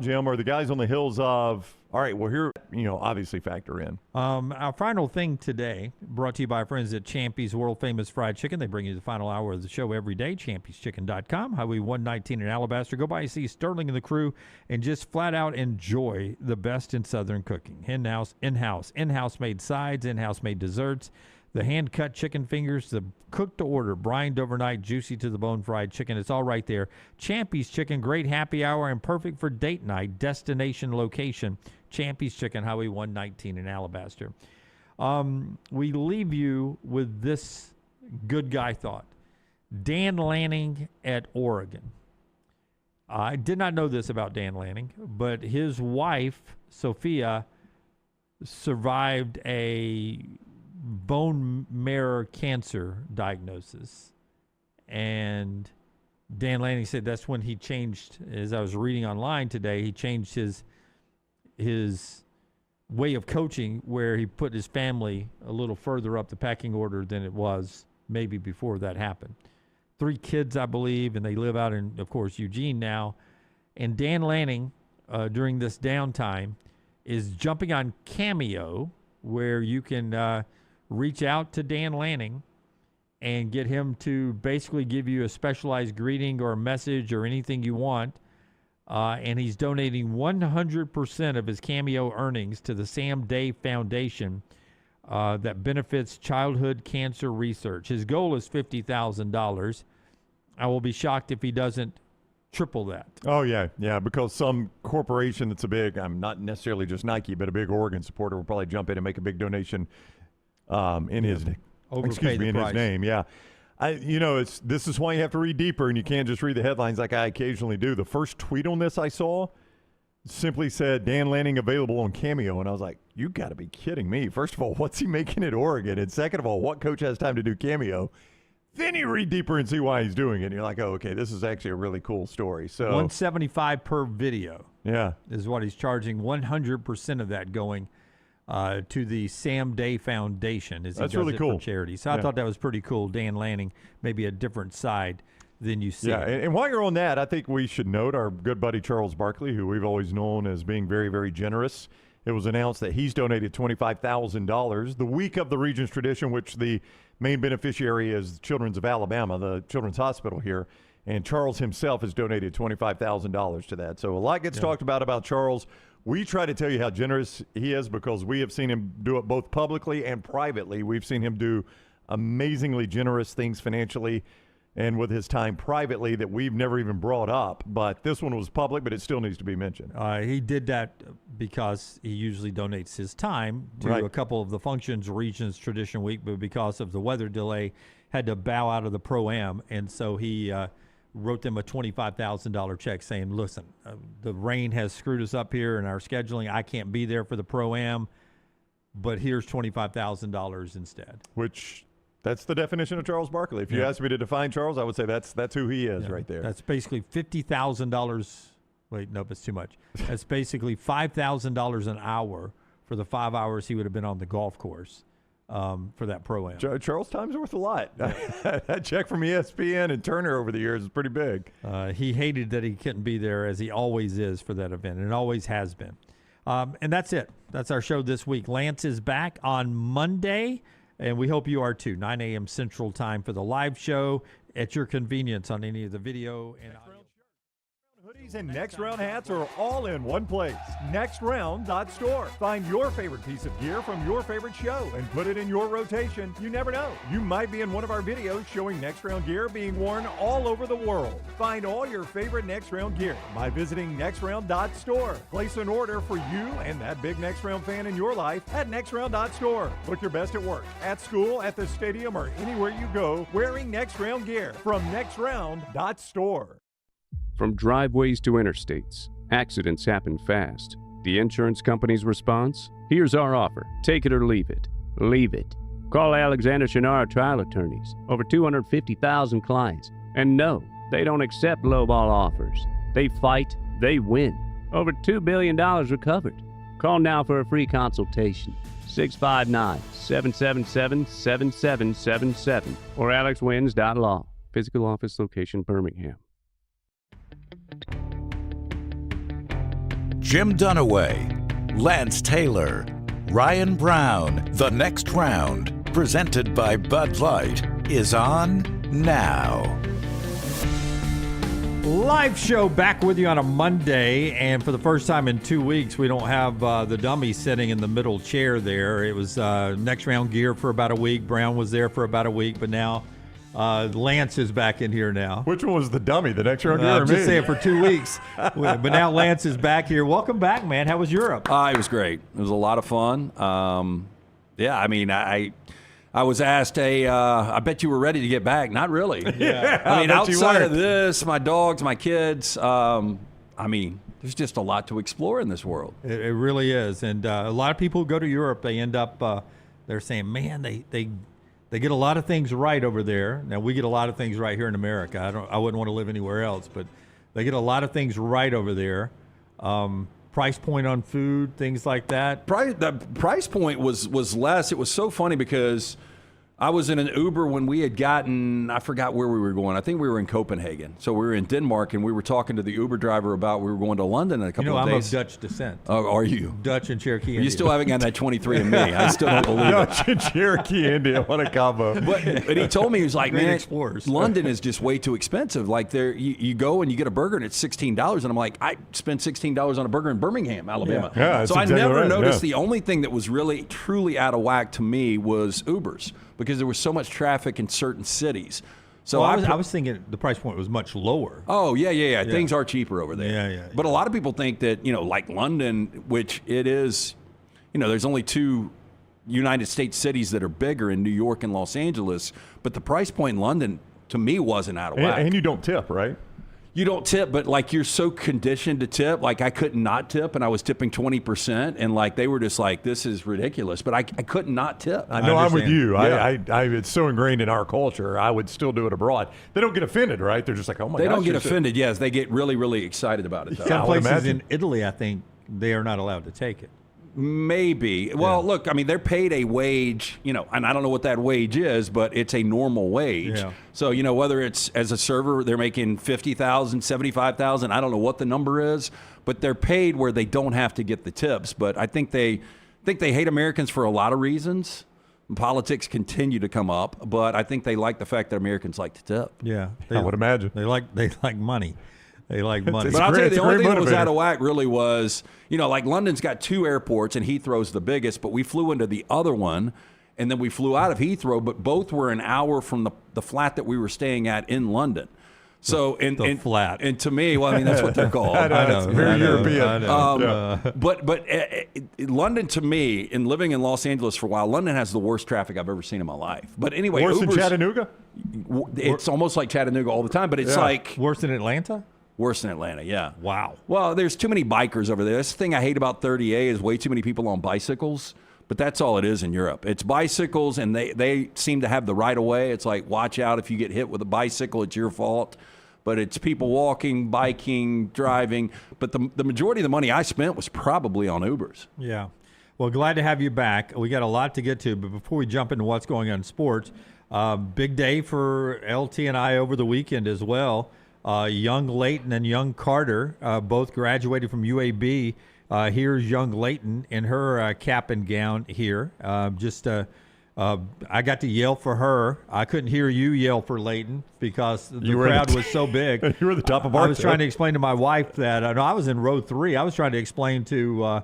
Jim, are the guys on the hills of, all right, well, here, obviously factor in. Our final thing today, brought to you by our friends at Champy's World Famous Fried Chicken. They bring you the final hour of the show every day, champy'schicken.com, Highway 119 in Alabaster. Go by and see Sterling and the crew and just flat out enjoy the best in Southern cooking. In-house made sides, in-house made desserts, the hand-cut chicken fingers, the cooked-to-order, brined overnight, juicy to the bone fried chicken. It's all right there. Champy's Chicken, great happy hour and perfect for date night, destination location. Champy's Chicken, Highway 119 in Alabaster. We leave you with this good guy thought. Dan Lanning at Oregon. I did not know this about Dan Lanning, but his wife, Sophia, survived a bone marrow cancer diagnosis. And Dan Lanning said that's when he changed, as I was reading online today, he changed his way of coaching, where he put his family a little further up the pecking order than it was maybe before that happened. 3 kids, I believe, and they live out in, of course, Eugene now. And Dan Lanning, during this downtime, is jumping on Cameo, where you can reach out to Dan Lanning and get him to basically give you a specialized greeting or a message or anything you want. And he's donating 100% of his Cameo earnings to the Sam Day Foundation that benefits childhood cancer research. His goal is $50,000. I will be shocked if he doesn't triple that. Oh, yeah, because some corporation that's I'm not necessarily just Nike, but a big Oregon supporter will probably jump in and make a big donation in his name. Yeah. This is why you have to read deeper, and you can't just read the headlines like I occasionally do. The first tweet on this I saw simply said, Dan Lanning available on Cameo, and I was like, you got to be kidding me. First of all, what's he making at Oregon? And second of all, what coach has time to do Cameo? Then you read deeper and see why he's doing it, and you're like, oh, okay, this is actually a really cool story. So $175 per video is what he's charging, 100% of that going to the Sam Day Foundation as he does really cool for charity. So I thought that was pretty cool. Dan Lanning, maybe a different side than you see. Yeah, and while you're on that, I think we should note our good buddy Charles Barkley, who we've always known as being very, very generous. It was announced that he's donated $25,000 the week of the Regents tradition, which the main beneficiary is Children's of Alabama, the Children's Hospital here. And Charles himself has donated $25,000 to that. So a lot gets talked about Charles. We try to tell you how generous he is because we have seen him do it both publicly and privately. We've seen him do amazingly generous things financially and with his time privately that we've never even brought up. But this one was public, but it still needs to be mentioned. He did that because he usually donates his time to a couple of the functions, Regents Tradition Week, but because of the weather delay, had to bow out of the Pro-Am. And so he wrote them a $25,000 check saying, listen, the rain has screwed us up here in our scheduling. I can't be there for the Pro-Am, but here's $25,000 instead. Which, that's the definition of Charles Barkley. If you asked me to define Charles, I would say that's who he is right there. That's basically $50,000. Wait, nope, it's too much. That's basically $5,000 an hour for the 5 hours he would have been on the golf course. For that Pro-Am. Charles' time's worth a lot. That check from ESPN and Turner over the years is pretty big. He hated that he couldn't be there, as he always is for that event, and always has been. And that's it. That's our show this week. Lance is back on Monday, and we hope you are too. 9 a.m. Central Time for the live show at your convenience on any of the video and audio. Hoodies and Next Round hats are all in one place. NextRound.store. Find your favorite piece of gear from your favorite show and put it in your rotation. You never know. You might be in one of our videos showing Next Round gear being worn all over the world. Find all your favorite Next Round gear by visiting NextRound.store. Place an order for you and that big Next Round fan in your life at NextRound.store. Look your best at work, at school, at the stadium, or anywhere you go wearing Next Round gear from NextRound.store. From driveways to interstates, accidents happen fast. The insurance company's response? Here's our offer. Take it or leave it. Leave it. Call Alexander Shinara Trial Attorneys. Over 250,000 clients. And no, they don't accept lowball offers. They fight, they win. Over $2 billion recovered. Call now for a free consultation. 659-777-7777 or alexwins.law. Physical office location, Birmingham. Jim Dunaway, Lance Taylor, Ryan Brown. The Next Round, presented by Bud Light, is on now. Live show back with you on a Monday, and for the first time in 2 weeks, we don't have the dummy sitting in the middle chair there. It was Next Round gear for about a week. Brown was there for about a week, but now Lance is back in here now. Which one was the dummy? The Next Round gear I'm or just me? saying for 2 weeks, but now Lance is back here. Welcome back, man. How was Europe? It was great. It was a lot of fun. Yeah, I mean, I was asked, I bet you were ready to get back. Not really. Yeah. I mean, I bet you outside of weren't. this, my dogs, my kids, I mean, there's just a lot to explore in this world. It really is, and a lot of people who go to Europe, they end up, they're saying, man, they get a lot of things right over there. Now we get a lot of things right here in America. I wouldn't want to live anywhere else, but they get a lot of things right over there. Price point on food, things like that. The price point was less. It was so funny because I was in an Uber when we had gotten, I forgot where we were going. I think we were in Copenhagen. So we were in Denmark, and we were talking to the Uber driver about we were going to London in a couple of I'm days. of Dutch descent. Oh, are you? Dutch and Cherokee Indian. You still haven't gotten that 23andMe. I still don't believe it. Dutch and Cherokee Indian. What a combo. But he told me, he was like, Great man, explorers. London is just way too expensive. Like there, you go and you get a burger and it's $16, and I'm like, I spent $16 on a burger in Birmingham, Alabama. Yeah, that's so I exactly never right, noticed. yeah. The only thing that was really truly out of whack to me was Ubers, because there was so much traffic in certain cities. So Well, I was thinking the price point was much lower. Oh, yeah. Things are cheaper over there. Yeah. But a lot of people think that, like London, which it is, there's only two United States cities that are bigger, in New York and Los Angeles. But the price point in London, to me, wasn't out of whack. And you don't tip, right? You don't tip, but like you're so conditioned to tip. Like I couldn't not tip, and I was tipping 20%, and like they were just like, "This is ridiculous." But I couldn't not tip. I know, I'm with understand. you. Yeah. I it's so ingrained in our culture. I would still do it abroad. They don't get offended, right? They're just like, oh my god. They don't get offended. Yes, they get really, really excited about it. Though. Some I would places imagine. in Italy, I think they are not allowed to take it. Maybe. Well, look, I mean, they're paid a wage, and I don't know what that wage is, but it's a normal wage. Yeah. So, whether it's as a server, they're making $50,000, $75,000, I don't know what the number is, but they're paid where they don't have to get the tips. But I think they hate Americans for a lot of reasons. Politics continue to come up, but I think they like the fact that Americans like to tip. Yeah, I would imagine. they like money. They like money. But I'll tell you, It's the a only great thing that was motivator. out of whack really was, like London's got two airports and Heathrow's the biggest, but we flew into the other one and then we flew out of Heathrow, but both were an hour from the flat that we were staying at in London. So, The flat. And to me, well, I mean, that's what they're called. I know, it's very European. I know. But London, to me, in living in Los Angeles for a while, London has the worst traffic I've ever seen in my life. But anyway, Worse than Uber's- Chattanooga? It's almost like Chattanooga all the time, but it's like Worse than Atlanta? worse than Atlanta, yeah. Wow. Well, there's too many bikers over there. That's the thing I hate about 30A is way too many people on bicycles. But that's all it is in Europe. It's bicycles, and they seem to have the right of way. It's like, watch out if you get hit with a bicycle, it's your fault. But it's people walking, biking, driving. But the majority of the money I spent was probably on Ubers. Yeah. Well, glad to have you back. We got a lot to get to, but before we jump into what's going on in sports, big day for LT and I over the weekend as well. Young Layton and young Carter both graduated from UAB. Here's young Layton in her cap and gown here. I got to yell for her. I couldn't hear you yell for Layton because the were in crowd the- was so big. You were the top of I our was trying to explain to my wife that I was in row 3. I was trying to explain to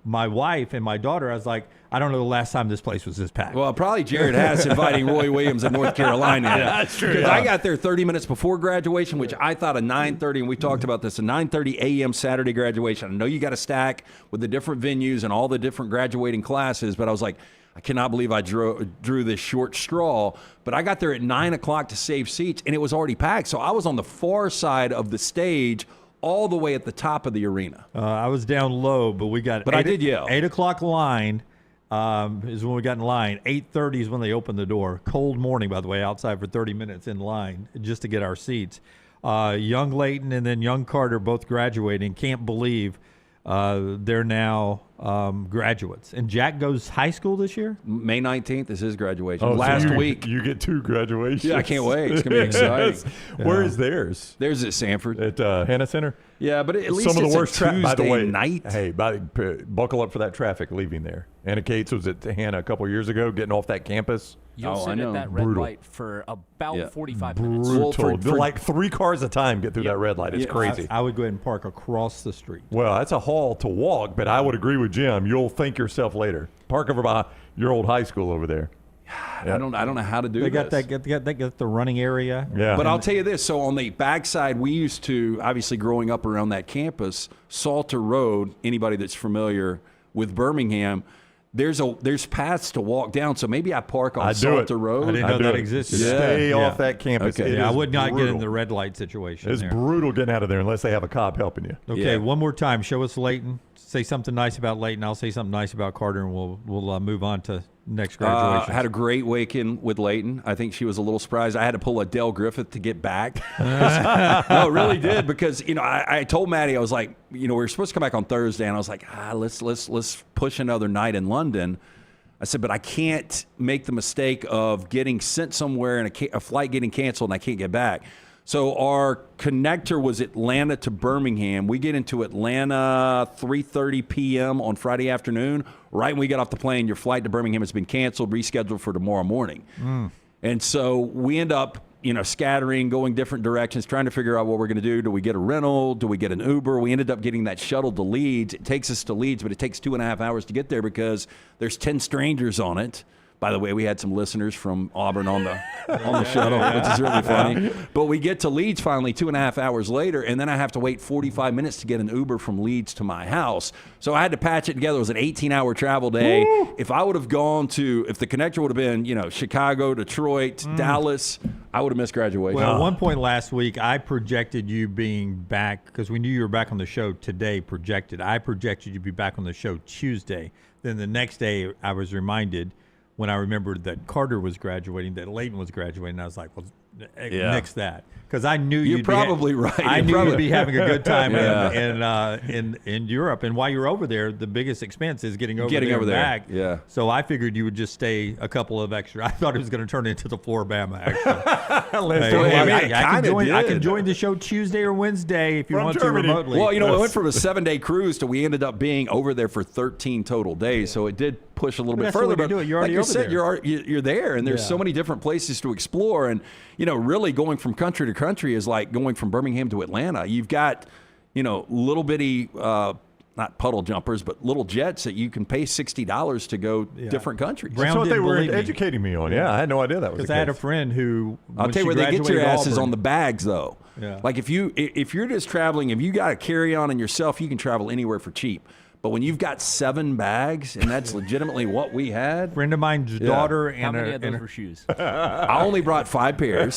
my wife and my daughter. I was like, I don't know the last time this place was this packed. Well, probably Jared Hass inviting Roy Williams in North Carolina. That's true, Because yeah. I got there 30 minutes before graduation, which I thought a 9:30, and we talked about this, a 9:30 a.m. Saturday graduation. I know you got to stack with the different venues and all the different graduating classes, but I was like, I cannot believe I drew this short straw. But I got there at 9 o'clock to save seats, and it was already packed. So I was on the far side of the stage, all the way at the top of the arena. I was down low, but we got. But I did yell. 8 o'clock line is when we got in line. 8:30 is when they opened the door. Cold morning, by the way, outside for 30 minutes in line just to get our seats. Young Layton and then young Carter both graduating. Can't believe they're now graduates. And Jack goes high school this year? May 19th is his graduation. Oh, Last so week. You get 2 graduations. Yeah, I can't wait. It's going to be exciting. Where is theirs? There's at Sanford. At Hannah Center? Yeah, but at least Some of it's the worst a Tuesday by the way, night. Hey, buckle up for that traffic leaving there. Anna Cates was at Hannah a couple years ago, getting off that campus. You'll I sit know. at that red Brutal. light for about Yeah. 45 minutes. Brutal. Well, for- like 3 cars a time get through that red light. It's crazy. I would go ahead and park across the street. Well, that's a haul to walk, but I would agree with Jim. You'll thank yourself later. Park over by your old high school over there. I don't know how to do They this. got the running area. Yeah. But I'll tell you this. So on the backside, we used to, obviously growing up around that campus, Salter Road, anybody that's familiar with Birmingham, there's paths to walk down. So maybe I park on Salter Road. I didn't know that existed. Stay Yeah. off that campus. Okay. It Yeah, I is would not get brutal. in the red light situation. It's there. brutal getting out of there unless they have a cop helping you. Okay, Yeah. one more time. Show us Leighton. Say something nice about Leighton. I'll say something nice about Carter, and we'll move on to next graduation. Had a great weekend with Leighton. I think she was a little surprised. I had to pull a Dale Griffith to get back. No, really did, because I told Maddie, I was like, we were supposed to come back on Thursday, and I was like, let's push another night in London. I said, but I can't make the mistake of getting sent somewhere and a flight getting canceled and I can't get back. So our connector was Atlanta to Birmingham. We get into Atlanta 3:30 p.m. on Friday afternoon. Right when we get off the plane, your flight to Birmingham has been canceled, rescheduled for tomorrow morning. And so we end up, scattering, going different directions, trying to figure out what we're going to do. Do we get a rental? Do we get an Uber? We ended up getting that shuttle to Leeds. It takes us to Leeds, but it takes 2.5 hours to get there because there's 10 strangers on it. By the way, we had some listeners from Auburn on the shuttle, which is really funny. But we get to Leeds finally 2.5 hours later, and then I have to wait 45 minutes to get an Uber from Leeds to my house. So I had to patch it together. It was an 18-hour travel day. Woo! If I would have gone if the connector would have been, Chicago, Detroit, Dallas, I would have missed graduation. Well, at one point last week, I projected you being back because we knew you were back on the show today. I projected you to be back on the show Tuesday. Then the next day, I was reminded when I remembered that Carter was graduating, that Leighton was graduating. I was like, well, nix that. Because I knew You're probably right. I knew you'd be having a good time Yeah. in Europe. And while you're over there, the biggest expense is getting over there and there. back. Yeah. So I figured you would just stay a couple of extra. I thought it was going to turn into the Floribama, actually. I can join the show Tuesday or Wednesday if you From want Germany. to remotely. Well, we went from a 7-day cruise to we ended up being over there for 13 total days. So it did push a little bit That's the further. way to But do it. You're like already you over said, there. you're there, and there's Yeah. so many different places to explore. And really going from country to country is like going from Birmingham to Atlanta. You've got little bitty. Not puddle jumpers, but little jets that you can pay $60 to go different countries. Brown That's what they didn't were believe me. educating me on. Yeah, I had no idea that was the Because case. I had a friend who, I'll when tell you she where they get your graduated asses Auburn- on the bags, though. Yeah. Like if you're just traveling, if you got a carry-on and yourself, you can travel anywhere for cheap. But when you've got 7 bags, and that's legitimately what we had. friend of mine's daughter How and many of those her were shoes? I only brought 5 pairs.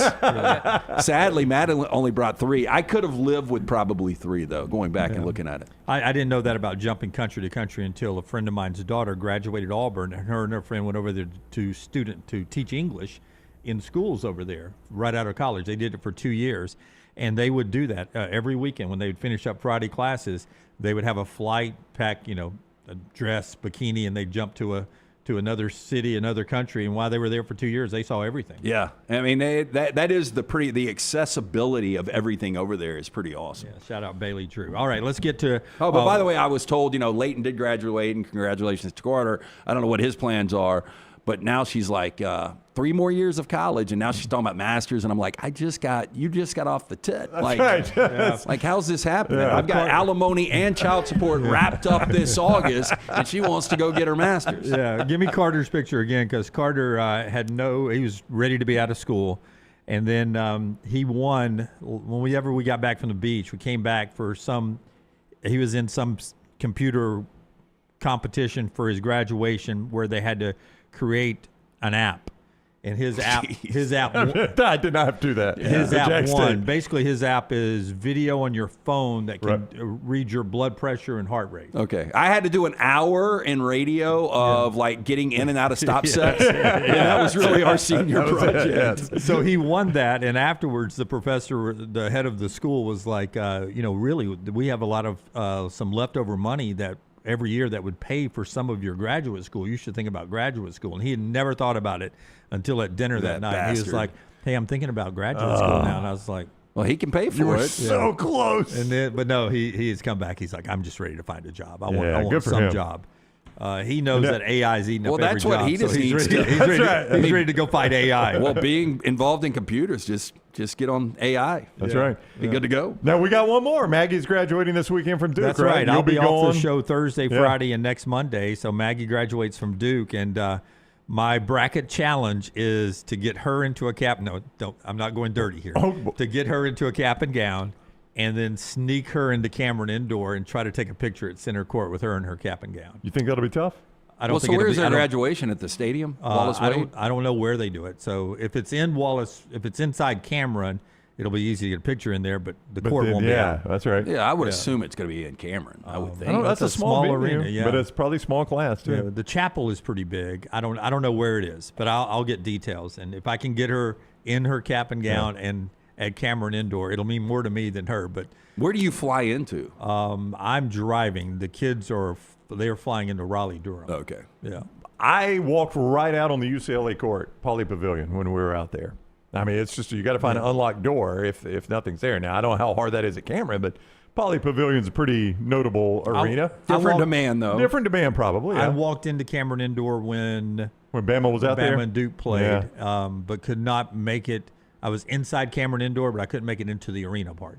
Sadly, Matt only brought 3. I could have lived with probably 3, though, going back and looking at it. I didn't know that about jumping country to country until a friend of mine's daughter graduated Auburn, and her friend went over there to teach English in schools over there right out of college. They did it for 2 years, and they would do that every weekend when they would finish up Friday classes. They would have a flight, pack a dress, bikini, and they'd jump to another city, another country. And while they were there for 2 years, they saw everything. Yeah, I mean that is the accessibility of everything over there is pretty awesome. Yeah, shout out Bailey Drew. All right, let's get to. Oh, but by the way, I was told, Leighton did graduate, and congratulations to Carter. I don't know what his plans are, but now she's like 3 more years of college, and now she's talking about masters, and I'm like, you just got off the tit. Like, right. like, how's this happening? Yeah. I've got alimony and child support wrapped up this August, and she wants to go get her master's. Yeah, give me Carter's picture again, because Carter he was ready to be out of school. And then he won whenever we got back from the beach. We came back for he was in some computer competition for his graduation where they had to create an app. And his app, I did not have to do that. His Yeah. app Jack won. State. Basically, his app is video on your phone that can read your blood pressure and heart rate. Okay. I had to do an hour in radio of like getting in and out of stop sets. And that was really our senior project. Yes. So he won that, and afterwards, the professor, the head of the school, was like, really, we have a lot of some leftover money that every year that would pay for some of your graduate school. You should think about graduate school. And he had never thought about it until at dinner that night. Bastard. He was like, hey, I'm thinking about graduate school now. And I was like, Well, he can pay You for were it. so close. and then, but no, he has come back. He's like, I'm just ready to find a job. I want good for some him. job. He knows that AI is eating up every that's what job. he just so he's needs ready, to- he's That's ready, right. he's ready to go fight AI. Well, being involved in computers, just get on AI. That's right. Be good to go. Now we got one more. Maggie's graduating this weekend from Duke. That's right. I'll You'll be off going. the show Thursday, Friday, and next Monday. So Maggie graduates from Duke, and my bracket challenge is to get her into a cap. No, don't. I'm not going dirty here. To get her into a cap and gown, and then sneak her into Cameron Indoor and try to take a picture at center court with her in her cap and gown. You think that'll be tough? I don't Well, think so it'll where's be, their I don't- graduation at the stadium? Wallace Wade? I don't know where they do it. So if it's in Wallace, if it's inside Cameron, it'll be easy to get a picture in there, but the court won't be out. that's right. Yeah, I would assume it's going to be in Cameron. I would I think. don't know, that's a small venue, arena, yeah. but it's probably small class too. Yeah, the chapel is pretty big. I don't know where it is, but I'll get details. And if I can get her in her cap and gown and at Cameron Indoor, it'll mean more to me than her. But Where do you fly into? I'm driving. The kids they're flying into Raleigh, Durham. Okay. Yeah. I walked right out on the UCLA court, Poly Pavilion, when we were out there. I mean, it's just you got to find an unlocked door if nothing's there. Now I don't know how hard that is at Cameron, but Poly Pavilion's a pretty notable arena. Different demand, though. Different demand, probably. I Yeah. walked into Cameron Indoor when Bama was out there. Bama and Duke played, but could not make it. I was inside Cameron Indoor, but I couldn't make it into the arena part.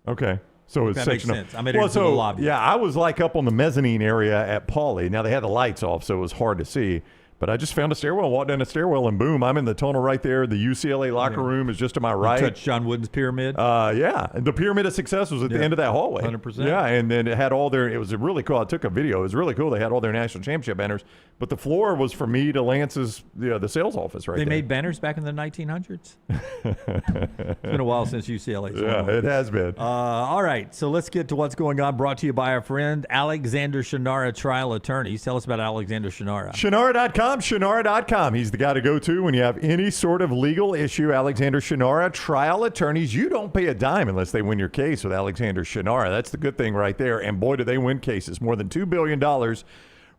Okay. So it's That makes section of- sense. I made it into the lobby. Yeah, I was like up on the mezzanine area at Pauley. Now they had the lights off, so it was hard to see. But I just found a stairwell, walked down a stairwell, and boom, I'm in the tunnel right there. The UCLA locker room is just to my right. Touched John Wooden's pyramid. Yeah, and the Pyramid of Success was at the end of that hallway. 100%. Yeah, and then it had all their. It was really cool. I took a video. It was really cool. They had all their national championship banners, but the floor was from me to Lance's, the sales office right They there. made banners back in the 1900s. It's been a while since UCLA's Yeah, won. it has been. All right, so let's get to what's going on. Brought to you by our friend Alexander Shannara, trial attorneys. Tell us about Alexander Shannara. Shannara.com, Shannara.com. He's the guy to go to when you have any sort of legal issue. Alexander Shannara, trial attorneys. You don't pay a dime unless they win your case with Alexander Shannara. That's the good thing right there. And boy, do they win cases. More than $2 billion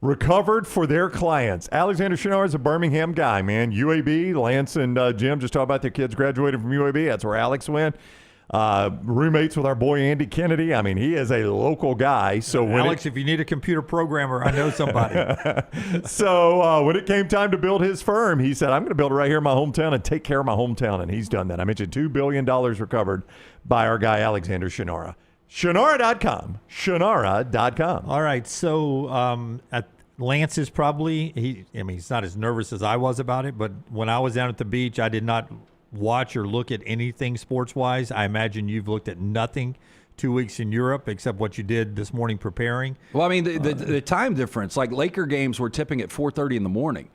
recovered for their clients. Alexander Shannara is a Birmingham guy, man. UAB, Lance and Jim just talked about their kids graduated from UAB. That's where Alex went. Roommates with our boy Andy Kennedy. I mean, he is a local guy. So when Alex, if you need a computer programmer, I know somebody. So when it came time to build his firm, he said, I'm going to build it right here in my hometown and take care of my hometown. And he's done that. I mentioned $2 billion recovered by our guy, Alexander Shannara. Shannara.com. Shannara.com. All right, so Lance is probably, he's not as nervous as I was about it, but when I was down at the beach, I did not watch or look at anything sports-wise. I imagine you've looked at nothing 2 weeks in Europe except what you did this morning preparing. Well, I mean, the time difference, like Laker games were tipping at 4:30 in the morning.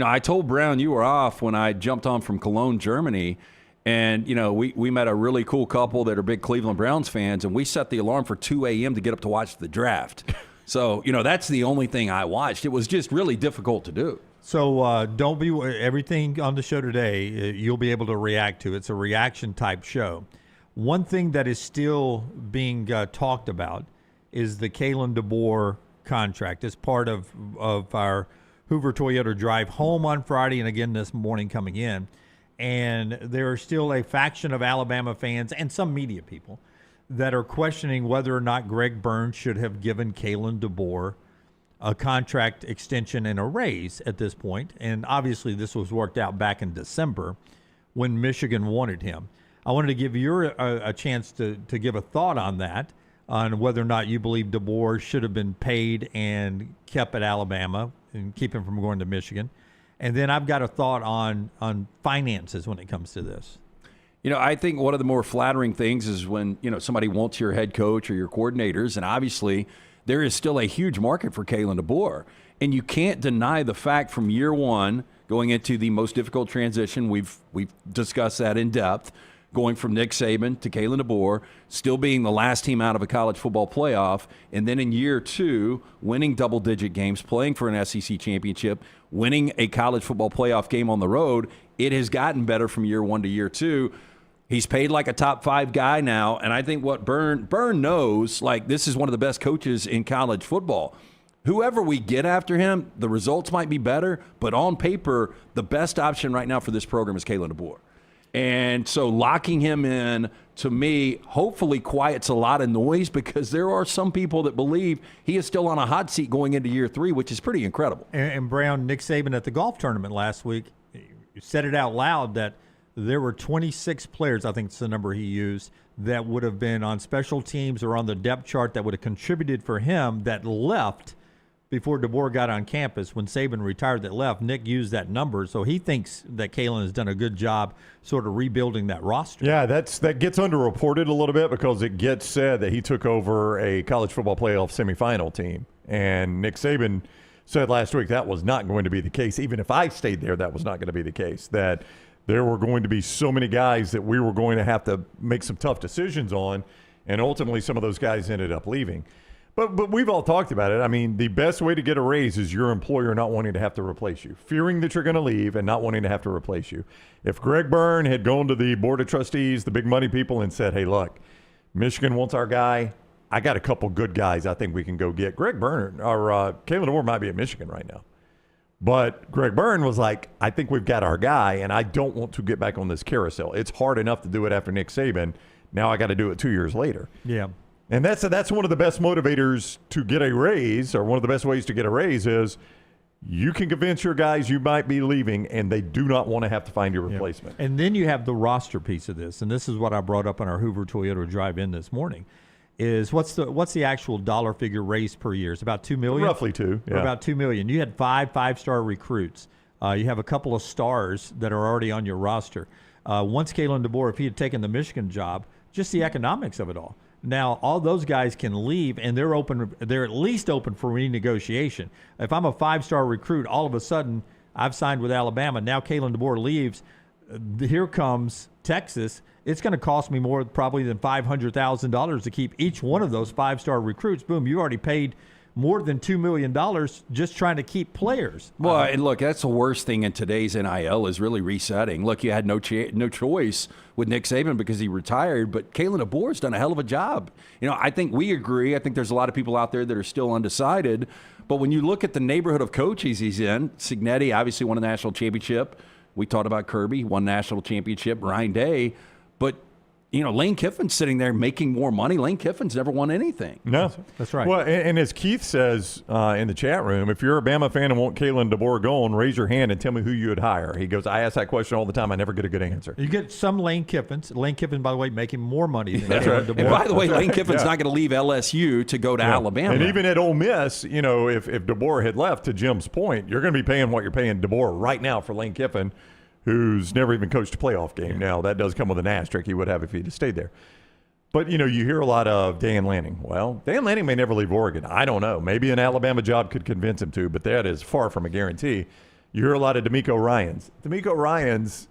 I told Brown you were off when I jumped on from Cologne, Germany, and, we met a really cool couple that are big Cleveland Browns fans, and we set the alarm for 2 a.m. to get up to watch the draft. So, that's the only thing I watched. It was just really difficult to do. So don't be everything on the show today. You'll be able to react to. It's a reaction type show. One thing that is still being talked about is the Kalen DeBoer contract as part of our Hoover Toyota drive home on Friday and again this morning coming in. And there are still a faction of Alabama fans and some media people that are questioning whether or not Greg Burns should have given Kalen DeBoer a contract extension and a raise at this point. And obviously this was worked out back in December when Michigan wanted him. I wanted to give you a chance to give a thought on that, on whether or not you believe DeBoer should have been paid and kept at Alabama and keep him from going to Michigan. And then I've got a thought on finances when it comes to this. I think one of the more flattering things is when, somebody wants your head coach or your coordinators, and obviously there is still a huge market for Kalen DeBoer. And you can't deny the fact from year one, going into the most difficult transition, we've discussed that in depth, going from Nick Saban to Kalen DeBoer, still being the last team out of a college football playoff, and then in year two, winning double-digit games, playing for an SEC championship, winning a college football playoff game on the road. It has gotten better from year one to year two. He's paid like a top 5 guy now, and I think what Byrne knows, like, this is one of the best coaches in college football. Whoever we get after him, the results might be better, but on paper, the best option right now for this program is Kalen DeBoer. And so locking him in, to me, hopefully quiets a lot of noise, because there are some people that believe he is still on a hot seat going into year 3, which is pretty incredible. And Brown, Nick Saban at the golf tournament last week said it out loud that there were 26 players, I think it's the number he used, that would have been on special teams or on the depth chart that would have contributed for him that left before DeBoer got on campus. When Saban retired, that left. Nick used that number, so he thinks that Kalen has done a good job sort of rebuilding that roster. Yeah, that gets underreported a little bit, because it gets said that he took over a college football playoff semifinal team. And Nick Saban said last week that was not going to be the case. Even if I stayed there, that was not going to be the case. That there were going to be so many guys that we were going to have to make some tough decisions on, and ultimately some of those guys ended up leaving. But we've all talked about it. I mean, the best way to get a raise is your employer not wanting to have to replace you, fearing that you're going to leave and not wanting to have to replace you. If Greg Byrne had gone to the board of trustees, the big money people, and said, hey, look, Michigan wants our guy. I got a couple good guys I think we can go get. Greg Byrne or Kalen DeBoer might be at Michigan right now. But Greg Byrne was like, I think we've got our guy, and I don't want to get back on this carousel. It's hard enough to do it after Nick Saban. Now I got to do it 2 years later. Yeah. And that's one of the best motivators to get a raise, or one of the best ways to get a raise is you can convince your guys you might be leaving, and they do not want to have to find your replacement. And then you have the roster piece of this, and this is what I brought up on our Hoover Toyota drive-in this morning, is what's the actual dollar figure raise per year? It's about $2 million? Roughly 2, yeah. About $2 million. You had 5 five-star recruits. You have a couple of stars that are already on your roster. Once Kalen DeBoer, if he had taken the Michigan job, just the economics of it all. Now, all those guys can leave, and they're at least open for renegotiation. If I'm a 5-star recruit, all of a sudden I've signed with Alabama. Now Kalen DeBoer leaves. Here comes Texas. It's going to cost me more probably than $500,000 to keep each one of those 5-star recruits. Boom, you already paid more than $2 million just trying to keep players. Well, and look, that's the worst thing in today's NIL is really resetting. Look, you had no choice with Nick Saban because he retired, but Kalen DeBoer's done a hell of a job. You know, I think we agree. I think there's a lot of people out there that are still undecided. But when you look at the neighborhood of coaches he's in, Cignetti obviously won a national championship. We talked about Kirby, won national championship, Ryan Day. But you know, Lane Kiffin's sitting there making more money. Lane Kiffin's never won anything. No. That's right. Well, and as Keith says in the chat room, if you're a Bama fan and want Kalen DeBoer going, raise your hand and tell me who you would hire. He goes, I ask that question all the time. I never get a good answer. You get some Lane Kiffins. Lane Kiffin, by the way, making more money than That's Kalen right. DeBoer. And by the way, Lane Kiffin's not going to leave LSU to go to Alabama. And even at Ole Miss, you know, if DeBoer had left, to Jim's point, you're going to be paying what you're paying DeBoer right now for Lane Kiffin, who's never even coached a playoff game. Now, that does come with an asterisk he would have if he'd have stayed there. But, you know, you hear a lot of Dan Lanning. Well, Dan Lanning may never leave Oregon. I don't know. Maybe an Alabama job could convince him to, but that is far from a guarantee. You hear a lot of D'Amico Ryans. D'Amico Ryans,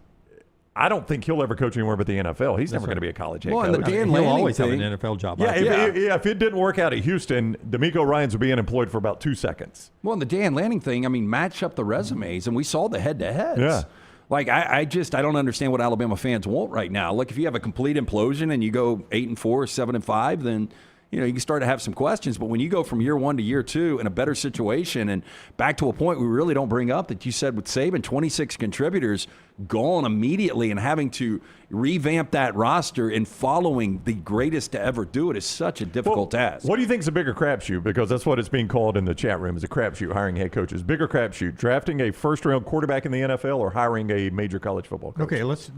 I don't think he'll ever coach anywhere but the NFL. He's never going to be a college head coach. And the Dan He'll Lanning always have thing, an NFL job. Yeah, if it didn't work out at Houston, D'Amico Ryans would be unemployed for about 2 seconds. Well, and the Dan Lanning thing, I mean, match up the resumes, and we saw the head-to-heads. Yeah. Like, I don't understand what Alabama fans want right now. Like, if you have a complete implosion and you go 8-4, 7-5, then, you know, you can start to have some questions. But when you go from year 1 to year 2 in a better situation, and back to a point we really don't bring up that you said with Saban, 26 contributors gone immediately, and having to revamp that roster and following the greatest to ever do it is such a difficult task. What do you think is a bigger crapshoot? Because that's what it's being called in the chat room, is a crapshoot, hiring head coaches. Bigger crapshoot, drafting a first-round quarterback in the NFL or hiring a major college football coach? Okay, let's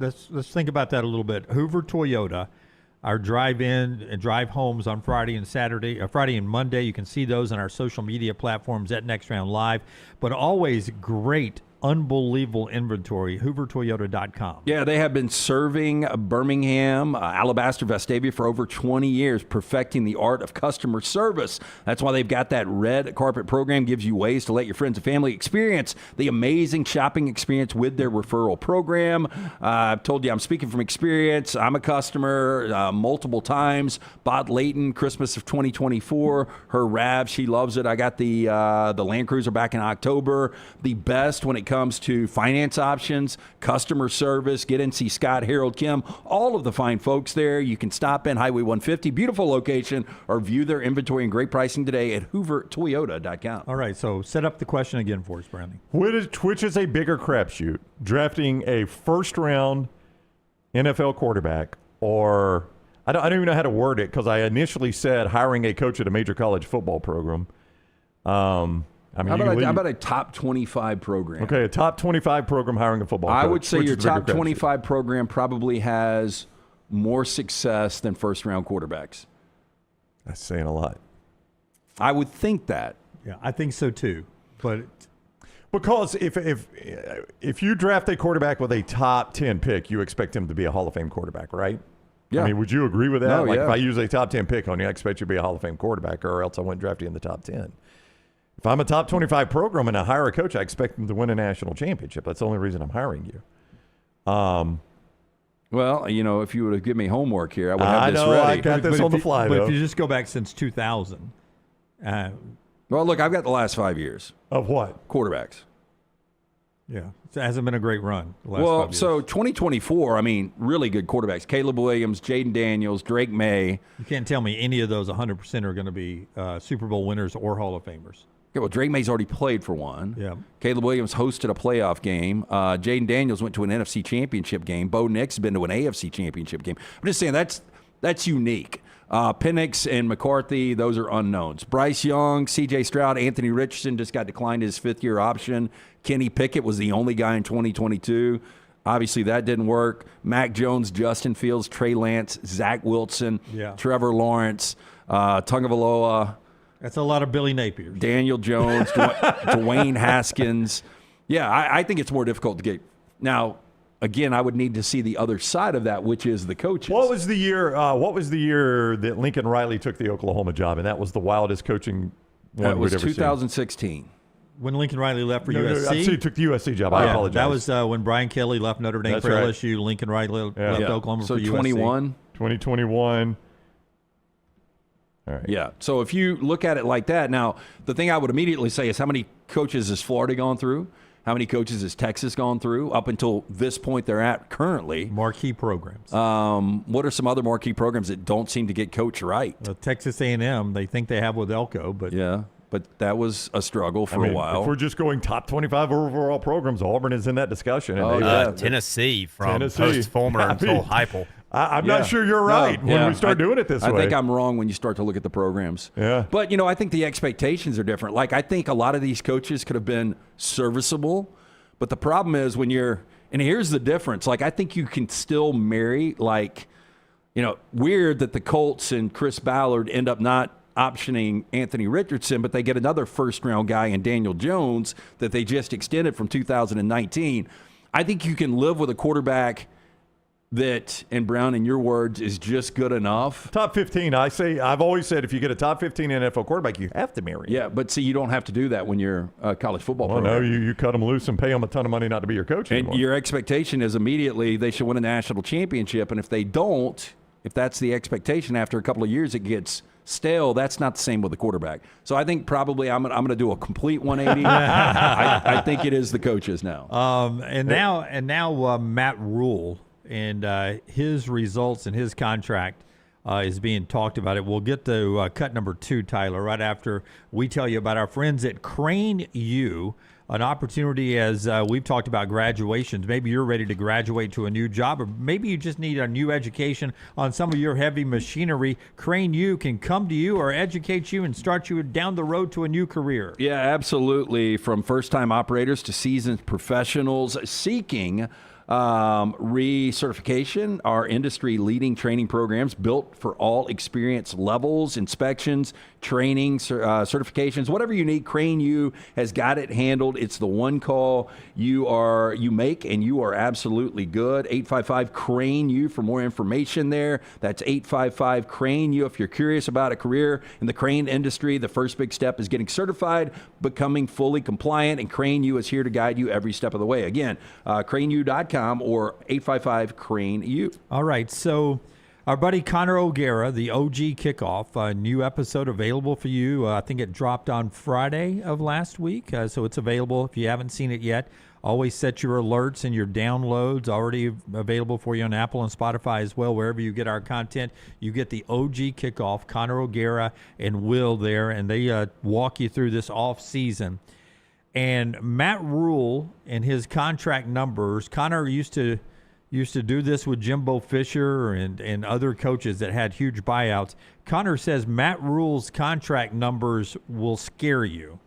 think about that a little bit. Hoover Toyota, our drive-in and drive homes on Friday and Saturday, Friday and Monday. You can see those on our social media platforms at Next Round Live. But always great unbelievable inventory. HooverToyota.com. Yeah, they have been serving Birmingham, Alabaster, Vestavia for over 20 years, perfecting the art of customer service. That's why they've got that red carpet program, gives you ways to let your friends and family experience the amazing shopping experience with their referral program. I've told you I'm speaking from experience. I'm a customer multiple times. Bought Layton Christmas of 2024. Her RAV, she loves it. I got the Land Cruiser back in October. The best when it comes to finance options, customer service. Get in, see Scott, Harold, Kim, all of the fine folks there. You can stop in Highway 150, beautiful location, or view their inventory and great pricing today at HooverToyota.com. All right, so set up the question again for us, Brandon. Which is a bigger crapshoot, drafting a first-round NFL quarterback, or I don't even know how to word it, because I initially said hiring a coach at a major college football program. How about a top 25 program? Okay, a top 25 program hiring a football coach. I would say your top 25 program probably has more success than first-round quarterbacks. That's saying a lot. I would think that. Yeah, I think so too. But because if you draft a quarterback with a top 10 pick, you expect him to be a Hall of Fame quarterback, right? Yeah. I mean, would you agree with that? No, Like yeah. if I use a top 10 pick on you, I expect you to be a Hall of Fame quarterback, or else I wouldn't draft you in the top 10. If I'm a top 25 program and I hire a coach, I expect him to win a national championship. That's the only reason I'm hiring you. Well, if you would have given me homework here, I would have this I ready. got this on the fly, But though. if you just go back since 2000, Well, look, I've got the last 5 years. Of what? Quarterbacks. yeah, it hasn't been a great run. The last 5 Well, years. so 2024, I mean, really good quarterbacks. Caleb Williams, Jaden Daniels, Drake May. you can't tell me any of those 100% are going to be Super Bowl winners or Hall of Famers. Okay, well, Drake May's already played for one. Yeah. Caleb Williams hosted a playoff game. Jaden Daniels went to an NFC championship game. Bo Nix has been to an AFC championship game. I'm just saying that's unique. Penix and McCarthy, those are unknowns. Bryce Young, C.J. Stroud, Anthony Richardson just got declined his fifth-year option. Kenny Pickett was the only guy in 2022. Obviously, that didn't work. Mac Jones, Justin Fields, Trey Lance, Zach Wilson, Yeah. Trevor Lawrence, Tungavaloa, That's a lot of Billy Napiers. Daniel Jones, Dwayne Haskins. Yeah, I think it's more difficult to get. Now, again, I would need to see the other side of that, which is the coaches. What was the year that Lincoln Riley took the Oklahoma job, and that was the wildest coaching one That was we'd ever seen? 2016. When Lincoln Riley left for No, USC. he took the USC job. I apologize. That was when Brian Kelly left Notre Dame That's for right. LSU. Lincoln Riley left Yeah. Oklahoma So for USC. 21. 2021. All right. Yeah. So if you look at it like that, now the thing I would immediately say is how many coaches has Florida gone through? How many coaches has Texas gone through up until this point they're at currently? Marquee programs. What are some other marquee programs that don't seem to get coached right? Texas A&M, they think they have with Elko, but Yeah. But that was a struggle for a while. If we're just going top 25 overall programs, Auburn is in that discussion. And Oh, they- yeah. Tennessee from Tennessee. post-Fulmer I until mean, Heupel. I'm Yeah. not sure you're right when Yeah. we start doing it this way. I think I'm wrong when you start to look at the programs. Yeah. But, I think the expectations are different. Like, I think a lot of these coaches could have been serviceable. But the problem is when and here's the difference. Like, I think you can still marry, weird that the Colts and Chris Ballard end up not optioning Anthony Richardson, but they get another first-round guy in Daniel Jones that they just extended from 2019. I think you can live with a quarterback that, and Brown, in your words, is just good enough. Top 15, I've always said if you get a top 15 NFL quarterback, you have to marry him. Yeah, but see, you don't have to do that when you're a college football Well, program. no, you cut them loose and pay them a ton of money not to be your coach And anymore. your expectation is immediately they should win a national championship. And if they don't, if that's the expectation after a couple of years, it gets stale. That's not the same with the quarterback. So I think probably I'm going to do a complete 180. I think it is the coaches now. and now Matt Rule and his results and his contract is being talked about. We'll get to cut number 2, Tyler, right after we tell you about our friends at Crane U. An opportunity, as we've talked about graduations. Maybe you're ready to graduate to a new job, or maybe you just need a new education on some of your heavy machinery. Crane U can come to you or educate you and start you down the road to a new career. Yeah, absolutely. From first-time operators to seasoned professionals seeking recertification, our industry-leading training programs built for all experience levels, inspections, training, certifications, whatever you need. Crane U has got it handled. It's the one call you make, and you are absolutely good. 855-CRANE-U for more information there. That's 855-CRANE-U. If you're curious about a career in the crane industry, the first big step is getting certified, becoming fully compliant, and Crane U is here to guide you every step of the way. Again, craneu.com or 855-CRANE-U. All right, so our buddy Connor O'Gara, the OG Kickoff, a new episode available for you. I think it dropped on Friday of last week, so it's available if you haven't seen it yet. Always set your alerts and your downloads, already available for you on Apple and Spotify as well. Wherever you get our content, you get the OG Kickoff, Connor O'Gara and Will there, and they walk you through this off season. And Matt Rule and his contract numbers, Connor used to do this with Jimbo Fisher and other coaches that had huge buyouts. Connor says Matt Rule's contract numbers will scare you.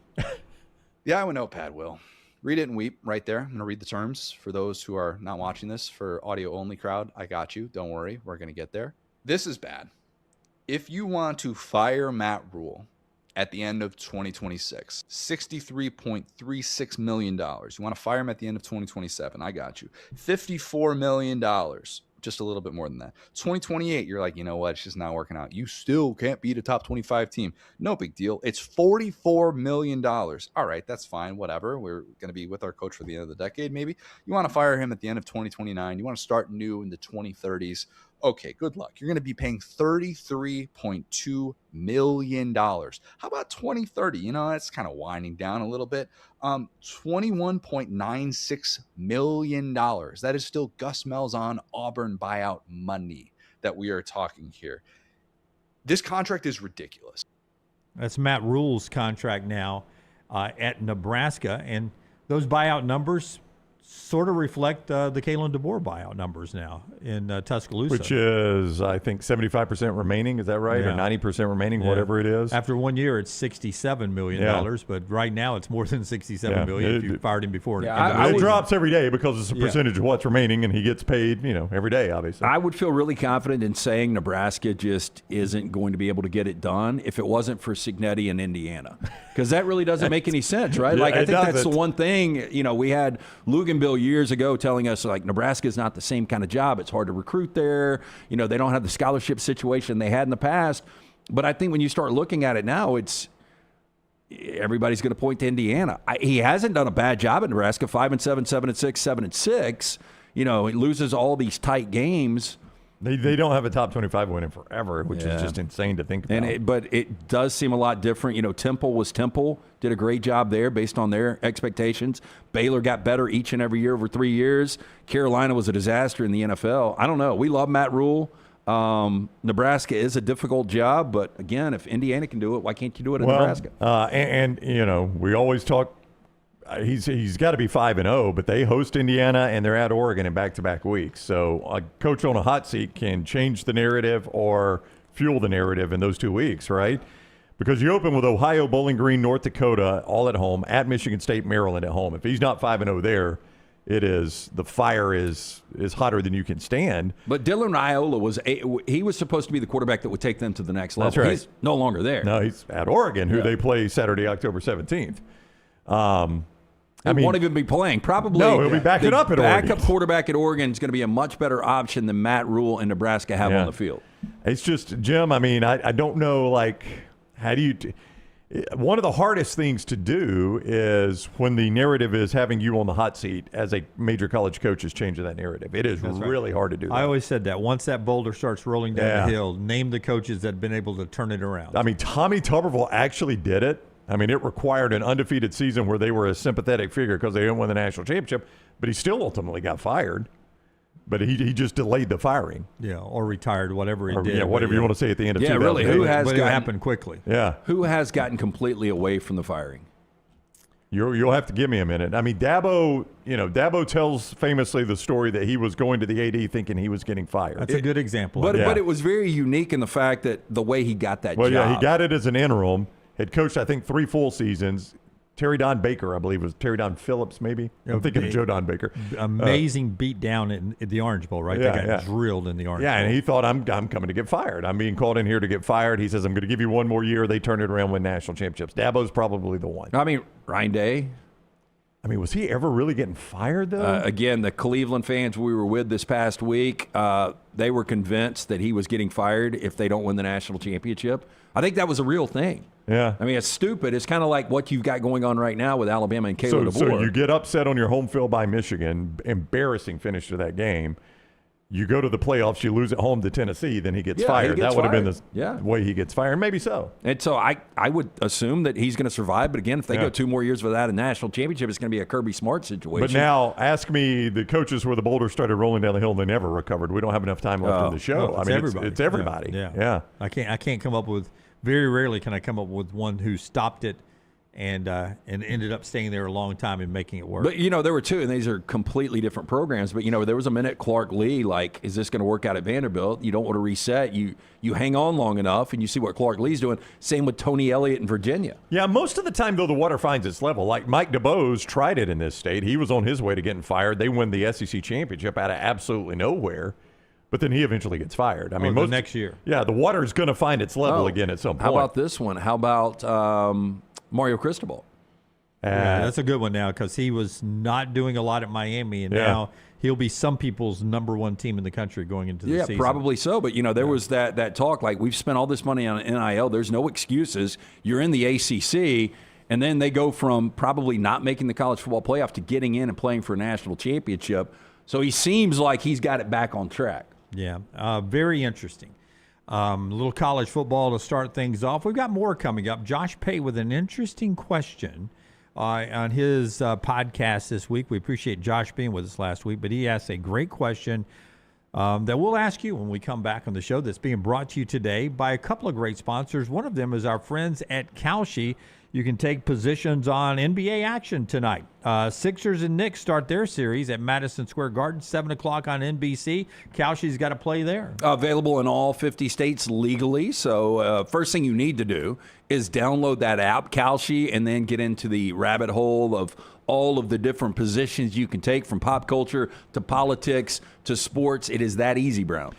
Yeah, I have a notepad, Will. Read it and weep right there. I'm going to read the terms for those who are not watching this. For audio-only crowd, I got you. Don't worry. We're going to get there. This is bad. If you want to fire Matt Rule at the end of 2026, $63.36 million. You want to fire him at the end of 2027. I got you. $54 million. Just a little bit more than that. 2028, you're like, you know what? It's just not working out. You still can't beat a top 25 team. No big deal. It's $44 million. All right, that's fine. Whatever. We're going to be with our coach for the end of the decade, maybe. You want to fire him at the end of 2029. You want to start new in the 2030s. Okay, good luck. You're going to be paying $33.2 million. How about 2030? You know, that's kind of winding down a little bit. $21.96 million. That is still Gus Malzahn Auburn buyout money that we are talking here. This contract is ridiculous. That's Matt Rule's contract now at Nebraska, and those buyout numbers sort of reflect the Kalen DeBoer buyout numbers now in Tuscaloosa. Which is, I think, 75% remaining. Is that right? Yeah. Or 90% remaining, whatever it is. After 1 year, it's $67 million, but right now it's more than $67 million if you fired him before. It drops every day because it's a percentage of what's remaining, and he gets paid, every day, obviously. I would feel really confident in saying Nebraska just isn't going to be able to get it done if it wasn't for Cignetti in Indiana. Because that really doesn't make any sense, right? Yeah, I think that's doesn't. the one thing, we had Luganville years ago telling us, Nebraska is not the same kind of job. It's hard to recruit there. They don't have the scholarship situation they had in the past. But I think when you start looking at it now, everybody's going to point to Indiana. He hasn't done a bad job at Nebraska, 5-7, 7-6, 7-6. He loses all these tight games. They don't have a top 25 win in forever, which is just insane to think about. But it does seem a lot different. Temple was Temple, did a great job there based on their expectations. Baylor got better each and every year over 3 years. Carolina was a disaster in the NFL. I don't know. We love Matt Rule. Nebraska is a difficult job, but again, if Indiana can do it, why can't you do it in Nebraska? We always talk. He's got to be 5-0, but they host Indiana and they're at Oregon in back-to-back weeks. So a coach on a hot seat can change the narrative or fuel the narrative in those 2 weeks, right? Because you open with Ohio, Bowling Green, North Dakota, all at home, at Michigan State, Maryland at home. If he's not 5-0 there, the fire is hotter than you can stand. But Dylan Raiola he was supposed to be the quarterback that would take them to the next level. That's right. He's no longer there. No, he's at Oregon, who they play Saturday, October 17th. He won't even be playing. Probably. No, he'll be backing up at Oregon. Backup quarterback at Oregon is going to be a much better option than Matt Rule and Nebraska have on the field. It's just, Jim, I don't know, how do you one of the hardest things to do is when the narrative is having you on the hot seat as a major college coach is changing that narrative. It is really hard to do that. I always said that. Once that boulder starts rolling down the hill, name the coaches that have been able to turn it around. Tommy Tuberville actually did it. It required an undefeated season where they were a sympathetic figure because they didn't win the national championship, but he still ultimately got fired. But he just delayed the firing. Yeah, or retired, whatever he did. Yeah, whatever you want to say at the end of 2008. Really, it happened quickly. Yeah. Who has gotten completely away from the firing? You'll have to give me a minute. Dabo tells famously the story that he was going to the AD thinking he was getting fired. That's a good example. But it was very unique in the fact that the way he got that job. Well, yeah, he got it as an interim. Had coached, I think, 3 full seasons. Terry Don Baker, I believe it was Terry Don Phillips, maybe. I'm thinking of Joe Don Baker. Amazing beat down in the Orange Bowl, right? Yeah, They got drilled in the Orange Bowl. Yeah, and he thought, I'm coming to get fired. I'm being called in here to get fired. He says, I'm going to give you one more year. They turned it around, win national championships. Dabo's probably the one. I mean, Ryan Day. I mean, was he ever really getting fired, though? Again, the Cleveland fans we were with this past week, they were convinced that he was getting fired if they don't win the national championship. I think that was a real thing. Yeah. I mean, it's stupid. It's kind of like what you've got going on right now with Alabama and Kalen DeBoer. So you get upset on your home field by Michigan, embarrassing finish to that game. You go to the playoffs, you lose at home to Tennessee, then he gets fired. That would have been the way he gets fired. Maybe so. And so I would assume that he's going to survive. But again, if they go 2 more years without a national championship, it's going to be a Kirby Smart situation. But now, ask me the coaches where the boulders started rolling down the hill and they never recovered. We don't have enough time left in the show. No, I mean, it's everybody. Yeah. I can't come up with. Very rarely can I come up with one who stopped it and ended up staying there a long time and making it work. But, there were two, and these are completely different programs. But, there was a minute Clark Lee, like, is this going to work out at Vanderbilt? You don't want to reset. You hang on long enough, and you see what Clark Lee's doing. Same with Tony Elliott in Virginia. Yeah, most of the time, though, the water finds its level. Like Mike DeBoe's tried it in this state. He was on his way to getting fired. They win the SEC championship out of absolutely nowhere. But then he eventually gets fired. I mean, next year. Yeah, the water is going to find its level again at some point. How about this one? How about Mario Cristobal? Yeah, that's a good one now because he was not doing a lot at Miami, and now he'll be some people's number one team in the country going into the season. Yeah, probably so. But, there was that talk, like, we've spent all this money on NIL. There's no excuses. You're in the ACC, and then they go from probably not making the college football playoff to getting in and playing for a national championship. So he seems like he's got it back on track. Yeah, very interesting. A little college football to start things off. We've got more coming up. Josh Pate with an interesting question on his podcast this week. We appreciate Josh being with us last week, but he asked a great question that we'll ask you when we come back on the show, that's being brought to you today by a couple of great sponsors. One of them is our friends at Kalshi. You can take positions on NBA action tonight. Sixers and Knicks start their series at Madison Square Garden, 7 o'clock on NBC. Kalshi's got to play there. Available in all 50 states legally. So first thing you need to do is download that app, Kalshi, and then get into the rabbit hole of all of the different positions you can take, from pop culture to politics to sports. It is that easy, Brown.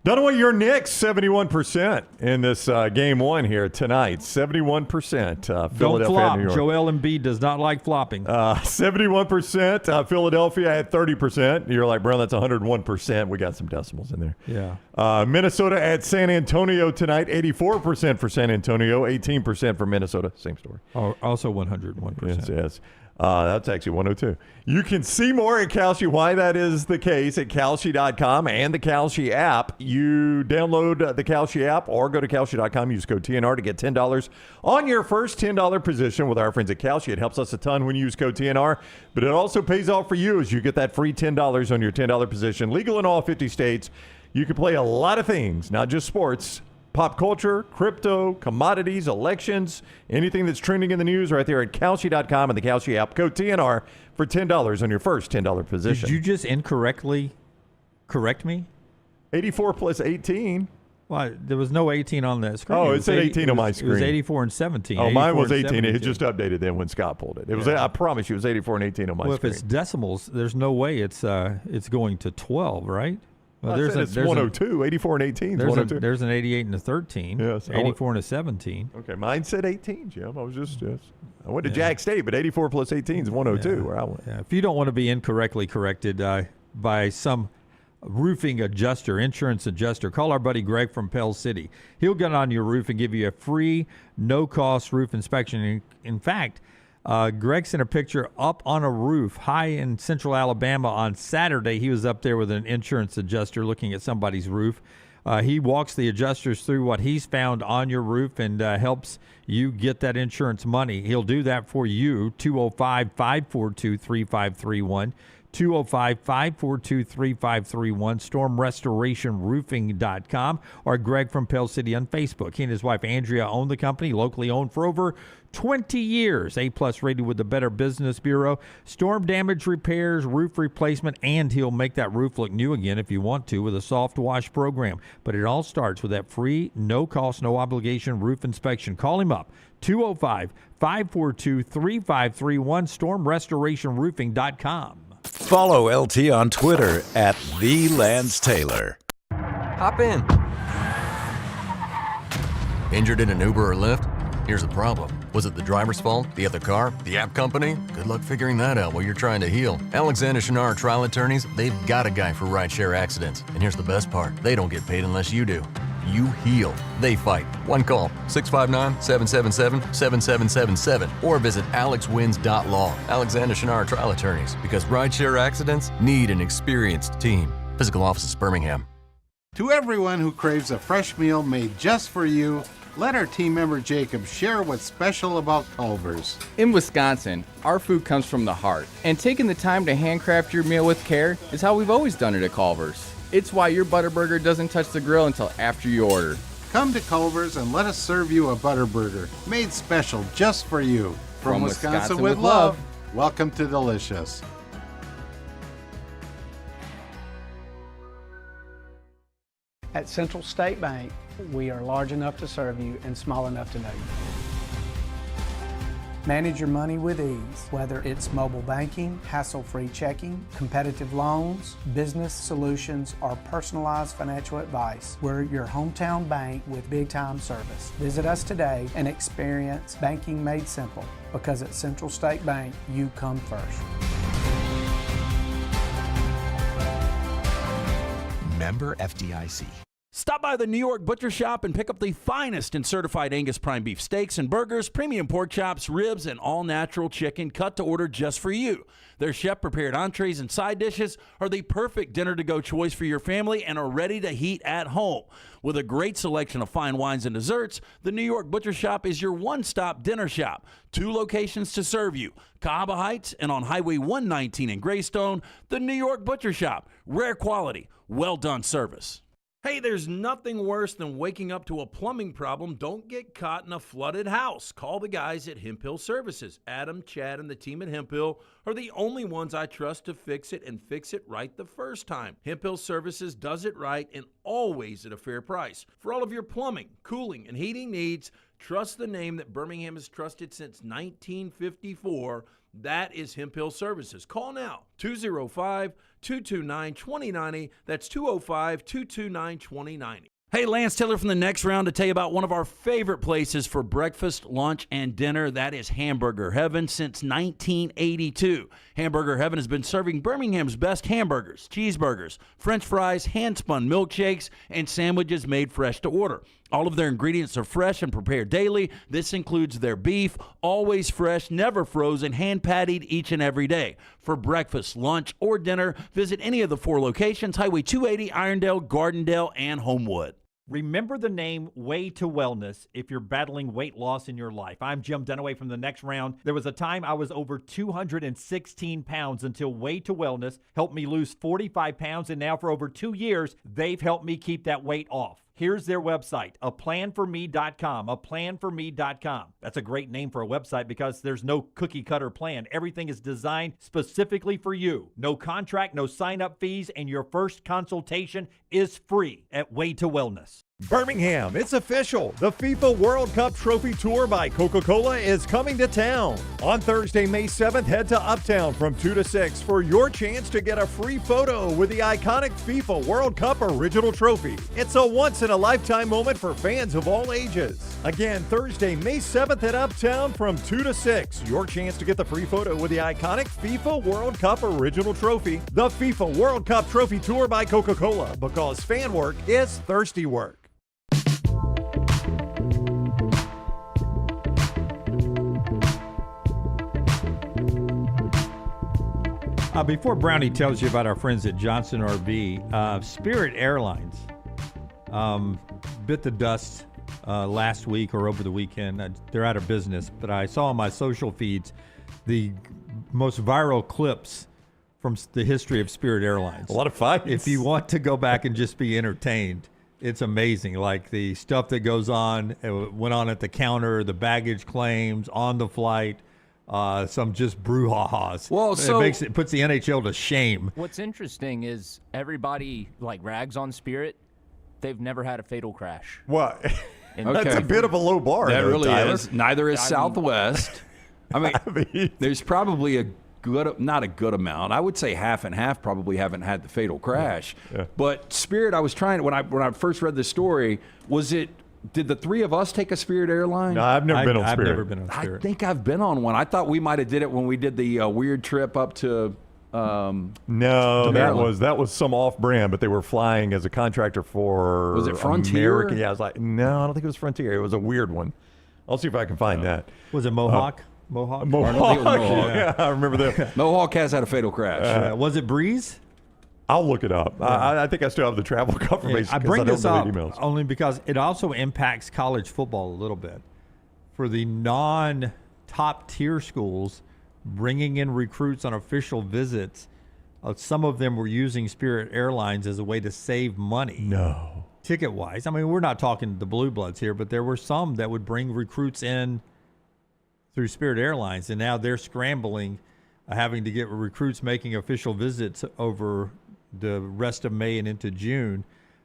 Dunaway, your Knicks, 71% in this game one here tonight. 71%. Don't Philadelphia, flop. New York. Joel Embiid does not like flopping. 71%. Philadelphia at 30%. You're like, Brown, that's 101%. We got some decimals in there. Yeah. Minnesota at San Antonio tonight. 84% for San Antonio. 18% for Minnesota. Same story. Also 101%. Yes. That's actually 102. You can see more at Kalshi why that is the case at Kalshi.com and the Kalshi app. You download the Kalshi app or go to Kalshi.com. Use code TNR to get $10 on your first $10 position with our friends at Kalshi. It helps us a ton when you use code TNR, but it also pays off for you as you get that free $10 on your $10 position. Legal in all 50 states. You can play a lot of things, not just sports. Pop culture, crypto, commodities, elections, anything that's trending in the news right there at Kalshi.com and the Kalshi app. Code TNR for $10 on your first $10 position. Did you just incorrectly correct me? 84 plus 18. Well, there was no 18 on that screen. Oh, it said 18 on my screen. It was 84 and 17. Oh, mine was 18. It had just updated then when Scott pulled it. It was. I promise you, it was 84 and 18 on my screen. Well, if it's decimals, there's no way it's going to 12, right? Well, it's 102. 84 and 18 is 102. There's an 88 and a 13. Yes. 84 and a 17. Okay, mine said 18, Jim. I was I went to Jack State, but 84 plus 18 is 102 where I went. Yeah. If you don't want to be incorrectly corrected by some roofing adjuster, insurance adjuster, call our buddy Greg from Pell City. He'll get on your roof and give you a free, no-cost roof inspection. In fact, Greg sent a picture up on a roof high in central Alabama on Saturday. He was up there with an insurance adjuster looking at somebody's roof. He walks the adjusters through what he's found on your roof and helps you get that insurance money. He'll do that for you. 205-542-3531. 205-542-3531, stormrestorationroofing.com, or Greg from Pell City on Facebook. He and his wife Andrea own the company, locally owned for over 20 years. A-plus rated with the Better Business Bureau. Storm damage repairs, roof replacement, and he'll make that roof look new again if you want to with a soft wash program. But it all starts with that free, no-cost, no-obligation roof inspection. Call him up, 205-542-3531, stormrestorationroofing.com. Follow LT on Twitter at @TheLanceTaylor. Hop in. Injured in an Uber or Lyft? Here's the problem. Was it the driver's fault? The other car? The app company? Good luck figuring that out while you're trying to heal. Alexander Shinar Trial Attorneys, they've got a guy for rideshare accidents. And here's the best part. They don't get paid unless you do. You heal. They fight. One call, 659-777-7777. Or visit alexwins.law. Alexander Shinar Trial Attorneys. Because rideshare accidents need an experienced team. Physical office, Birmingham. To everyone who craves a fresh meal made just for you, let our team member Jacob share what's special about Culver's. In Wisconsin, our food comes from the heart, and taking the time to handcraft your meal with care is how we've always done it at Culver's. It's why your Butterburger doesn't touch the grill until after you order. Come to Culver's and let us serve you a Butterburger, made special just for you. From Wisconsin with love, welcome to Delicious. At Central State Bank, we are large enough to serve you and small enough to know you. Manage your money with ease, whether it's mobile banking, hassle-free checking, competitive loans, business solutions, or personalized financial advice. We're your hometown bank with big-time service. Visit us today and experience banking made simple, because at Central State Bank, you come first. Member FDIC. Stop by the New York Butcher Shop and pick up the finest in certified Angus prime beef steaks and burgers, premium pork chops, ribs, and all-natural chicken cut to order just for you. Their chef-prepared entrees and side dishes are the perfect dinner-to-go choice for your family and are ready to heat at home. With a great selection of fine wines and desserts, the New York Butcher Shop is your one-stop dinner shop. 2 locations to serve you, Cahaba Heights and on Highway 119 in Greystone. The New York Butcher Shop, rare quality, well-done service. Hey, there's nothing worse than waking up to a plumbing problem. Don't get caught in a flooded house. Call the guys at Hemp Hill Services. Adam, Chad, and the team at Hemp Hill are the only ones I trust to fix it and fix it right the first time. Hemp Hill Services does it right and always at a fair price. For all of your plumbing, cooling, and heating needs, trust the name that Birmingham has trusted since 1954. That is Hemp Hill Services. Call now, 205-229-2090. That's 205-229-2090. Hey, Lance Taylor from the Next Round to tell you about one of our favorite places for breakfast, lunch, and dinner. That is Hamburger Heaven since 1982. Hamburger Heaven has been serving Birmingham's best hamburgers, cheeseburgers, French fries, hand-spun milkshakes, and sandwiches made fresh to order. All of their ingredients are fresh and prepared daily. This includes their beef, always fresh, never frozen, hand-pattied each and every day. For breakfast, lunch, or dinner, visit any of the 4 locations, Highway 280, Irondale, Gardendale, and Homewood. Remember the name Way to Wellness if you're battling weight loss in your life. I'm Jim Dunaway from the Next Round. There was a time I was over 216 pounds until Way to Wellness helped me lose 45 pounds, and now for over 2 years, they've helped me keep that weight off. Here's their website, aplanforme.com, aplanforme.com. That's a great name for a website because there's no cookie-cutter plan. Everything is designed specifically for you. No contract, no sign-up fees, and your first consultation is free at Way to Wellness. Birmingham, it's official. The FIFA World Cup Trophy Tour by Coca-Cola is coming to town. On Thursday, May 7th, head to Uptown from 2 to 6 for your chance to get a free photo with the iconic FIFA World Cup original trophy. It's a once-in-a-lifetime moment for fans of all ages. Again, Thursday, May 7th at Uptown from 2 to 6. Your chance to get the free photo with the iconic FIFA World Cup original trophy. The FIFA World Cup Trophy Tour by Coca-Cola, because fan work is thirsty work. Before Brownie tells you about our friends at Johnson RV, Spirit Airlines bit the dust last week or over the weekend. They're out of business, but I saw on my social feeds the most viral clips from the history of Spirit Airlines. A lot of fights. If you want to go back and just be entertained, It's amazing. Like the stuff that goes on, it went on at the counter, the baggage claims on the flight, some just brouhahas. Well, so it puts the NHL to shame. What's interesting is everybody like rags on Spirit. They've never had a fatal crash. Well, And that's a bit of a low bar. That though, really Tyler. is. Neither is Southwest. I mean, there's probably not a good amount. I would say half and half probably haven't had the fatal crash. Yeah. But Spirit, I was trying when I first read the story, did the three of us take a Spirit airline? No, I've never been on I've Spirit. never been on Spirit. I think I've been on one. I thought we might have did it when we did the weird trip up to. No, to that Maryland. was some off-brand, but they were flying as a contractor for. Was it Frontier? American. Yeah, I was like, no, I don't think it was Frontier. It was a weird one. I'll see if I can find that. Was it Mohawk? Mohawk? I don't think it was Mohawk. Yeah, I remember that. Mohawk has had a fatal crash. Was it Breeze? I'll look it up. I think I still have the travel confirmation. I bring this don't up delete emails. only because it also impacts college football a little bit. For the non-top tier schools, bringing in recruits on official visits, some of them were using Spirit Airlines as a way to save money. No. Ticket-wise. I mean, we're not talking the Blue Bloods here, but there were some that would bring recruits in through Spirit Airlines, and now they're scrambling, having to get recruits making official visits over the rest of May and into June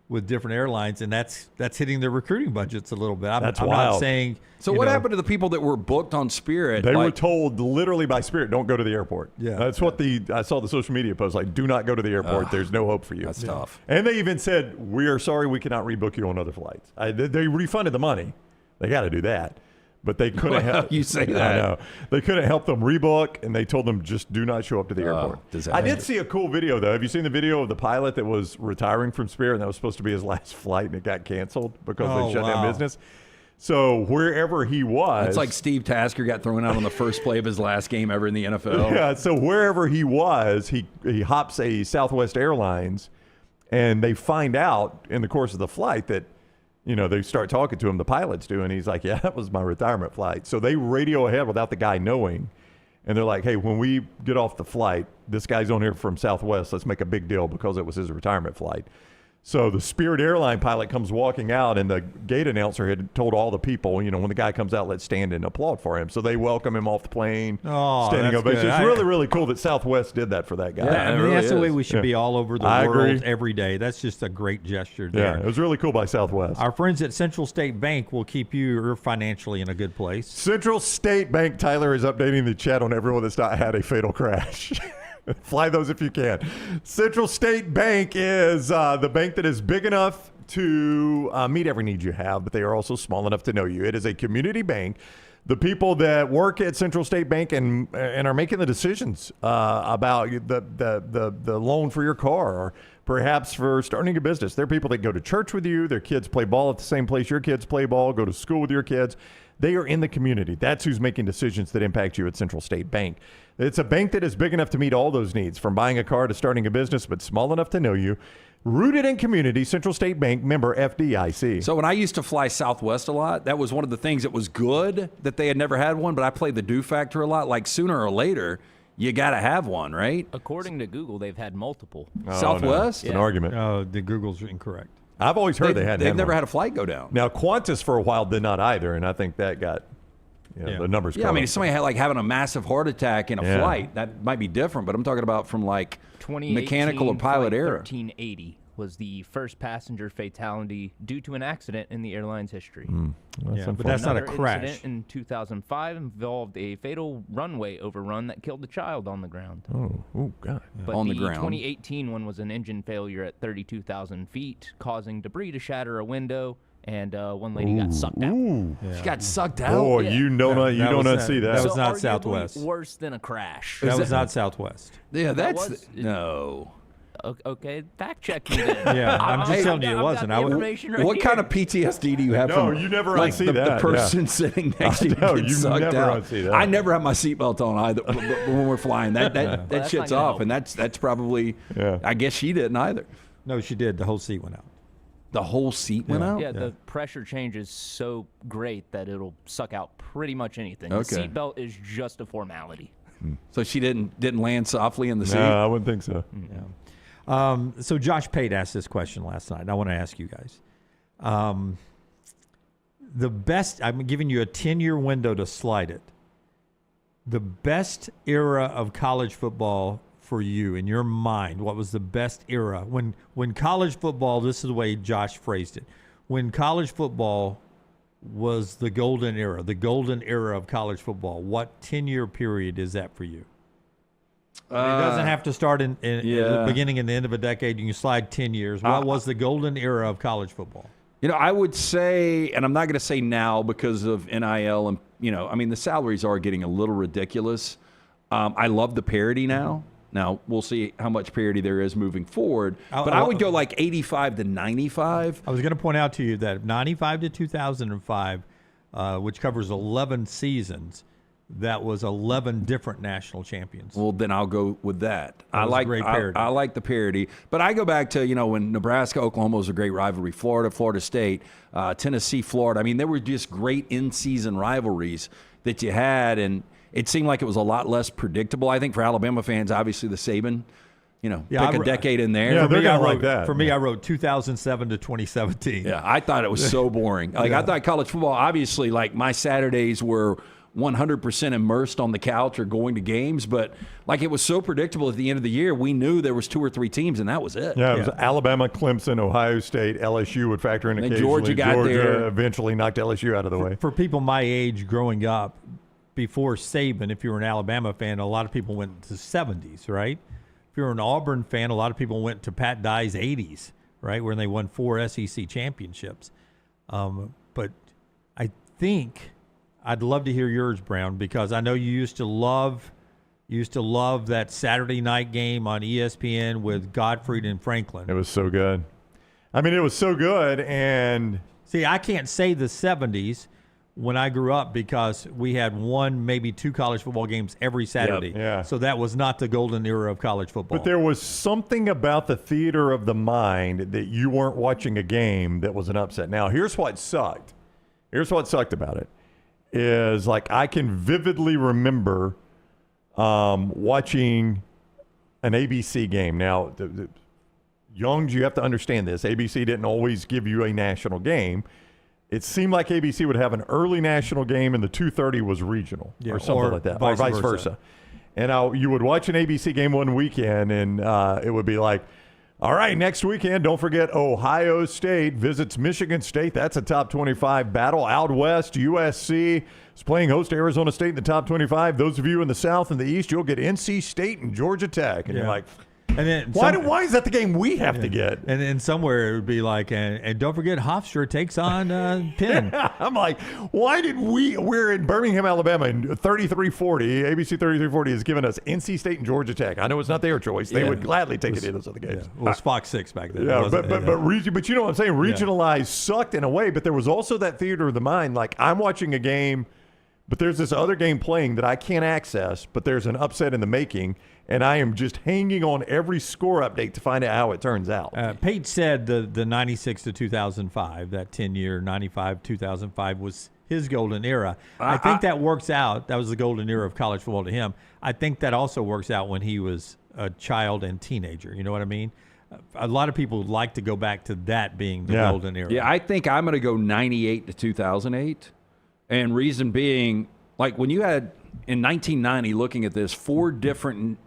with different airlines, and that's hitting their recruiting budgets a little bit. I'm That's not wild. saying. So what happened to the people that were booked on Spirit? They were told literally by Spirit, don't go to the airport. Yeah. That's what I saw the social media post, like, do not go to the airport. There's no hope for you. That's tough. And they even said, we are sorry, we cannot rebook you on other flights. They refunded the money. They got to do that. But they couldn't help. You say I that. know. They couldn't help them rebook, and they told them just do not show up to the airport. disaster. I did see a cool video, though. Have you seen the video of the pilot that was retiring from Spirit, and that was supposed to be his last flight, and it got canceled because they shut down business? So wherever he was. It's like Steve Tasker got thrown out on the first play of his last game ever in the NFL. Yeah, so wherever he was, he hops a Southwest Airlines, and they find out in the course of the flight that, they start talking to him, the pilots do, and he's like, yeah, that was my retirement flight. So they radio ahead without the guy knowing, and they're like, hey, when we get off the flight, this guy's on here from Southwest. Let's make a big deal because it was his retirement flight. So the Spirit airline pilot comes walking out, and the gate announcer had told all the people, when the guy comes out, let's stand and applaud for him. So they welcome him off the plane, standing that's ovation. good. It's really, really cool that Southwest did that for that guy. Yeah, I mean, really that's the way is. we should be all over the I world agree. every day. That's just a great gesture there. Yeah, it was really cool by Southwest. Our friends at Central State Bank will keep you financially in a good place. Central State Bank, Tyler, is updating the chat on everyone that's not had a fatal crash. Fly those if you can. Central State Bank is the bank that is big enough to meet every need you have, but they are also small enough to know you. It is a community bank. The people that work at Central State Bank and are making the decisions about the loan for your car, or perhaps for starting a business. They're people that go to church with you. Their kids play ball at the same place your kids play ball, go to school with your kids. They are in the community. That's who's making decisions that impact you at Central State Bank. It's a bank that is big enough to meet all those needs, from buying a car to starting a business, but small enough to know you. Rooted in community, Central State Bank, member FDIC. So when I used to fly Southwest a lot, that was one of the things that was good that they had never had one, but I played the do factor a lot. Like sooner or later, you got to have one, right? According to Google, they've had multiple. Southwest? It's an argument. The Google's incorrect. I've always heard They've never one. had a flight go down. Now, Qantas for a while did not either, and I think that got the numbers. Yeah, I mean, if somebody had having a massive heart attack in a flight, that might be different, but I'm talking about from mechanical or pilot error. 1380 was the first passenger fatality due to an accident in the airline's history. But that's not a Another crash. incident in 2005 involved a fatal runway overrun that killed a child on the ground. Oh, God. But On the the ground. 2018 one was an engine failure at 32,000 feet, causing debris to shatter a window, and one lady got sucked out. She got sucked out. Oh, Yeah. you don't see that. That was So not arguably Southwest. Worse than a crash. That was not Southwest. Yeah, That that's was- no. Okay, fact check me then. Yeah, I'm just telling you it wasn't. I've got the information right What here. kind of PTSD do you have? No, from, you never like unsee the, that, The person sitting next to you know, gets you sucked never out. unsee that. I never have my seatbelt on either when we're flying. That that's shit's not gonna off, and that's probably. Yeah. I guess she didn't either. No, she did. The whole seat went out. The whole seat went out. Yeah, the pressure change is so great that it'll suck out pretty much anything. Okay. The seatbelt is just a formality. So she didn't land softly in the seat. No, I wouldn't think so. So Josh Pate asked this question last night, and I want to ask you guys. The best, I'm giving you a 10-year window to slide it. The best era of college football for you in your mind, what was the best era? When college football, this is the way Josh phrased it, when college football was the golden era of college football, what 10-year period is that for you? It doesn't have to start in the beginning and the end of a decade. You can slide 10 years. What was the golden era of college football? I would say, and I'm not going to say now because of NIL and, the salaries are getting a little ridiculous. I love the parity now. Now, we'll see how much parity there is moving forward. But I would go like 85 to 95. I was going to point out to you that 95 to 2005, which covers 11 seasons, that was 11 different national champions. Well, then I'll go with that. I like the parity. But I go back to, when Nebraska, Oklahoma was a great rivalry, Florida State, Tennessee, Florida. I mean, there were just great in-season rivalries that you had, and it seemed like it was a lot less predictable. I think for Alabama fans, obviously the Saban, pick a decade in there. Yeah, they're going like that. For me, I wrote 2007 to 2017. Yeah, I thought it was so boring. I thought college football, obviously, like my Saturdays were 100% immersed on the couch or going to games, but it was so predictable at the end of the year. We knew there was 2 or 3 teams, and that was it. Yeah, it was Alabama, Clemson, Ohio State, LSU would factor in occasionally. Georgia got there. Eventually knocked LSU out of the way. For people my age growing up, before Saban, if you were an Alabama fan, a lot of people went to 70s, right? If you were an Auburn fan, a lot of people went to Pat Dye's 80s, right, where they won 4 SEC championships. But I think I'd love to hear yours, Brown, because I know you used to love that Saturday night game on ESPN with Gottfried and Franklin. It was so good. I mean, it was so good. And see, I can't say the 70s when I grew up because we had 1, maybe 2 college football games every Saturday. Yep, yeah. So that was not the golden era of college football. But there was something about the theater of the mind that you weren't watching a game that was an upset. Now, here's what sucked. Here's what sucked about it. Is I can vividly remember watching an ABC game. Now, the Youngs, you have to understand this. ABC didn't always give you a national game. It seemed like ABC would have an early national game and the 2:30 was regional or something like that, or vice versa. And you would watch an ABC game one weekend and it would be like, all right, next weekend, don't forget Ohio State visits Michigan State. That's a top 25 battle. Out west, USC is playing host to Arizona State in the top 25. Those of you in the South and the East, you'll get NC State and Georgia Tech. And you're like, and then why is that the game we have to get? And then somewhere it would be like, and don't forget Hofstra takes on Penn. I'm like, why did we're in Birmingham, Alabama, and 3340, ABC 3340 has given us NC State and Georgia Tech. I know it's not their choice. They would gladly take it in those other games. Yeah. Well, it was Fox 6 back then. Yeah, but you know what I'm saying? Regionalized sucked in a way, but there was also that theater of the mind. Like, I'm watching a game, but there's this other game playing that I can't access, but there's an upset in the making, and I am just hanging on every score update to find out how it turns out. Pate said the 96 to 2005, that 10-year 95-2005 was his golden era. I think that works out. That was the golden era of college football to him. I think that also works out when he was a child and teenager. You know what I mean? A lot of people like to go back to that being the golden era. Yeah, I think I'm going to go 98 to 2008. And reason being, when you had in 1990, looking at this, 4 different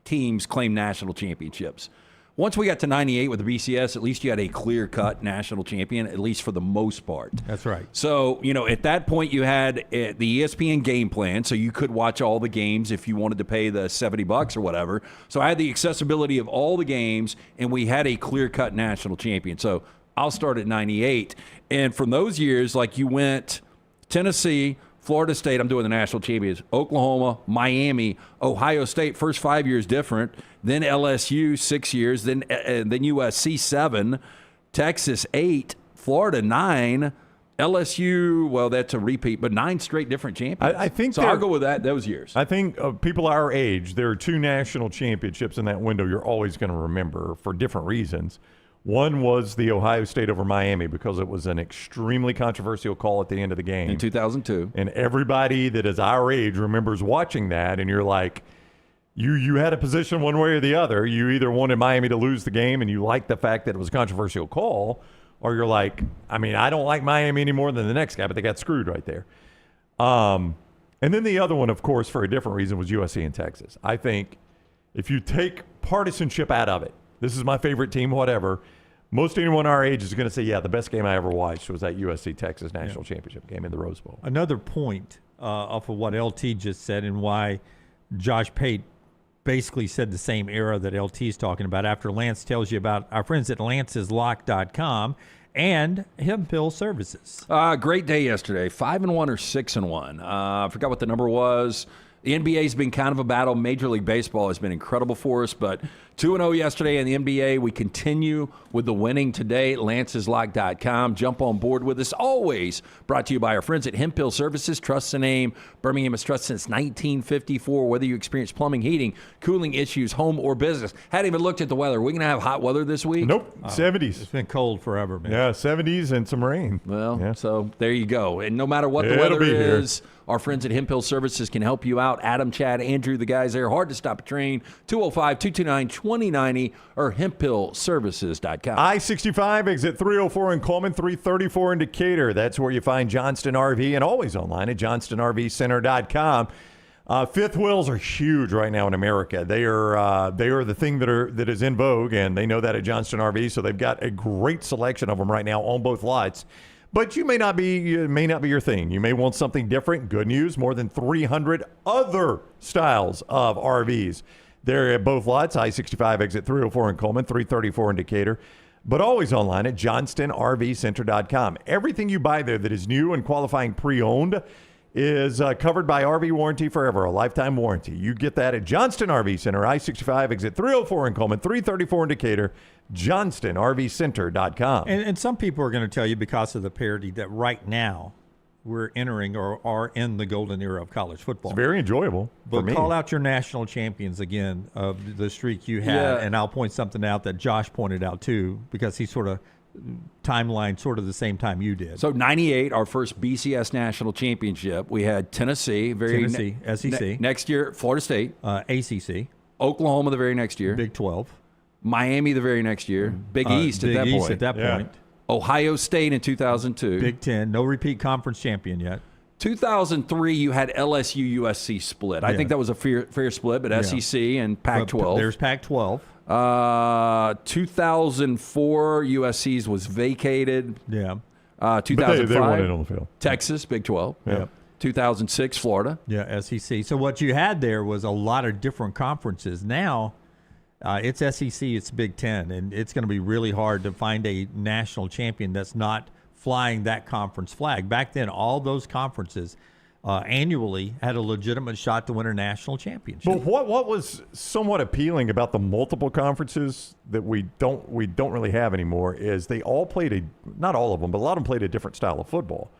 teams claimed national championships. Once we got to 98 with the BCS, at least you had a clear-cut national champion, at least for the most part. That's right. So, at that point you had the ESPN game plan, so you could watch all the games if you wanted to pay the $70 or whatever. So I had the accessibility of all the games, and we had a clear-cut national champion. So I'll start at 98. And from those years, you went Tennessee, Florida State, I'm doing the national champions, Oklahoma, Miami, Ohio State, first 5 years different, then LSU 6 years, then USC 7, Texas 8, Florida 9, LSU, well, that's a repeat, but 9 straight different champions. I think so. I'll go with those years. I think people our age, there are 2 national championships in that window you're always going to remember for different reasons. One was the Ohio State over Miami because it was an extremely controversial call at the end of the game. In 2002. And everybody that is our age remembers watching that, and you're like, you had a position one way or the other. You either wanted Miami to lose the game and you liked the fact that it was a controversial call, or you're like, I mean, I don't like Miami any more than the next guy, but they got screwed right there. And then the other one, of course, for a different reason, was USC and Texas. I think if you take partisanship out of it, this is my favorite team, whatever, most anyone our age is going to say, yeah, the best game I ever watched was that USC-Texas national championship game in the Rose Bowl. Another point off of what LT just said and why Josh Pate basically said the same era that LT is talking about after Lance tells you about our friends at lanceslock.com and Hemphill Services. Great day yesterday. 5-1 or 6-1. I forgot what the number was. The NBA's been kind of a battle. Major League Baseball has been incredible for us, but 2-0 yesterday in the NBA. We continue with the winning today at lanceslock.com. Jump on board with us. Always brought to you by our friends at Hemphill Services. Trust the name. Birmingham has trusted since 1954. Whether you experience plumbing, heating, cooling issues, home, or business. Hadn't even looked at the weather. We're going to have hot weather this week? Nope. 70s. It's been cold forever, man. Yeah, 70s and some rain. Well, so there you go. And no matter what the weather is, our friends at Hemphill Services can help you out. Adam, Chad, Andrew, the guys there. Hard to stop a train. 205-229-2090 or hemphillservices.com. I-65, exit 304 in Coleman, 334 in Decatur. That's where you find Johnston RV, and always online at johnstonrvcenter.com. Fifth wheels are huge right now in America. They are the thing that is in vogue, and they know that at Johnston RV, so they've got a great selection of them right now on both lots. But it may not be your thing. You may want something different. Good news, more than 300 other styles of RVs. They're at both lots, I-65 exit 304 in Coleman, 334 in Decatur, but always online at johnstonrvcenter.com. Everything you buy there that is new and qualifying pre-owned is covered by RV Warranty Forever, a lifetime warranty. You get that at Johnston RV Center, I-65 exit 304 in Coleman, 334 in Decatur, johnstonrvcenter.com. And some people are going to tell you, because of the parity, that right now we're entering or are in the golden era of college football. It's very enjoyable for But me. call out your national champions again of the streak you had, and I'll point something out that Josh pointed out too, because he sort of timeline sort of the same time you did. So 98, our first BCS national championship. We had Tennessee, SEC. Next year, Florida State. ACC. Oklahoma the very next year. Big 12. Miami the very next year. Big East at that point. Big East at that point. Ohio State in 2002. Big 10. No repeat conference champion yet. 2003, you had LSU USC split. I think that was a fair split, but SEC and Pac-12. There's Pac-12. 2004, USC's was vacated. Yeah. 2005, they won it on the field. Texas, Big 12. Yeah. 2006, Florida. Yeah, SEC. So what you had there was a lot of different conferences. Now, it's SEC, it's Big 10, and it's going to be really hard to find a national champion that's not flying that conference flag. Back then, all those conferences annually had a legitimate shot to win a national championship. But what was somewhat appealing about the multiple conferences that we don't really have anymore is they all played not all of them, but a lot of them played a different style of football.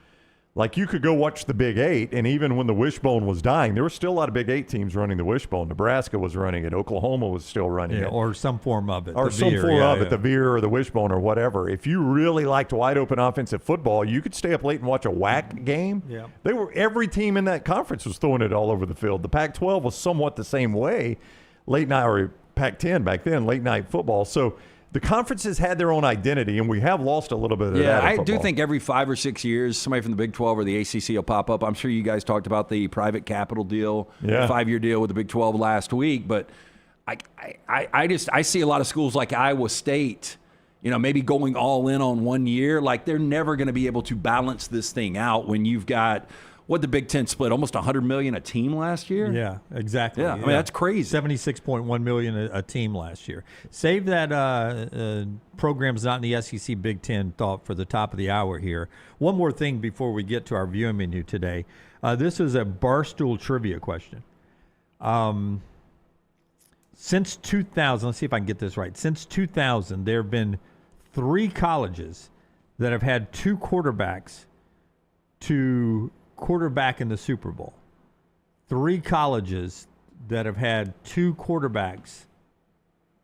Like, you could go watch the Big Eight, and even when the wishbone was dying, there were still a lot of Big Eight teams running the wishbone. Nebraska was running it. Oklahoma was still running it. Or some form of it. Or some form of it, the veer or the wishbone or whatever. If you really liked wide-open offensive football, you could stay up late and watch a WAC game. Yeah. Every team in that conference was throwing it all over the field. The Pac-12 was somewhat the same way, late night, or Pac-10 back then, late-night football. So the conferences had their own identity, and we have lost a little bit of that. Yeah, I football. do think every 5 or 6 years, somebody from the Big 12 or the ACC will pop up. I'm sure you guys talked about the private capital deal, the 5-year deal with the Big 12 last week. But I see a lot of schools like Iowa State, maybe going all in on 1 year. Like, they're never going to be able to balance this thing out when you've got – what the Big Ten split, almost $100 million a team last year? Yeah, exactly. Yeah, I mean, that's crazy. $76.1 million a team last year. Save that programs not in the SEC Big Ten thought for the top of the hour here. One more thing before we get to our viewing menu today. This is a Barstool trivia question. Since 2000, let's see if I can get this right. Since 2000, there have been 3 colleges that have had 2 quarterbacks to quarterback in the Super Bowl. 3 colleges that have had 2 quarterbacks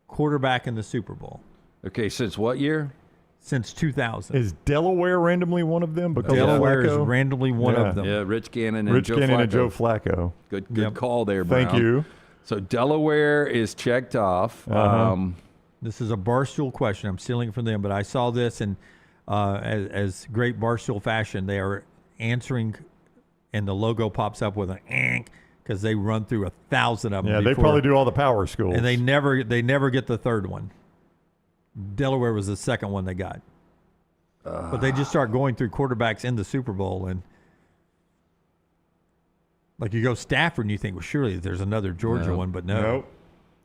quarterback in the Super Bowl. Okay, since what year? Since 2000. Is Delaware randomly one of them? Because Delaware is Flacco? randomly one of them. Yeah, Rich Gannon and Joe Flacco. Good call there, Brown. Thank you. So Delaware is checked off. This is a Barstool question. I'm stealing it from them, but I saw this, and as great Barstool fashion, they are answering, and the logo pops up with an "ank" because they run through 1,000 of them. Yeah, they probably do all the power schools. And they never get the third one. Delaware was the second one they got. But they just start going through quarterbacks in the Super Bowl, and like you go Stafford and you think, well, surely there's another Georgia one, but no. Nope.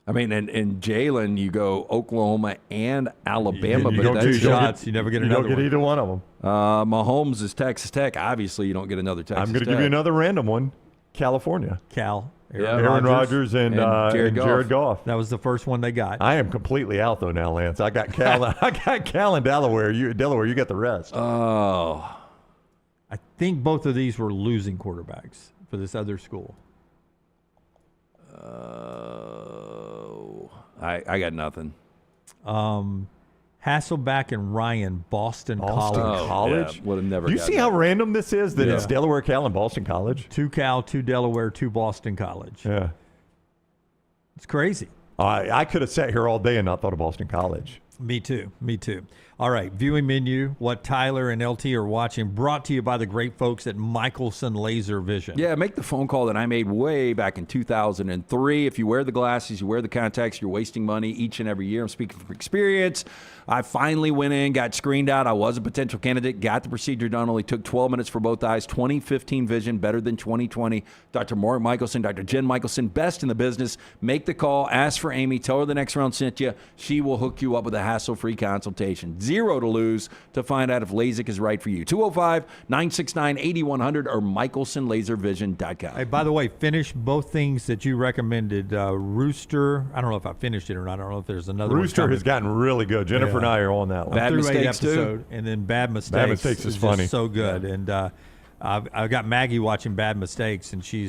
I mean, and Jalen, you go Oklahoma and Alabama, You but go that's 2 two shots, you never get another You don't get one. either one of them. Mahomes is Texas Tech. Obviously, you don't get another Texas I'm going to Tech. give you another random one. California. Cal. Yeah. Aaron Rodgers and Jared Goff. That was the first one they got. I am completely out though now, Lance. I got Cal. I got Cal and Delaware. You got the rest. Oh, I think both of these were losing quarterbacks for this other school. I got nothing. Hasselback and Ryan, Boston Boston College. College? Yeah, would have never. Do you gotten see how that. random this is? That it's Yeah. Delaware, Cal, and Boston College. 2 Cal, 2 Delaware, 2 Boston College. Yeah. It's crazy. I could have sat here all day and not thought of Boston College. Me too. All right, viewing menu, what Tyler and LT are watching, brought to you by the great folks at Michelson Laser Vision. Yeah, make the phone call that I made way back in 2003. If you wear the glasses, you wear the contacts, you're wasting money each and every year. I'm speaking from experience. I finally went in, got screened out. I was a potential candidate, got the procedure done. Only took 12 minutes for both eyes. 2015 vision, better than 2020. Dr. Mark Michelson, Dr. Jen Michelson, best in the business. Make the call. Ask for Amy. Tell her the next round sent you. She will hook you up with a hassle-free consultation. 0 to lose to find out if LASIK is right for you. 205-969-8100 or michelsonlaservision.com. Hey, by the way, finish both things that you recommended. Rooster, I don't know if I finished it or not. I don't know if there's another Rooster one has gotten really good. Jennifer and I are on that one. Bad through 8 Mistakes, too. episode, and then Bad Mistakes. Bad Mistakes is funny. just so good. And I've got Maggie watching Bad Mistakes, and she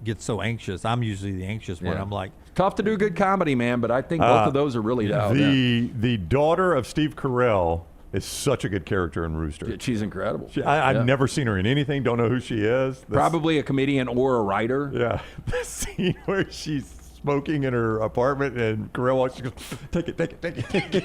gets so anxious. I'm usually the anxious one. Yeah. I'm like, Tough to do good comedy, man, but I think both of those are really dialed in. The daughter of Steve Carell is such a good character in Rooster. She's incredible. I've never seen her in anything. Don't know who she is. Probably a comedian or a writer. Yeah. The scene where she's smoking in her apartment and Carell walks, she goes, take it.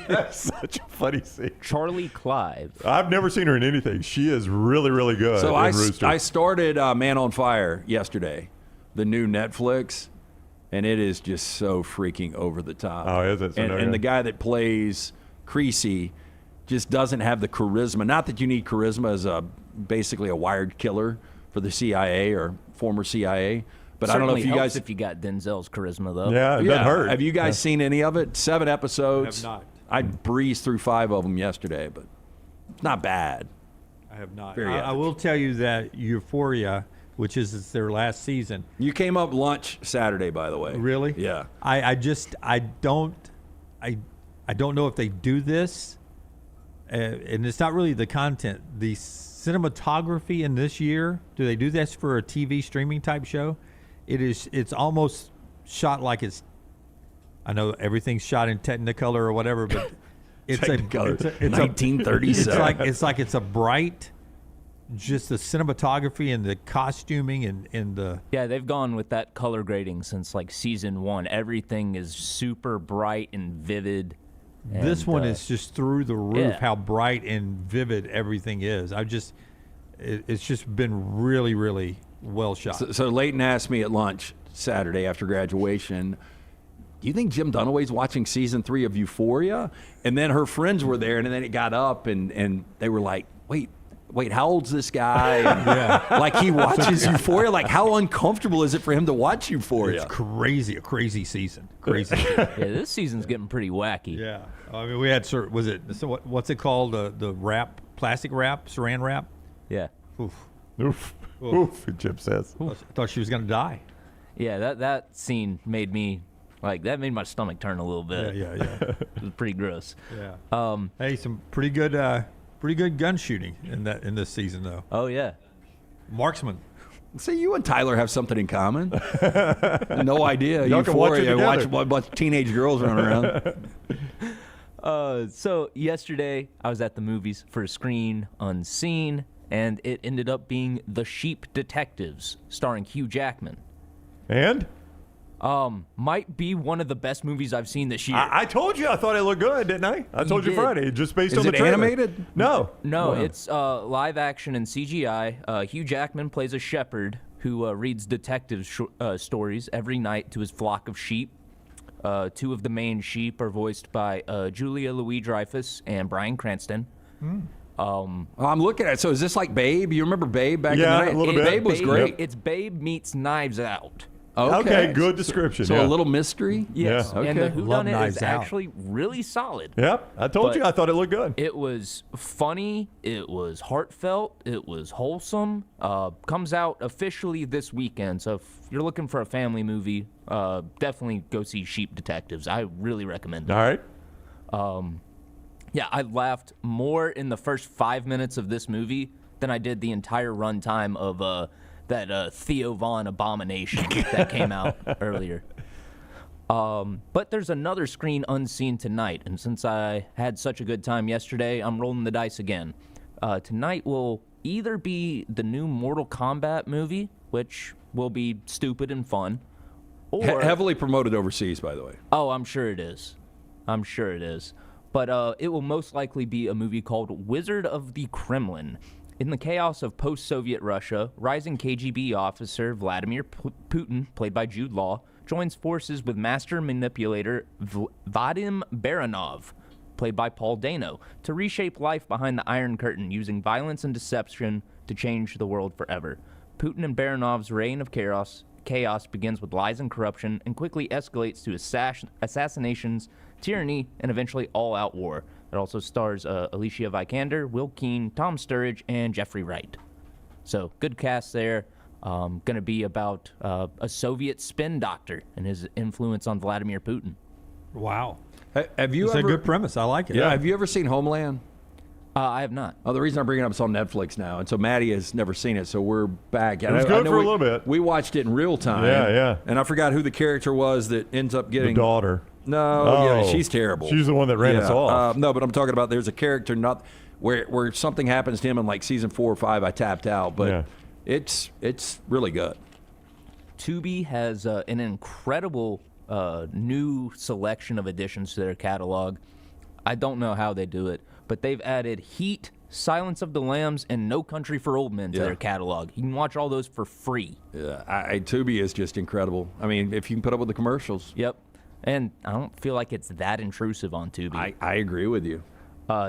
That's such a funny scene. Charlie Clive. I've never seen her in anything. She is really, really good So in Rooster. I started Man on Fire yesterday, the new Netflix, and it is just so freaking over the top. Oh, is it? So And the guy that plays Creasy just doesn't have the charisma. Not that you need charisma as basically a wired killer for the CIA or former CIA. But I don't know if you guys. If you got Denzel's charisma, though. Yeah, it doesn't hurt. Have you guys seen any of it? 7 episodes. I have not. I breezed through 5 of them yesterday, but it's not bad. I have not. Very I average. will tell you that Euphoria, which is their last season. You came up lunch Saturday, by the way. Really? Yeah. I don't know if they do this, and it's not really the content. The cinematography in this year, do they do this for a TV streaming type show? It's almost shot like it's. I know everything's shot in Technicolor or whatever, but it's Technicolor. it's 1937. It's like it's a bright. Just the cinematography and the costuming and the Yeah, they've gone with that color grading since like season 1. Everything is super bright and vivid. this And, one is just through the roof. yeah. How bright and vivid everything is. It's just been really, really well shot. So Leighton asked me at lunch Saturday after graduation, do you think Jim Dunaway's watching season 3 of Euphoria? And then her friends were there, and then it got up, and they were like, wait, how old's this guy? And like he watches Euphoria. Like how uncomfortable is it for him to watch Euphoria? It's crazy, a crazy season. Crazy. yeah, this season's getting pretty wacky. Yeah. I mean, we had what's it called? The wrap, plastic wrap, saran wrap. Yeah. Oof. Chip says. I thought she was gonna die. Yeah, that scene made me that made my stomach turn a little bit. Yeah. It was pretty gross. Yeah. Hey, some pretty good gun shooting in this season though. Oh yeah. Marksman. So you and Tyler have something in common. No idea. Y'all can watch it Euphoria. Watch together. a bunch of teenage girls running around. So yesterday I was at the movies for Screen Unseen, and it ended up being The Sheep Detectives, starring Hugh Jackman. And? Might be one of the best movies I've seen this year. I told you I thought it looked good, didn't I? I told you Friday, just based on the trailer. Animated? No. No, it's live action and CGI. Hugh Jackman plays a shepherd who reads detective stories every night to his flock of sheep. Two of the main sheep are voiced by Julia Louis-Dreyfus and Bryan Cranston. I'm looking at it. So is this like Babe? You remember Babe back in the Yeah, day? a little bit. Babe was great. Yep. It's Babe meets Knives Out. Okay, good description. So yeah. a little mystery? Yes, Yeah. and the Okay. Love whodunit Knives is Out. actually really solid. Yep, I told But you I thought it looked good. It was funny. It was heartfelt. It was wholesome. Comes out officially this weekend. So if you're looking for a family movie, definitely go see Sheep Detectives. I really recommend it. All right. Yeah, I laughed more in the first 5 minutes of this movie than I did the entire runtime of that Theo Von abomination that came out earlier. But there's another screen unseen tonight, and since I had such a good time yesterday, I'm rolling the dice again. Tonight will either be the new Mortal Kombat movie, which will be stupid and fun, or Heavily promoted overseas, by the way. Oh, I'm sure it is. But it will most likely be a movie called Wizard of the Kremlin. In the chaos of post-Soviet Russia, rising KGB officer Vladimir Putin, played by Jude Law, joins forces with master manipulator Vadim Baranov, played by Paul Dano, to reshape life behind the Iron Curtain using violence and deception to change the world forever. Putin and Baranov's reign of chaos begins with lies and corruption and quickly escalates to assassinations, tyranny, and eventually all-out war. It also stars Alicia Vikander, Will Keane, Tom Sturridge, and Jeffrey Wright. So, good cast there. Going to be about a Soviet spin doctor and his influence on Vladimir Putin. Wow. Have you It's ever? a good premise. I like it. Yeah. Have you ever seen Homeland? I have not. Oh, the reason I'm bringing it up is on Netflix now, and so Maddie has never seen it, so we're back. It was good for a little bit. We watched it in real time. Yeah, yeah. And I forgot who the character was that ends up getting The daughter. No, yeah, she's terrible. She's the one that ran us off. No, but I'm talking about there's a character not where something happens to him in like season 4 or 5. I tapped out, but it's really good. Tubi has an incredible new selection of additions to their catalog. I don't know how they do it, but they've added Heat, Silence of the Lambs, and No Country for Old Men to their catalog. You can watch all those for free. Yeah, Tubi is just incredible. I mean, if you can put up with the commercials. Yep. And I don't feel like it's that intrusive on Tubi. I agree with you.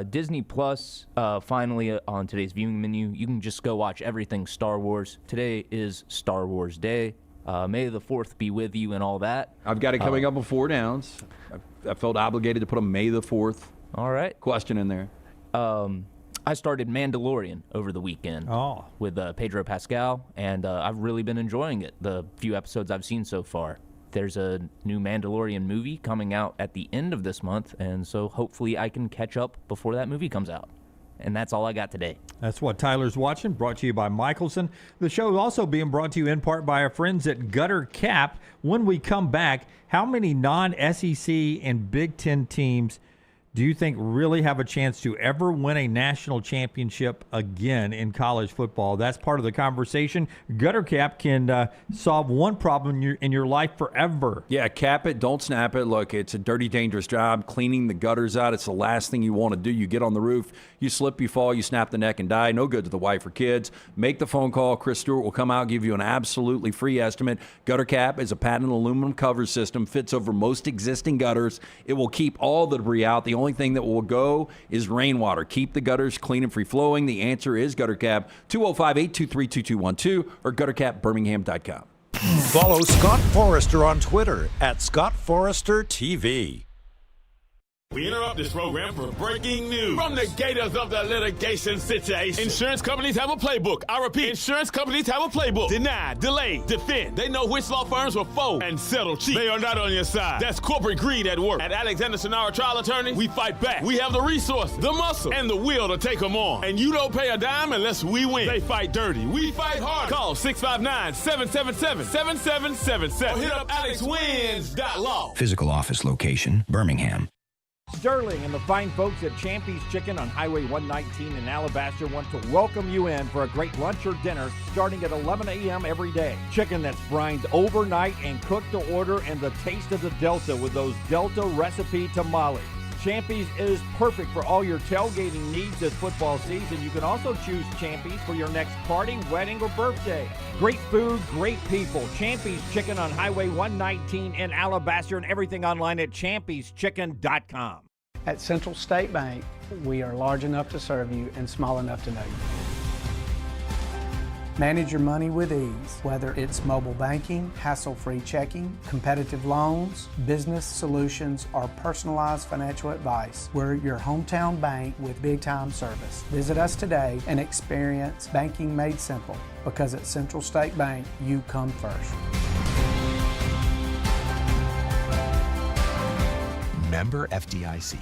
Disney Plus, finally on today's viewing menu, you can just go watch everything Star Wars. Today is Star Wars Day. May the 4th be with you and all that. I've got it coming up with 4 downs. I felt obligated to put a May the 4th all right. question in there. I started Mandalorian over the weekend with Pedro Pascal, and I've really been enjoying it, the few episodes I've seen so far. There's a new Mandalorian movie coming out at the end of this month, and so hopefully I can catch up before that movie comes out. And that's all I got today. That's what Tyler's watching, brought to you by Michelson. The show is also being brought to you in part by our friends at Gutter Cap. When we come back, how many non-SEC and Big Ten teams do you think really have a chance to ever win a national championship again in college football? That's part of the conversation. Gutter Cap can solve one problem in your life forever. Yeah, cap it, don't snap it. Look, it's a dirty, dangerous job. Cleaning the gutters out, it's the last thing you want to do. You get on the roof, you slip, you fall, you snap the neck and die. No good to the wife or kids. Make the phone call. Chris Stewart will come out, give you an absolutely free estimate. Gutter Cap is a patented aluminum cover system, fits over most existing gutters. It will keep all the debris out. The only thing that will go is rainwater. Keep the gutters clean and free-flowing. The answer is Gutter Cap, 205-823-2212 or guttercapbirmingham.com. Follow Scott Forrester on Twitter at ScottForresterTV. We interrupt this program for breaking news. From the gators of the litigation situation. Insurance companies have a playbook. I repeat, insurance companies have a playbook. Deny, delay, defend. They know which law firms will fold and settle cheap. They are not on your side. That's corporate greed at work. At Alexander Sonara Trial Attorneys, we fight back. We have the resources, the muscle, and the will to take them on. And you don't pay a dime unless we win. They fight dirty. We fight hard. Call 659-777-7777 or hit up AlexWins.law. Physical office location, Birmingham. Sterling and the fine folks at Champy's Chicken on Highway 119 in Alabaster want to welcome you in for a great lunch or dinner starting at 11 a.m. every day. Chicken that's brined overnight and cooked to order, and the taste of the Delta with those Delta recipe tamales. Champy's is perfect for all your tailgating needs this football season. You can also choose Champy's for your next party, wedding, or birthday. Great food, great people. Champy's Chicken on Highway 119 in Alabaster, and everything online at champyschicken.com. At Central State Bank, we are large enough to serve you and small enough to know you. Manage your money with ease, whether it's mobile banking, hassle-free checking, competitive loans, business solutions, or personalized financial advice. We're your hometown bank with big-time service. Visit us today and experience banking made simple, because at Central State Bank, you come first. Member FDIC.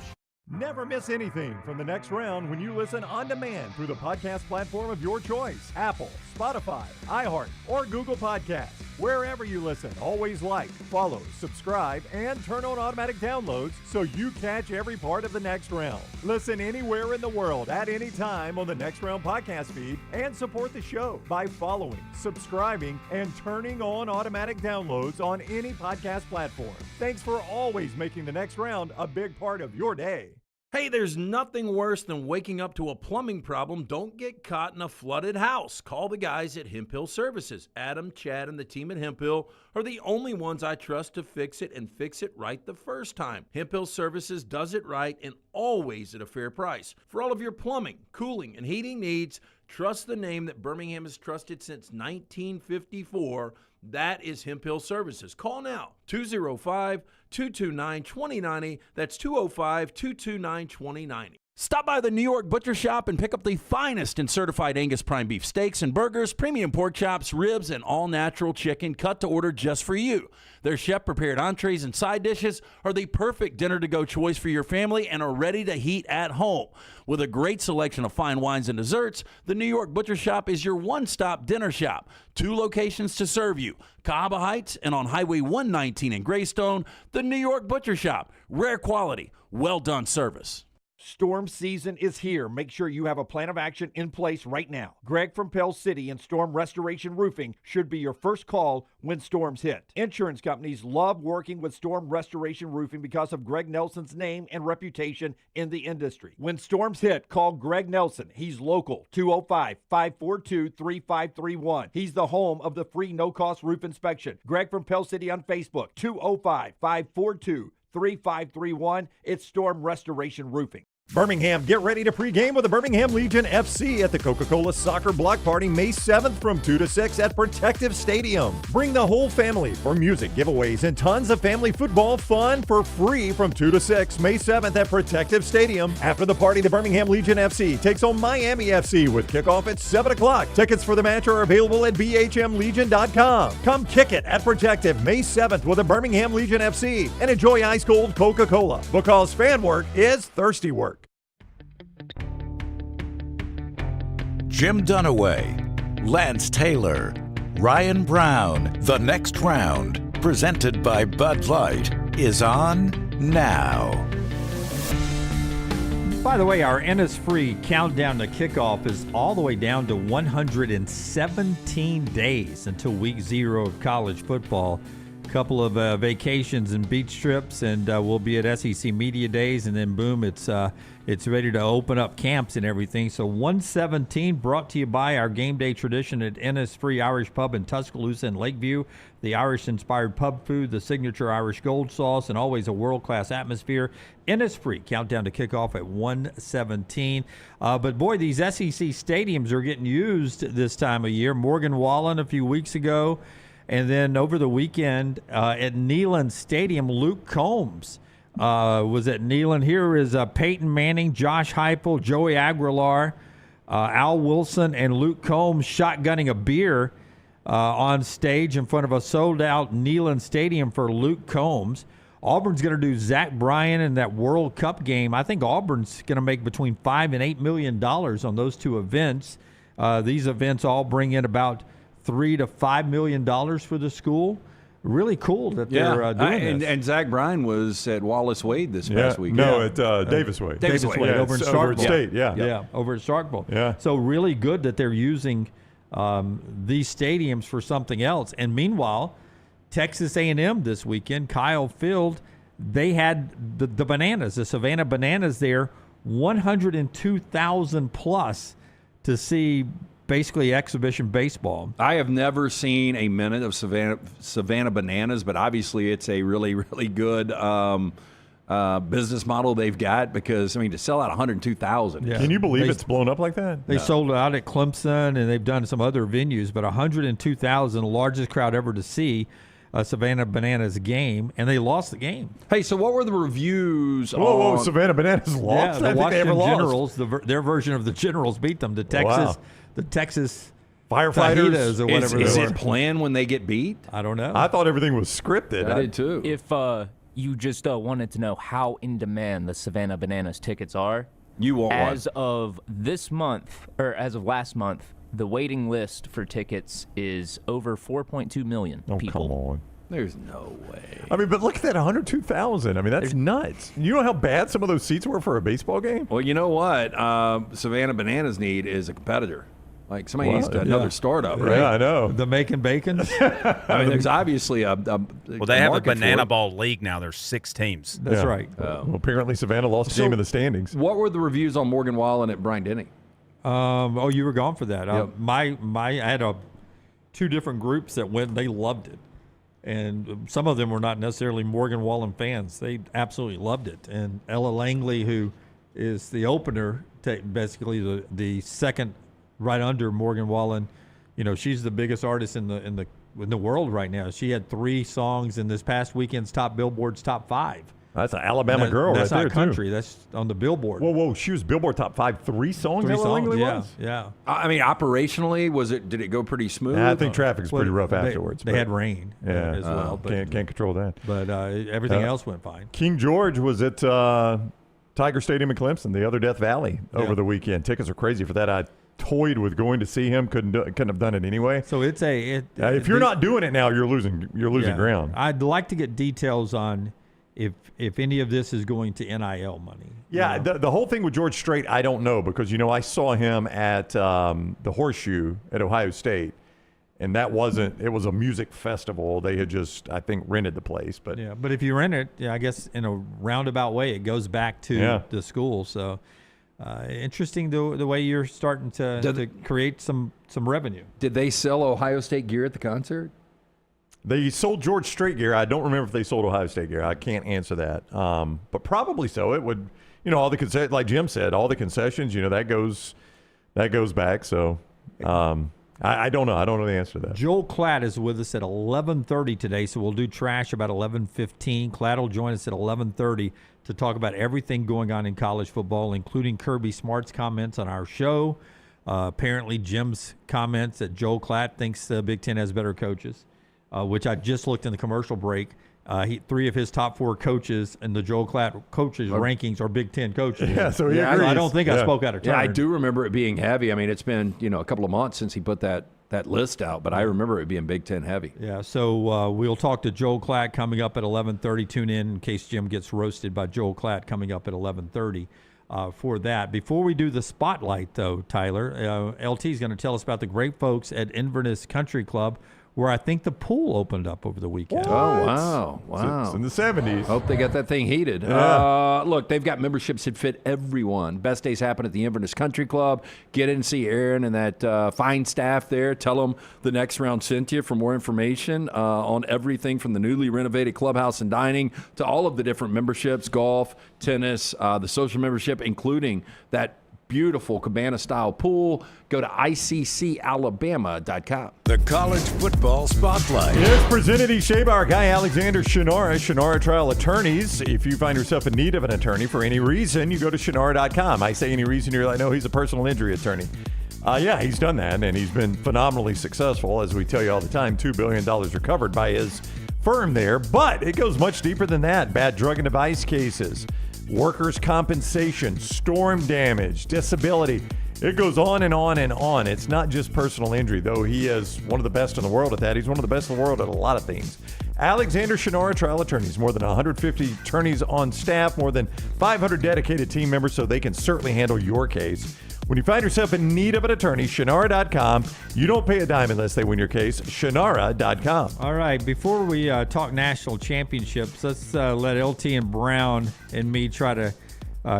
Never miss anything from the next round when you listen on demand through the podcast platform of your choice. Apple, Spotify, iHeart, or Google Podcasts. Wherever you listen, always like, follow, subscribe, and turn on automatic downloads so you catch every part of the next round. Listen anywhere in the world at any time on the Next Round podcast feed, and support the show by following, subscribing, and turning on automatic downloads on any podcast platform. Thanks for always making the next round a big part of your day. Hey, there's nothing worse than waking up to a plumbing problem. Don't get caught in a flooded house. Call the guys at Hemp Hill Services. Adam, Chad, and the team at Hemp Hill are the only ones I trust to fix it, and fix it right the first time. Hemp Hill Services does it right, and always at a fair price. For all of your plumbing, cooling, and heating needs, trust the name that Birmingham has trusted since 1954. That is Hemp Hill Services. Call now, 205-229-2090. That's 205-229-2090. Stop by the New York Butcher Shop and pick up the finest in certified Angus prime beef steaks and burgers, premium pork chops, ribs, and all-natural chicken cut to order just for you. Their chef-prepared entrees and side dishes are the perfect dinner-to-go choice for your family and are ready to heat at home. With a great selection of fine wines and desserts, the New York Butcher Shop is your one-stop dinner shop. 2 locations to serve you, Cahaba Heights and on Highway 119 in Greystone. The New York Butcher Shop. Rare quality, well-done service. Storm season is here. Make sure you have a plan of action in place right now. Greg from Pell City and Storm Restoration Roofing should be your first call when storms hit. Insurance companies love working with Storm Restoration Roofing because of Greg Nelson's name and reputation in the industry. When storms hit, call Greg Nelson. He's local, 205-542-3531. He's the home of the free no-cost roof inspection. Greg from Pell City on Facebook, 205-542-3531. It's Storm Restoration Roofing. Birmingham, get ready to pregame with the Birmingham Legion FC at the Coca-Cola Soccer Block Party May 7th from 2 to 6 at Protective Stadium. Bring the whole family for music, giveaways, and tons of family football fun for free from 2 to 6 May 7th at Protective Stadium. After the party, the Birmingham Legion FC takes on Miami FC with kickoff at 7 o'clock. Tickets for the match are available at bhmlegion.com. Come kick it at Protective May 7th with the Birmingham Legion FC and enjoy ice-cold Coca-Cola, because fan work is thirsty work. Jim Dunaway, Lance Taylor, Ryan Brown. The Next Round, presented by Bud Light, is on now. By the way, our Innisfree countdown to kickoff is all the way down to 117 days until week 0 of college football. A couple of vacations and beach trips, and we'll be at SEC Media Days, and then boom, it's ready to open up camps and everything. So 117 brought to you by our game day tradition at Innisfree Irish Pub in Tuscaloosa and Lakeview. The Irish-inspired pub food, the signature Irish gold sauce, and always a world-class atmosphere. Innisfree countdown to kickoff at 117. But boy, these SEC stadiums are getting used this time of year. Morgan Wallen a few weeks ago. And then over the weekend at Neyland Stadium, Luke Combs was at Neyland. Here is Peyton Manning, Josh Heupel, Joey Aguilar, Al Wilson, and Luke Combs shotgunning a beer on stage in front of a sold-out Neyland Stadium for Luke Combs. Auburn's going to do Zach Bryan in that World Cup game. I think Auburn's going to make between $5 and $8 million on those 2 events. These events all bring in about $3 to $5 million for the school. really cool that they're doing this. And Zach Bryan was at Wallace Wade this past week. No, at Davis Wade. Davis Wade over in Starkville. Over at State, Yeah, over at Starkville. Yeah. So really good that they're using these stadiums for something else. And meanwhile, Texas A&M this weekend, Kyle Field, they had the Bananas, the Savannah Bananas there, 102,000 plus to see basically exhibition baseball. I have never seen a minute of Savannah Bananas, but obviously it's a really, really good business model they've got because, I mean, to sell out 102,000. Yeah. Can you believe it's blown up like that? They sold it out at Clemson, and they've done some other venues, but 102,000, the largest crowd ever to see a Savannah Bananas game, and they lost the game. Hey, so what were the reviews Whoa, Savannah Bananas lost? Yeah, the Washington Generals, their version of the Generals beat them. The Texas firefighters Fajitas or whatever. Is it planned when they get beat? I don't know. I thought everything was scripted. I did too. If you just wanted to know how in demand the Savannah Bananas tickets are, you want as of this month, or as of last month, the waiting list for tickets is over 4.2 million people. Come on. There's no way. I mean, but look at that, 102,000. I mean, that's nuts. You know how bad some of those seats were for a baseball game? Well, you know what? Savannah Bananas need is a competitor. Like somebody needs another startup, right? Yeah, I know. The Macon Bacons. I mean, there's obviously well, they have a banana ball league now. There's 6 teams. That's right. Well, apparently Savannah lost a game in the standings. What were the reviews on Morgan Wallen at Bryant Denny? You were gone for that. Yep. I had two different groups that went. They loved it, and some of them were not necessarily Morgan Wallen fans. They absolutely loved it. And Ella Langley, who is the opener, basically the second right under Morgan Wallen, she's the biggest artist in the world right now. She had 3 songs in this past weekend's Billboard's top 5. That's an Alabama girl that's right there, not country. That's on the Billboard. Whoa. She was Billboard top 5, 3 songs? 3 Ella songs, Langley yeah. was? Yeah. I mean, operationally, did it go pretty smooth? I think traffic's pretty rough afterwards. They had rain as well. But can't control that. But everything else went fine. King George was at Tiger Stadium in Clemson, the other Death Valley, over the weekend. Tickets are crazy for that. I toyed with going to see him. Couldn't have done it anyway. So it's if you're not doing it now, you're losing ground. I'd like to get details on if any of this is going to NIL money. Yeah, the whole thing with George Strait, I don't know, because I saw him at the Horseshoe at Ohio State, and it was a music festival. They had just, I think, rented the place. But but if you rent it, I guess in a roundabout way, it goes back to the school. So interesting the way you're starting to create some revenue. Did they sell Ohio State gear at the concert? They sold George Strait gear. I don't remember if they sold Ohio State gear. I can't answer that. But probably so. It would, all the like Jim said, all the concessions, that goes back. So I don't know. I don't know the answer to that. Joel Klatt is with us at 11:30 today, so we'll do trash about 11:15. Klatt will join us at 11:30 to talk about everything going on in college football, including Kirby Smart's comments on our show. Apparently, Jim's comments that Joel Klatt thinks the Big Ten has better coaches. Which I just looked in the commercial break. 3 of his top 4 coaches in the Joel Klatt coaches rankings are Big Ten coaches. Yeah, so he agrees. I don't think I spoke out of turn. Yeah, I do remember it being heavy. I mean, it's been a couple of months since he put that list out, but I remember it being Big Ten heavy. Yeah, so we'll talk to Joel Klatt coming up at 11:30. Tune in case Jim gets roasted by Joel Klatt coming up at 11:30. For that. Before we do the spotlight, though, Tyler, LT is going to tell us about the great folks at Inverness Country Club, where I think the pool opened up over the weekend. Oh, wow. It's in the 70s. Hope they got that thing heated. Yeah. Look, they've got memberships that fit everyone. Best days happen at the Inverness Country Club. Get in and see Aaron and that fine staff there. Tell them the next round sent you for more information on everything from the newly renovated clubhouse and dining to all of the different memberships, golf, tennis, the social membership, including that beautiful cabana-style pool. Go to ICCalabama.com. The College Football Spotlight. It's presented each day by our guy Alexander Shinara, Shinara Trial Attorneys. If you find yourself in need of an attorney for any reason, you go to Shinara.com. I say any reason, you're like, no, he's a personal injury attorney. Yeah, he's done that, and he's been phenomenally successful. As we tell you all the time, $2 billion recovered by his firm there. But it goes much deeper than that. Bad drug and device cases, workers' compensation, storm damage, disability. It goes on and on and on. It's not just personal injury, though he is one of the best in the world at that. He's one of the best in the world at a lot of things. Alexander Shannara Trial Attorneys. More than 150 attorneys on staff, more than 500 dedicated team members, so they can certainly handle your case. When you find yourself in need of an attorney, Shannara.com. You don't pay a dime unless they win your case. Shannara.com. All right, before we talk national championships, let's let LT and Brown and me try to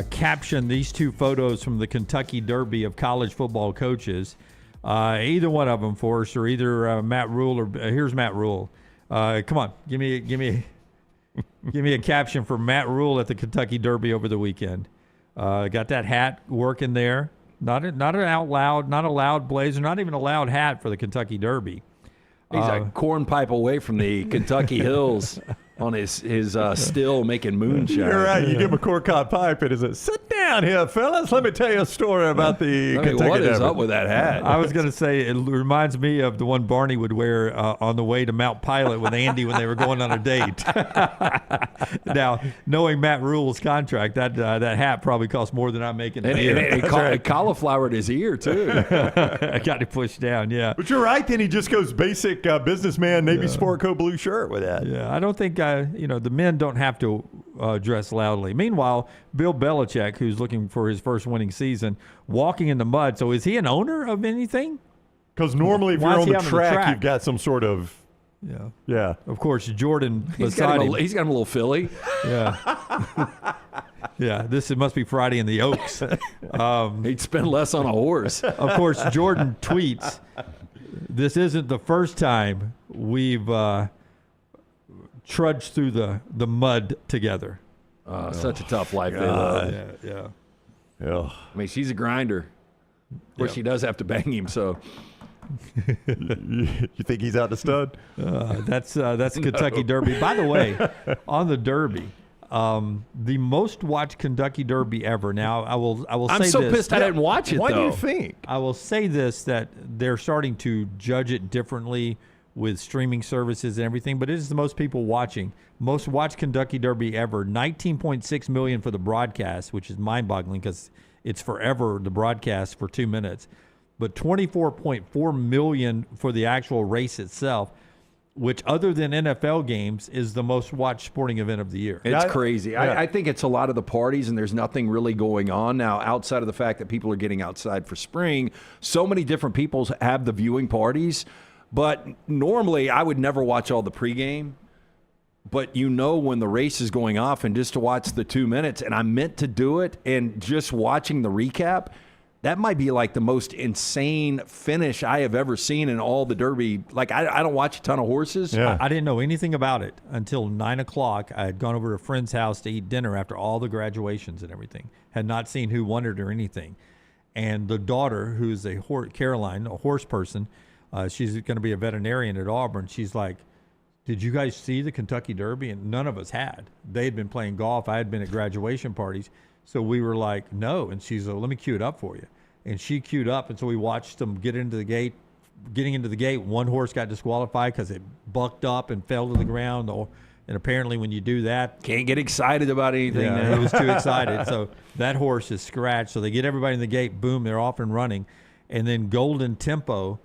caption these two photos from the Kentucky Derby of college football coaches. Either one of them for us, or either Matt Rule or here's Matt Rule. Come on, give me a caption for Matt Rule at the Kentucky Derby over the weekend. Got that hat working there. Not a loud blazer, not even a loud hat for the Kentucky Derby. He's a corn pipe away from the Kentucky hills on his still making moonshine. You're right. You give him a corncob pipe and it's sit down here, fellas. Let me tell you a story about the Kentucky what is Derby. up with that hat? I was going to say it reminds me of the one Barney would wear on the way to Mount Pilot with Andy when they were going on a date. Now, knowing Matt Rule's contract, that hat probably cost more than I'm making a year. And cauliflowered his ear, too. I got it pushed down, yeah. But you're right. Then he just goes basic businessman, Navy Sport Co. blue shirt with that. Yeah, I don't think, the men don't have to dress loudly. Meanwhile, Bill Belichick, who's looking for his first winning season, walking in the mud. So is he an owner of anything? Because normally if you're on the track, you've got some sort of... Yeah. Of course, Jordan he's beside got him a little Philly. Yeah. Yeah, this must be Friday in the Oaks. He'd spend less on a horse. Of course, Jordan tweets, this isn't the first time we've trudged through the mud together. Such a tough life they live. Yeah. I mean, she's a grinder. Of course, she does have to bang him, so... You think he's out to stud? That's Kentucky Derby. By the way, on the Derby, the most watched Kentucky Derby ever. Now, I will say this. I'm so pissed I didn't watch it, Why though. do you think? I will say this, that they're starting to judge it differently with streaming services and everything, but it is the most people watching. Most watched Kentucky Derby ever. 19.6 million for the broadcast, which is mind-boggling because it's forever the broadcast for 2 minutes. But 24.4 million for the actual race itself, which other than NFL games is the most watched sporting event of the year. It's crazy. I think it's a lot of the parties and there's nothing really going on now outside of the fact that people are getting outside for spring. So many different people have the viewing parties, but normally I would never watch all the pregame. But when the race is going off and just to watch the 2 minutes, and I meant to do it, and just watching the recap, that might be like the most insane finish I have ever seen in all the Derby. Like, I don't watch a ton of horses. Yeah. I didn't know anything about it until 9 o'clock. I had gone over to a friend's house to eat dinner after all the graduations and everything. Had not seen who won it or anything. And the daughter, who's Caroline, a horse person, she's going to be a veterinarian at Auburn. She's like, did you guys see the Kentucky Derby? And none of us had. They had been playing golf. I had been at graduation parties. So we were like, no. And she's like, let me cue it up for you. And she queued up, and so we watched them get into the gate. Getting into the gate, one horse got disqualified because it bucked up and fell to the ground. And apparently when you do that... Can't get excited about anything now. It was too excited. So that horse is scratched. So they get everybody in the gate. Boom, they're off and running. And then Golden Tempo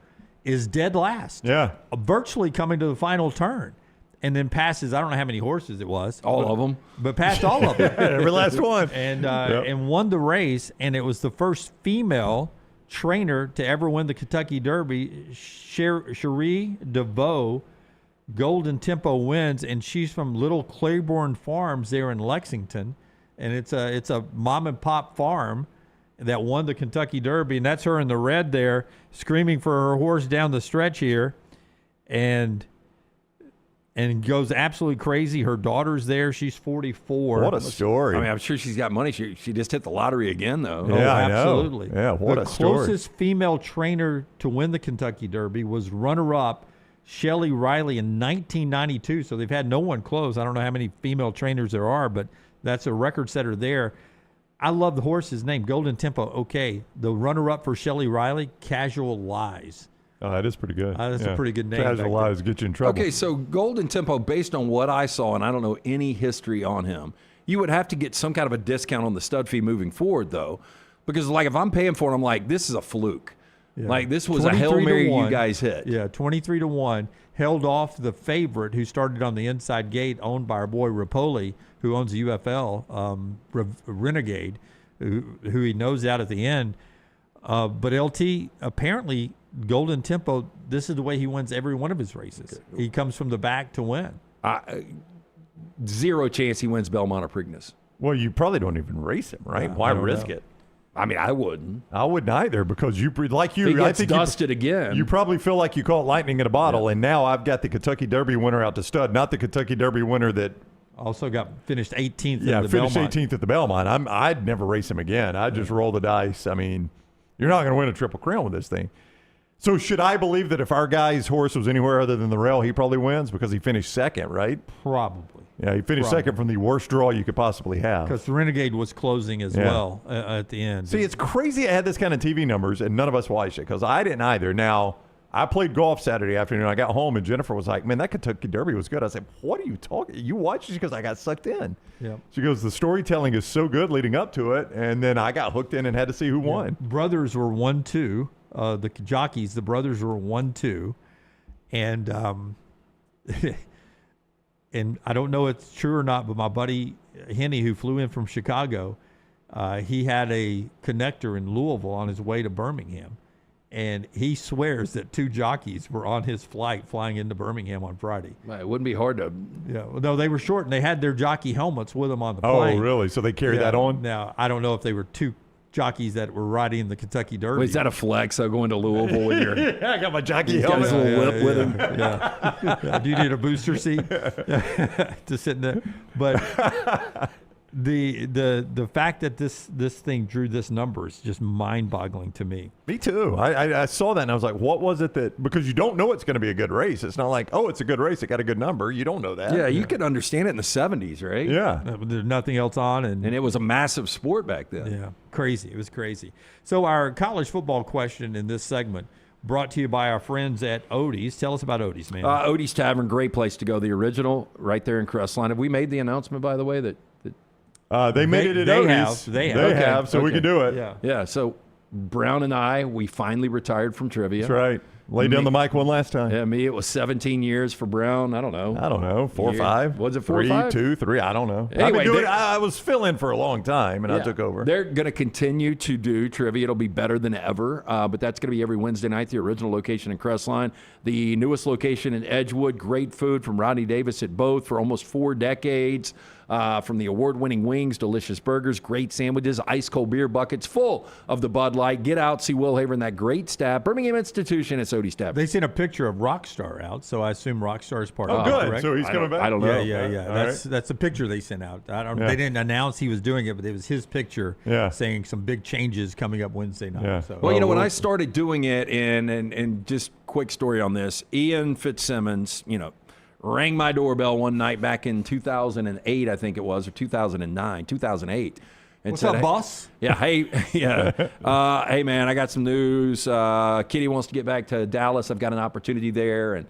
is dead last. Yeah. Virtually coming to the final turn. And then passes, I don't know how many horses it was. All of them. But passed all of them. Every last one. And won the race. And it was the first female trainer to ever win the Kentucky Derby. Cherie DeVoe, Golden Tempo wins. And she's from Little Claiborne Farms there in Lexington. And it's a mom and pop farm that won the Kentucky Derby. And that's her in the red there screaming for her horse down the stretch here. And goes absolutely crazy. Her daughter's there. She's 44. What a story. I mean, I'm sure she's got money. She just hit the lottery again, though. Yeah, I know. Absolutely. Yeah, what a story. The closest female trainer to win the Kentucky Derby was runner-up Shelley Riley in 1992. So they've had no one close. I don't know how many female trainers there are, but that's a record setter there. I love the horse's name, Golden Tempo. Okay, the runner-up for Shelley Riley, Casual Lies. Oh, that is pretty good. That's a pretty good name. Casual Lies get you in trouble. Okay, so Golden Tempo, based on what I saw, and I don't know any history on him, you would have to get some kind of a discount on the stud fee moving forward, though. Because, like, if I'm paying for it, I'm like, this is a fluke. Yeah. Like, this was a Hail Mary you guys hit. Yeah, 23-1. held off the favorite who started on the inside gate, owned by our boy Rapoli, who owns the UFL, Renegade, who he knows out at the end. But LT, apparently, Golden Tempo, this is the way he wins every one of his races. Okay. He comes from the back to win. Zero chance he wins Belmont or Preakness. Well, you probably don't even race him, right? Why risk it? I mean, I wouldn't. I wouldn't either, because you, like you, he gets I think dusted again. You probably feel like you caught lightning in a bottle, and now I've got the Kentucky Derby winner out to stud, not the Kentucky Derby winner that also got finished 18th. Yeah, at the finished Belmont. 18th at the Belmont. I'd never race him again. I'd just roll the dice. I mean, you're not going to win a Triple Crown with this thing. So should I believe that if our guy's horse was anywhere other than the rail, he probably wins because he finished second, right? Probably. Yeah, he finished second from the worst draw you could possibly have. Because the Renegade was closing as well at the end. See, it's crazy I had this kind of TV numbers and none of us watched it because I didn't either. Now, I played golf Saturday afternoon. I got home and Jennifer was like, man, that Kentucky Derby was good. I said, what are you talking? You watched it? She goes, I got sucked in. Yep. She goes, the storytelling is so good leading up to it. And then I got hooked in and had to see who won. Brothers were 1-2. The jockeys, the brothers were 1-2. And and I don't know if it's true or not, but my buddy Henny, who flew in from Chicago, he had a connector in Louisville on his way to Birmingham. And he swears that 2 jockeys were on his flight flying into Birmingham on Friday. It wouldn't be hard to. Yeah, no, they were short, and they had their jockey helmets with them on the plane. Oh, really? So they carried that on? Now, I don't know if they were 2 jockeys that were riding the Kentucky Derby. Wait, is that a flex? I'll go into Louisville with your. Yeah, I got my jockey got his helmet. little whip with him. Yeah. Do you need a booster seat to sit in there? But the fact that this thing drew this number is just mind-boggling to me. Me too. I saw that and I was like, what was it that, because you don't know it's going to be a good race. It's not like, oh, it's a good race. It got a good number. You don't know that. Yeah, you could understand it in the 70s, right? Yeah. There's nothing else on. And it was a massive sport back then. Yeah, crazy. It was crazy. So our college football question in this segment brought to you by our friends at Odie's. Tell us about Odie's, man. Odie's Tavern, great place to go. The original right there in Crestline. Have we made the announcement, by the way, that they made it at Odie's. They have, so we can do it. Yeah. So Brown and I, we finally retired from trivia. That's right. Laid down the mic one last time. Yeah, me, it was 17 years for Brown. I don't know. 4 or 5. Was it 4 or 3, 5? 2, 3. I don't know. Anyway, I was filling for a long time, and I took over. They're going to continue to do trivia. It'll be better than ever, but that's going to be every Wednesday night, the original location in Crestline. The newest location in Edgewood, great food from Rodney Davis at both for almost 4 decades. From the award-winning wings, delicious burgers, great sandwiches, ice-cold beer buckets full of the Bud Light. Get out, see Will Haver and that great staff. Birmingham Institution, it's Odie's Tavern. They sent a picture of Rockstar out, so I assume Rockstar is part of it. Oh, good. Correct? So he's coming back? I don't know. Yeah. That's the picture they sent out. They didn't announce he was doing it, but it was his picture saying some big changes coming up Wednesday night. Yeah. So. Well, you know, when I started doing it, and just quick story on this, Ian Fitzsimmons, rang my doorbell one night back in 2008, I think it was, or 2009, 2008. And What's said, up, boss? Yeah, hey, hey, man, I got some news. Kitty wants to get back to Dallas. I've got an opportunity there. And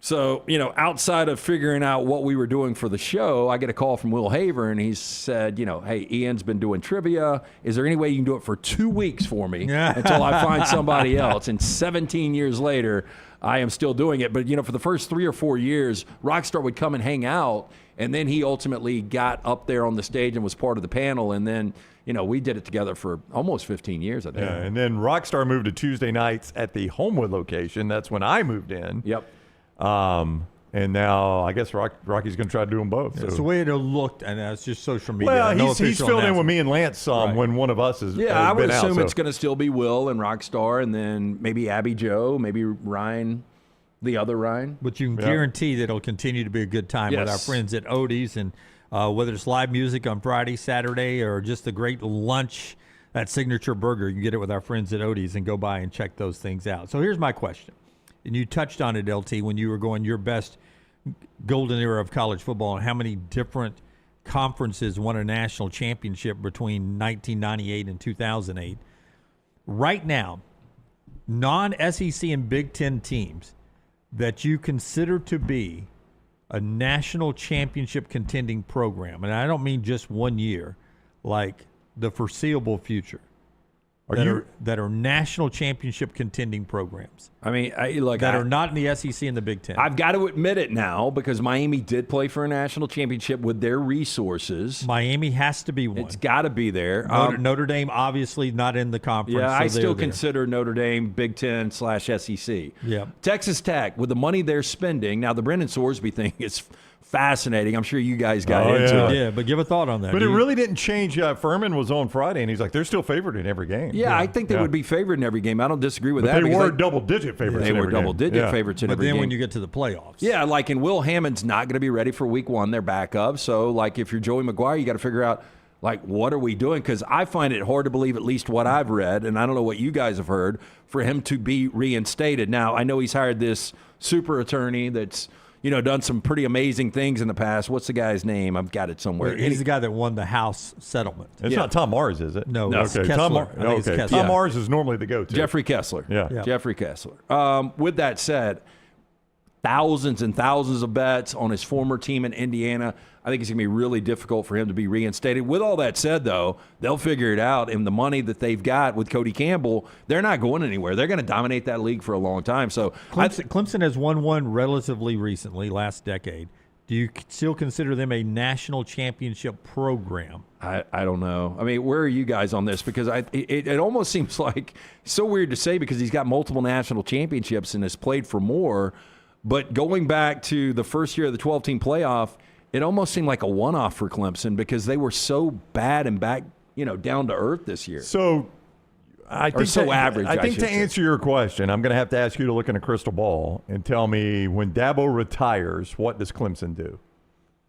so, outside of figuring out what we were doing for the show, I get a call from Will Haver, and he said, hey, Ian's been doing trivia. Is there any way you can do it for 2 weeks for me until I find somebody else? And 17 years later, I am still doing it. But, for the first 3 or 4 years, Rockstar would come and hang out, and then he ultimately got up there on the stage and was part of the panel. And then, we did it together for almost 15 years, I think. Yeah, and then Rockstar moved to Tuesday nights at the Homewood location. That's when I moved in. Yep. And now I guess Rocky's going to try to do them both. It's the way it looked, and it's just social media. Well, he's filled in with me and Lance some when one of us has I would been assume out, it's going to still be Will and Rockstar, and then maybe Abby Joe, maybe Ryan, the other Ryan. But you can guarantee that it'll continue to be a good time with our friends at Odie's, and whether it's live music on Friday, Saturday, or just a great lunch, that signature burger, you can get it with our friends at Odie's and go by and check those things out. So here's my question. And you touched on it, LT, when you were going your best golden era of college football and how many different conferences won a national championship between 1998 and 2008. Right now, non-SEC and Big Ten teams that you consider to be a national championship contending program, and I don't mean just 1 year, like the foreseeable future. that are national championship contending programs. I mean, are not in the SEC and the Big Ten. I've got to admit it now because Miami did play for a national championship with their resources. Miami has to be one. It's got to be there. Notre Dame obviously not in the conference. Yeah, so I still consider Notre Dame Big Ten / SEC. Yeah. Texas Tech, with the money they're spending, now the Brendan Sorsby thing is fascinating. I'm sure you guys got into it. Yeah, but give a thought on that. But it really didn't change. Furman was on Friday, and he's like, they're still favored in every game. Yeah, I think they would be favored in every game. I don't disagree with but that. They were double-digit favorites. They were double-digit favorites in every game. But then when you get to the playoffs. Yeah, like, and Will Hammond's not going to be ready for week 1. They're backup. So, like, if you're Joey McGuire, you got to figure out, like, what are we doing? Because I find it hard to believe, at least what I've read, and I don't know what you guys have heard, for him to be reinstated. Now, I know he's hired this super attorney that's done some pretty amazing things in the past. What's the guy's name? I've got it somewhere. He's the guy that won the House settlement. It's not Tom Mars, is it? No, it's okay. Kessler. Tom Mars is normally the go-to. Jeffrey Kessler. Yeah. Jeffrey Kessler. With that said, thousands and thousands of bets on his former team in Indiana. I think it's going to be really difficult for him to be reinstated. With all that said, though, they'll figure it out. And the money that they've got with Cody Campbell, they're not going anywhere. They're going to dominate that league for a long time. So Clemson has won one relatively recently, last decade. Do you still consider them a national championship program? I don't know. I mean, where are you guys on this? Because it almost seems like so weird to say because he's got multiple national championships and has played for more. But going back to the first year of the 12-team playoff, it almost seemed like a one-off for Clemson because they were so bad and back, down to earth this year. So I think average. I think to answer your question, I'm going to have to ask you to look in a crystal ball and tell me when Dabo retires, what does Clemson do?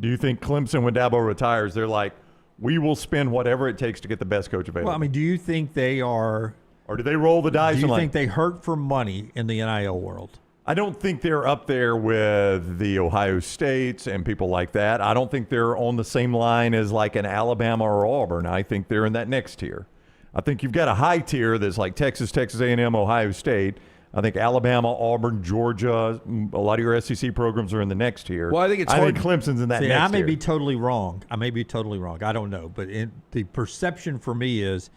Do you think Clemson, when Dabo retires, they're like, we will spend whatever it takes to get the best coach available? Well, I mean, do you think they are, or do they roll the dice? Do you think they hurt for money in the NIL world? I don't think they're up there with the Ohio States and people like that. I don't think they're on the same line as like an Alabama or Auburn. I think they're in that next tier. I think you've got a high tier that's like Texas, Texas A&M, Ohio State. I think Alabama, Auburn, Georgia, a lot of your SEC programs are in the next tier. Well, I think it's hard. Clemson's in that next tier. I may be totally wrong. I don't know. But the perception for me is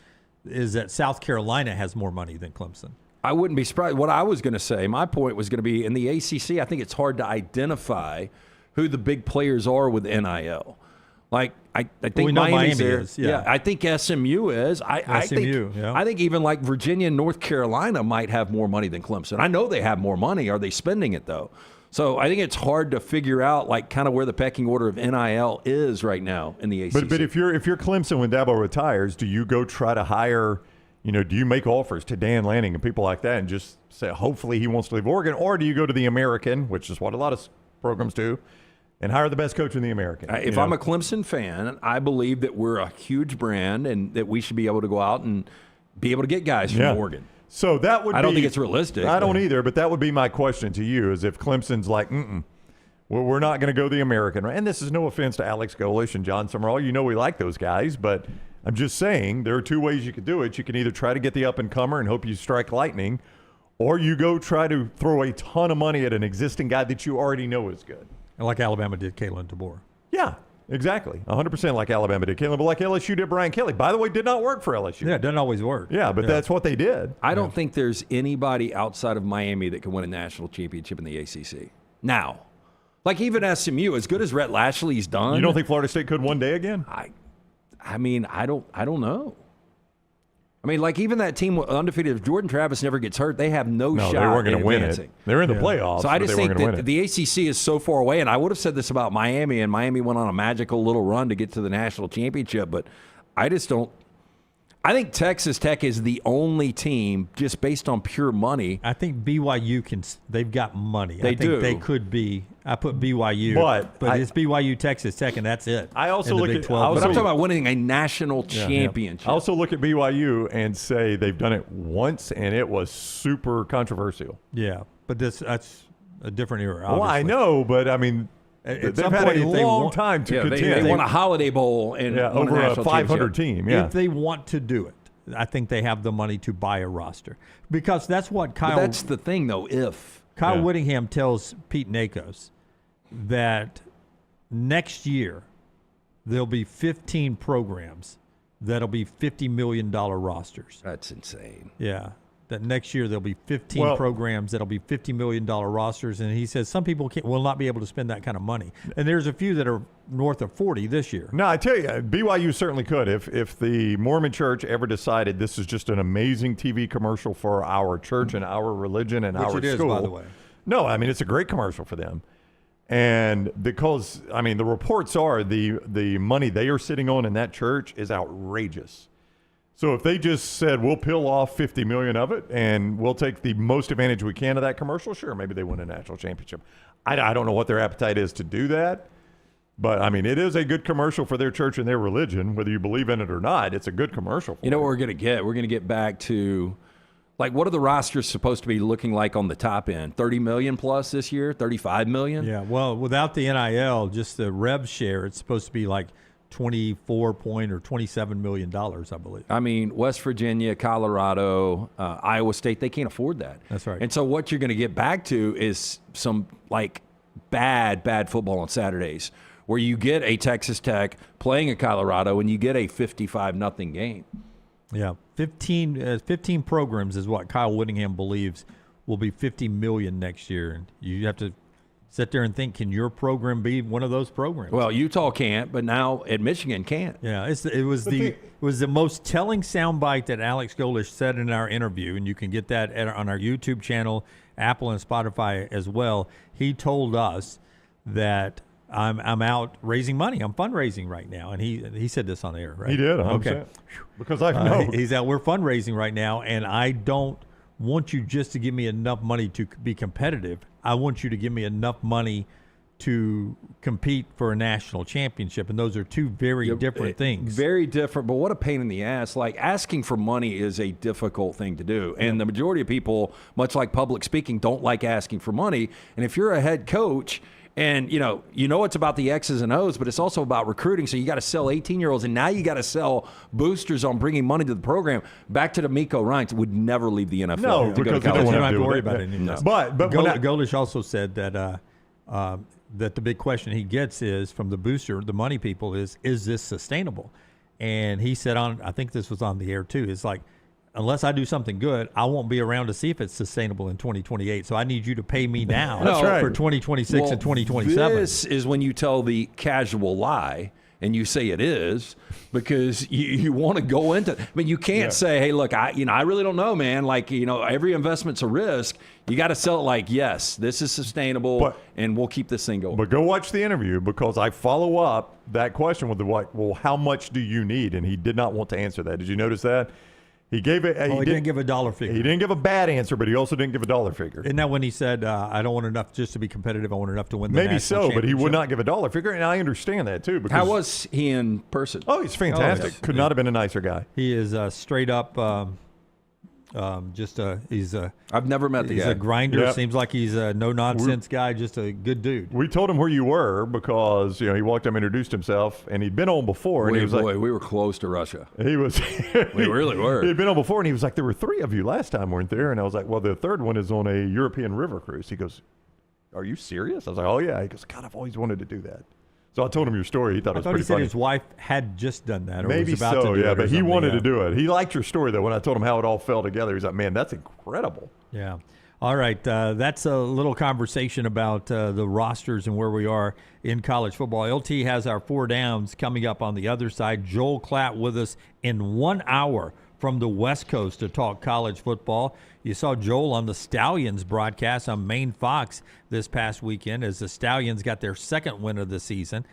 that South Carolina has more money than Clemson. I wouldn't be surprised. What I was going to say, my point was going to be in the ACC, I think it's hard to identify who the big players are with NIL. Like, I think Miami's there. Is. Yeah. I think SMU is. I think even like Virginia and North Carolina might have more money than Clemson. I know they have more money. Are they spending it, though? So I think it's hard to figure out like kind of where the pecking order of NIL is right now in the ACC. But if you're Clemson when Dabo retires, do you go try to hire – do you make offers to Dan Lanning and people like that and just say, hopefully he wants to leave Oregon? Or do you go to the American, which is what a lot of programs do, and hire the best coach in the American? If I'm a Clemson fan, I believe that we're a huge brand and that we should be able to go out and be able to get guys from Oregon. So that would I don't think it's realistic. I don't either, but that would be my question to you is if Clemson's like, we're not going to go the American. And this is no offense to Alex Golish and John Summerall. We like those guys, but – I'm just saying there are two ways you could do it. You can either try to get the up-and-comer and hope you strike lightning, or you go try to throw a ton of money at an existing guy that you already know is good. And like Alabama did Kalen DeBoer. Yeah, exactly. 100% like Alabama did Kalen, but like LSU did Brian Kelly. By the way, did not work for LSU. Yeah, it doesn't always work. Yeah, but that's what they did. I don't think there's anybody outside of Miami that can win a national championship in the ACC. Now, like even SMU, as good as Rhett Lashley's done. You don't think Florida State could one day again? I mean, I don't know. I mean, like even that team undefeated, if Jordan Travis never gets hurt, they have no shot. They weren't going to win it. They're in the playoffs. So I just think that the the ACC is so far away, and I would have said this about Miami, and Miami went on a magical little run to get to the national championship, but I just don't. I think Texas Tech is the only team just based on pure money. I think BYU they've got money. They do. They could be. I put BYU, but it's BYU, Texas Tech, and that's it. I also look at 12. But I'm talking about winning a national championship. I also look at BYU and say they've done it once, and it was super controversial. Yeah, but that's a different era. Well, I know, but I mean. They've had a long time to contend. They won a Holiday Bowl and over a 500 team. Yeah. If they want to do it, I think they have the money to buy a roster because that's what Kyle. But that's the thing, though. Kyle Whittingham tells Pete Nakos that next year there'll be 15 programs that'll be $50 million rosters. That's insane. Yeah. That next year there'll be 15 programs that'll be $50 million rosters. And he says some people will not be able to spend that kind of money. And there's a few that are north of 40 this year. No, I tell you, BYU certainly could. If the Mormon Church ever decided this is just an amazing TV commercial for our church and our religion and our Which it school. is, by the way. No, I mean, it's a great commercial for them. And because, I mean, the reports are the money they are sitting on in that church is outrageous. So if they just said, we'll peel off $50 million of it and we'll take the most advantage we can of that commercial, sure, maybe they win a national championship. I don't know what their appetite is to do that. But, I mean, it is a good commercial for their church and their religion. Whether you believe in it or not, it's a good commercial for You know what we're going to get? We're going to get back to, like, what are the rosters supposed to be looking like on the top end? 30 million plus this year? 35 million? Yeah, well, without the NIL, just the rev share, it's supposed to be like $24 or $27 million, I believe. I mean, West Virginia, Colorado, Iowa State, they can't afford that. That's right. And so what you're going to get back to is some, like, bad football on Saturdays, where you get a Texas Tech playing a Colorado and you get a 55-0 game. Yeah, 15 programs is what Kyle Whittingham believes will be $50 million next year. And you have to sit there and think, can your program be one of those programs? Well, Utah can't, but now at Michigan can't. Yeah, it was the most telling soundbite that Alex Golish said in our interview, and you can get that on our YouTube channel, Apple and Spotify as well. He told us that I'm out raising money. I'm fundraising right now, and he said this on air, right? He did. 100%. Okay, because I know he's out. We're fundraising right now, and I don't want you just to give me enough money to be competitive. I want you to give me enough money to compete for a national championship, and those are two very different things. Very different, but what a pain in the ass. Like, asking for money is a difficult thing to do, and the majority of people, much like public speaking, don't like asking for money. And if you're a head coach, and you know it's about the X's and O's, but it's also about recruiting. So you got to sell 18-year-olds, and now you got to sell boosters on bringing money to the program. Back to D'Amico Ryans would never leave the NFL. No, because you don't have to worry about it anymore. No. But Golish also said that that the big question he gets is from the booster, the money people, is this sustainable? And he said I think this was on the air too. It's like, unless I do something good, I won't be around to see if it's sustainable in 2028. So I need you to pay me now for 2026 and 2027. This is when you tell the casual lie, and you say it is, because you want to go into it. I mean, you can't say, hey, look, I really don't know, man. Like, every investment's a risk. You got to sell it like, yes, this is sustainable, and we'll keep this thing going. But go watch the interview, because I follow up that question with well, how much do you need? And he did not want to answer that. Did you notice that? He gave it. He didn't give a dollar figure. He didn't give a bad answer, but he also didn't give a dollar figure. Isn't that when he said, I don't want enough just to be competitive, I want enough to win the Maybe national so, but he championship? would not give a dollar figure, and I understand that too. Because how was he in person? Oh, he's fantastic. Could not have been a nicer guy. He is straight up. He's I've never met the guy. He's a grinder. Yep. Seems like he's a no nonsense guy. Just a good dude. We told him where you were because he walked up and introduced himself, and he'd been on before. And he was like, we were close to Russia. He was. We really were. He'd been on before, and he was like, there were 3 of you last time, weren't there? And I was like, well, the third one is on a European river cruise. He goes, are you serious? I was like, oh yeah. He goes, God, I've always wanted to do that. So I told him your story. He thought it was pretty funny. He said his wife had just done that, or maybe was about so, to do it, but he wanted to do it. He liked your story though. When I told him how it all fell together, he's like, man, that's incredible. Yeah. All right, that's a little conversation about the rosters and where we are in college football. LT has our 4 downs coming up on the other side. Joel Klatt with us in 1 hour from the West Coast to talk college football. You saw Joel on the Stallions broadcast on Maine Fox this past weekend as the Stallions got their second win of the season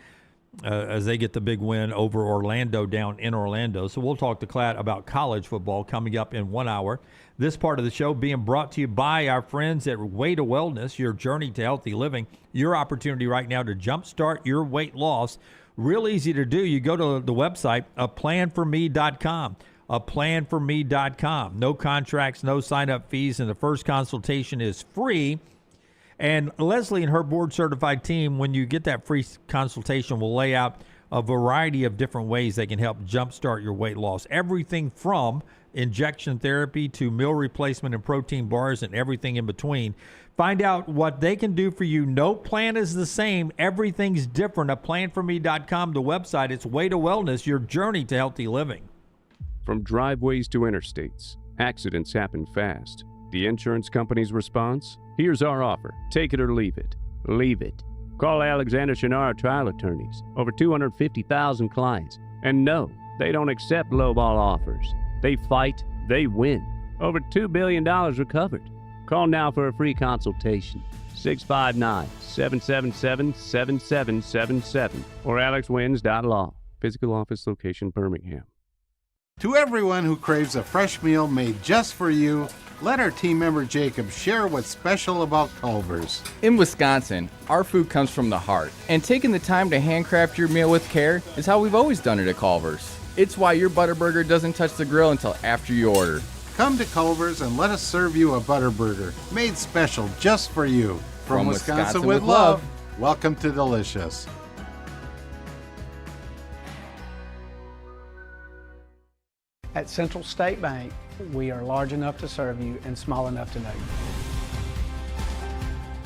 as they get the big win over Orlando down in Orlando. So we'll talk to Klatt about college football coming up in 1 hour. This part of the show being brought to you by our friends at Way to Wellness, your journey to healthy living, your opportunity right now to jumpstart your weight loss. Real easy to do. You go to the website, aplanforme.com. aplanforme.com. No contracts, no sign-up fees, and the first consultation is free. And Leslie and her board-certified team, when you get that free consultation, will lay out a variety of different ways they can help jumpstart your weight loss. Everything from injection therapy to meal replacement and protein bars and everything in between. Find out what they can do for you. No plan is the same. Everything's different. Aplanforme.com, the website. It's Way to Wellness, your journey to healthy living. From driveways to interstates, accidents happen fast. The insurance company's response? Here's our offer. Take it or leave it. Leave it. Call Alexander Shinara Trial Attorneys. Over 250,000 clients. And no, they don't accept lowball offers. They fight, they win. Over $2 billion recovered. Call now for a free consultation. 659-777-7777 or alexwins.law. Physical office location, Birmingham. To everyone who craves a fresh meal made just for you, let our team member Jacob share what's special about Culver's. In Wisconsin, our food comes from the heart, and taking the time to handcraft your meal with care is how we've always done it at Culver's. It's why your Butterburger doesn't touch the grill until after you order. Come to Culver's and let us serve you a Butterburger made special just for you. From Wisconsin with love, welcome to Delicious. At Central State Bank, we are large enough to serve you and small enough to know you.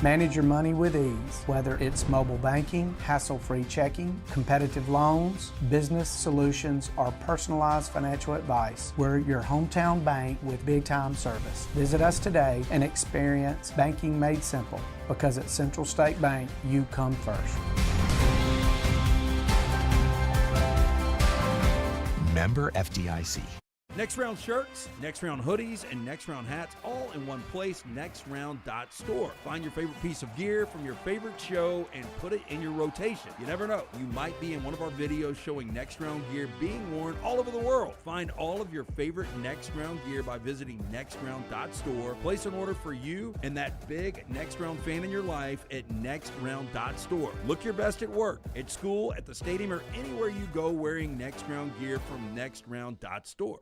Manage your money with ease, whether it's mobile banking, hassle-free checking, competitive loans, business solutions, or personalized financial advice. We're your hometown bank with big-time service. Visit us today and experience banking made simple, because at Central State Bank, you come first. Member FDIC. Next Round shirts, Next Round hoodies, and Next Round hats all in one place, nextround.store. Find your favorite piece of gear from your favorite show and put it in your rotation. You never know, you might be in one of our videos showing Next Round gear being worn all over the world. Find all of your favorite Next Round gear by visiting nextround.store. Place an order for you and that big Next Round fan in your life at nextround.store. Look your best at work, at school, at the stadium, or anywhere you go wearing Next Round gear from nextround.store.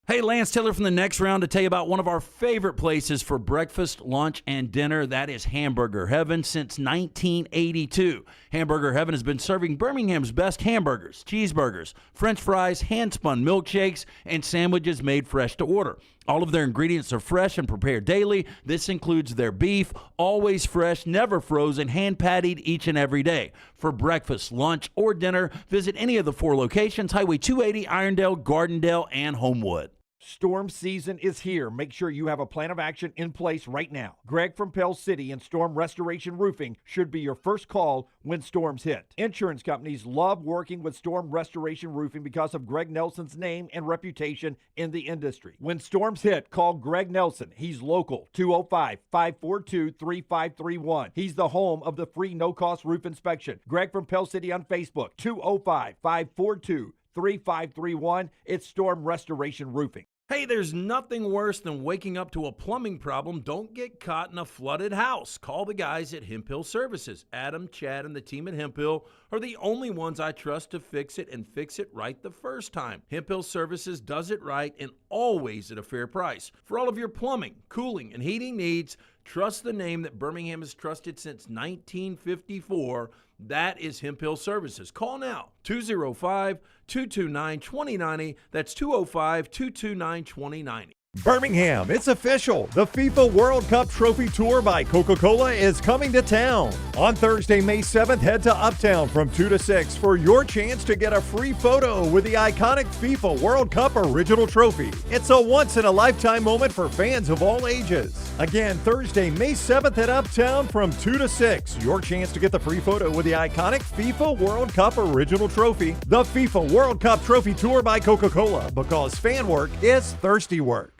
Hey, Lance Taylor from the Next Round to tell you about one of our favorite places for breakfast, lunch, and dinner. That is Hamburger Heaven since 1982. Hamburger Heaven has been serving Birmingham's best hamburgers, cheeseburgers, French fries, hand-spun milkshakes, and sandwiches made fresh to order. All of their ingredients are fresh and prepared daily. This includes their beef, always fresh, never frozen, hand-pattied each and every day. For breakfast, lunch, or dinner, visit any of the 4 locations, Highway 280, Irondale, Gardendale, and Homewood. Storm season is here. Make sure you have a plan of action in place right now. Greg from Pell City and Storm Restoration Roofing should be your first call when storms hit. Insurance companies love working with Storm Restoration Roofing because of Greg Nelson's name and reputation in the industry. When storms hit, call Greg Nelson. He's local, 205-542-3531. He's the home of the free no-cost roof inspection. Greg from Pell City on Facebook, 205-542-3531. It's Storm Restoration Roofing. Hey, there's nothing worse than waking up to a plumbing problem. Don't get caught in a flooded house. Call the guys at Hemp Hill Services. Adam, Chad, and the team at Hemp Hill are the only ones I trust to fix it and fix it right the first time. Hemp Hill Services does it right and always at a fair price. For all of your plumbing, cooling, and heating needs, trust the name that Birmingham has trusted since 1954. That is Hemp Hill Services. Call now, 205-229-2090. That's 205-229-2090. Birmingham, it's official. The FIFA World Cup Trophy Tour by Coca-Cola is coming to town. On Thursday, May 7th, head to Uptown from 2 to 6 for your chance to get a free photo with the iconic FIFA World Cup Original Trophy. It's a once-in-a-lifetime moment for fans of all ages. Again, Thursday, May 7th at Uptown from 2 to 6. Your chance to get the free photo with the iconic FIFA World Cup Original Trophy. The FIFA World Cup Trophy Tour by Coca-Cola, because fan work is thirsty work.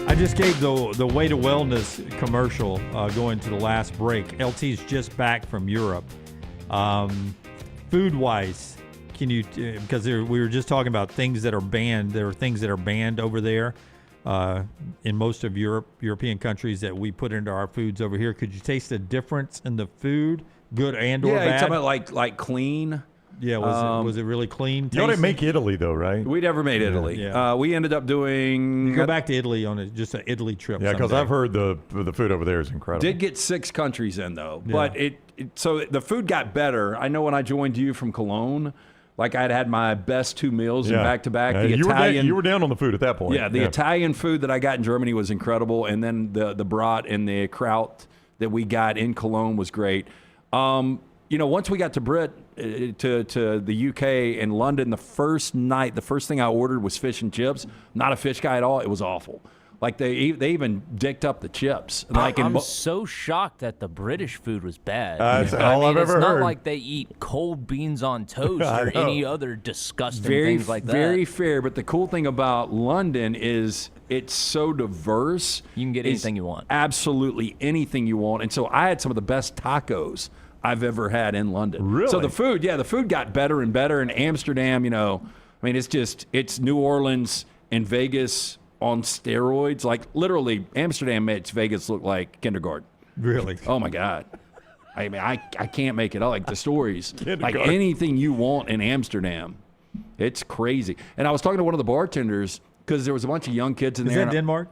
I just gave the Way to Wellness commercial going to the last break. LT's just back from Europe. Food-wise, can you, because we were just talking about things that are banned. There are things that are banned over there in most of European countries that we put into our foods over here. Could you taste the difference in the food, good and or bad? Yeah, you're talking about like clean. Yeah, was it really clean? You didn't make Italy though, right? We never made Italy. Yeah. We ended up doing. You go back to Italy on just an Italy trip. Yeah, because I've heard the food over there is incredible. Did get 6 countries in though, Yeah. but so the food got better. I know when I joined you from Cologne, like I'd had my best 2 meals in back-to-back. The Italian, you were down on the food at that point. Yeah, the Italian food that I got in Germany was incredible, and then the brat and the kraut that we got in Cologne was great. Once we got to to the UK and London, the first night, the first thing I ordered was fish and chips. Not a fish guy at all. It was awful. Like they even dicked up the chips. I'm so shocked that the British food was bad. That's all I've ever heard. It's not like they eat cold beans on toast or any other disgusting things like that. Very fair. But the cool thing about London is it's so diverse. You can get anything you want. Absolutely anything you want. And so I had some of the best tacos I've ever had in London. Really? So the food got better and better. In Amsterdam, it's New Orleans and Vegas on steroids. Like literally, Amsterdam makes Vegas look like kindergarten. Really? Oh my God. I mean, I can't make it up. Like the stories, like anything you want in Amsterdam, it's crazy. And I was talking to one of the bartenders because there was a bunch of young kids in there. Is that Denmark?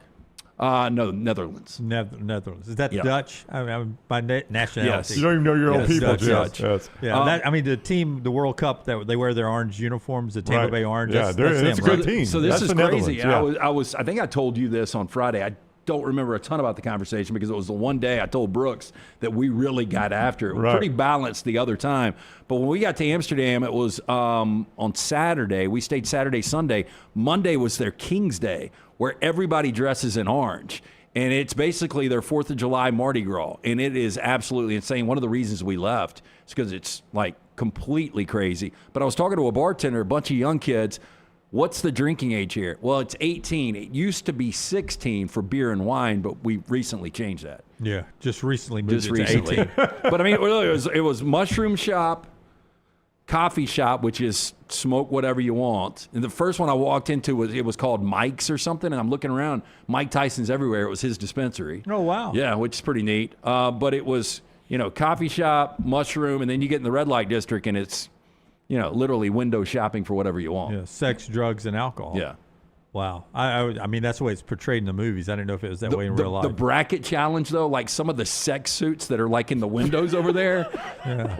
No, Netherlands. Netherlands. Is that Yeah. Dutch? I mean, by nationality. Yes. You don't even know your own people. Dutch. Yes. Yeah, the team, the World Cup, that they wear their orange uniforms, the Tampa Bay Orange. Yeah, that's it's a them, good team. So this That's is the crazy. Netherlands, I think I told you this on Friday. I don't remember a ton about the conversation because it was the one day I told Brooks that we really got after it. Right. Pretty balanced the other time. But when we got to Amsterdam, it was on Saturday. We stayed Saturday, Sunday. Monday was their King's Day, where everybody dresses in orange. And it's basically their 4th of July Mardi Gras. And it is absolutely insane. One of the reasons we left is because it's like completely crazy. But I was talking to a bartender, a bunch of young kids. What's the drinking age here? Well, it's 18. It used to be 16 for beer and wine, but we recently changed that. Yeah, just recently moved Just it recently. to 18. But I mean, it was mushroom shop, coffee shop, which is smoke whatever you want. And the first one I walked into was called Mike's or something. And I'm looking around, Mike Tyson's everywhere. It was his dispensary. Oh, wow. Yeah, which is pretty neat. But it was, coffee shop, mushroom, and then you get in the red light district and it's, literally window shopping for whatever you want. Yeah, sex, drugs, and alcohol. Yeah. Wow. I mean, that's the way it's portrayed in the movies. I didn't know if it was that way in real life. The bracket challenge, though, like some of the sex suits that are like in the windows over there,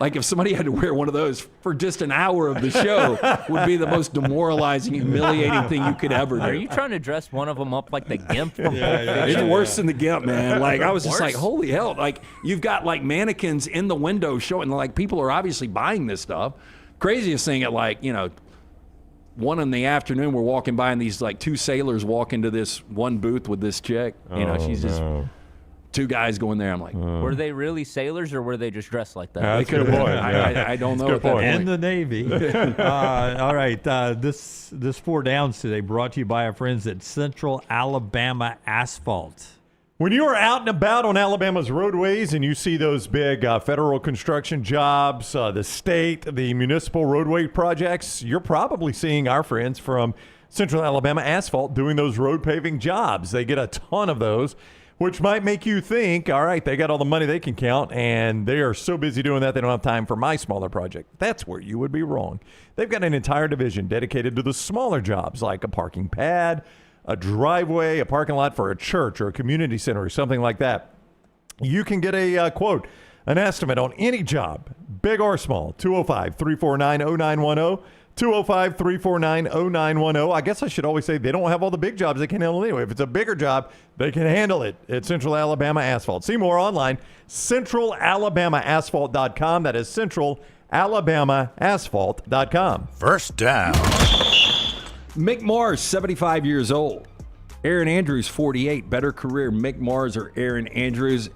like if somebody had to wear one of those for just an hour of the show would be the most demoralizing, humiliating thing you could ever do. Are you trying to dress one of them up like the Gimp from Pulp It's Fiction? worse than the Gimp, man. Like I was just Worse? like, holy hell. Like you've got like mannequins in the window showing, like people are obviously buying this stuff. Craziest thing at 1 in the afternoon, we're walking by and these like 2 sailors walk into this one booth with this chick. She's just 2 guys going there. I'm like, Were they really sailors or were they just dressed like that? they could have been. I don't know at that point. In the Navy. All right. This 4 Downs today brought to you by our friends at Central Alabama Asphalt. When you are out and about on Alabama's roadways and you see those big federal construction jobs, the state, the municipal roadway projects, you're probably seeing our friends from Central Alabama Asphalt doing those road paving jobs. They get a ton of those, which might make you think, all right, they got all the money they can count, and they are so busy doing that they don't have time for my smaller project. That's where you would be wrong. They've got an entire division dedicated to the smaller jobs, like a parking pad, a driveway, a parking lot for a church or a community center or something like that. You can get a quote, an estimate on any job, big or small, 205-349-0910, 205-349-0910. I guess I should always say they don't have all the big jobs they can handle anyway. If it's a bigger job, they can handle it at Central Alabama Asphalt. See more online, centralalabamaasphalt.com. That is centralalabamaasphalt.com. First down. Mick Mars, 75 years old. Aaron Andrews, 48. Better career, Mick Mars or Aaron Andrews.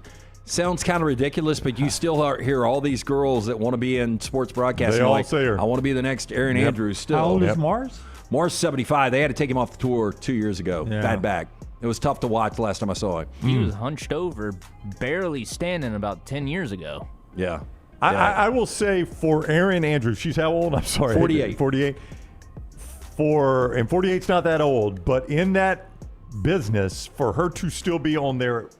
Sounds kind of ridiculous, but you still hear all these girls that want to be in sports broadcasting. They all like, say her. I want to be the next Aaron Andrews still. How old is Mars? Mars, 75. They had to take him off the tour 2 years ago. Yeah. Bad back. It was tough to watch the last time I saw it. He was hunched over, barely standing about 10 years ago. Yeah. I will say for Aaron Andrews, she's how old? I'm sorry. 48. 48. And 48's not that old, but in that business, for her to still be on their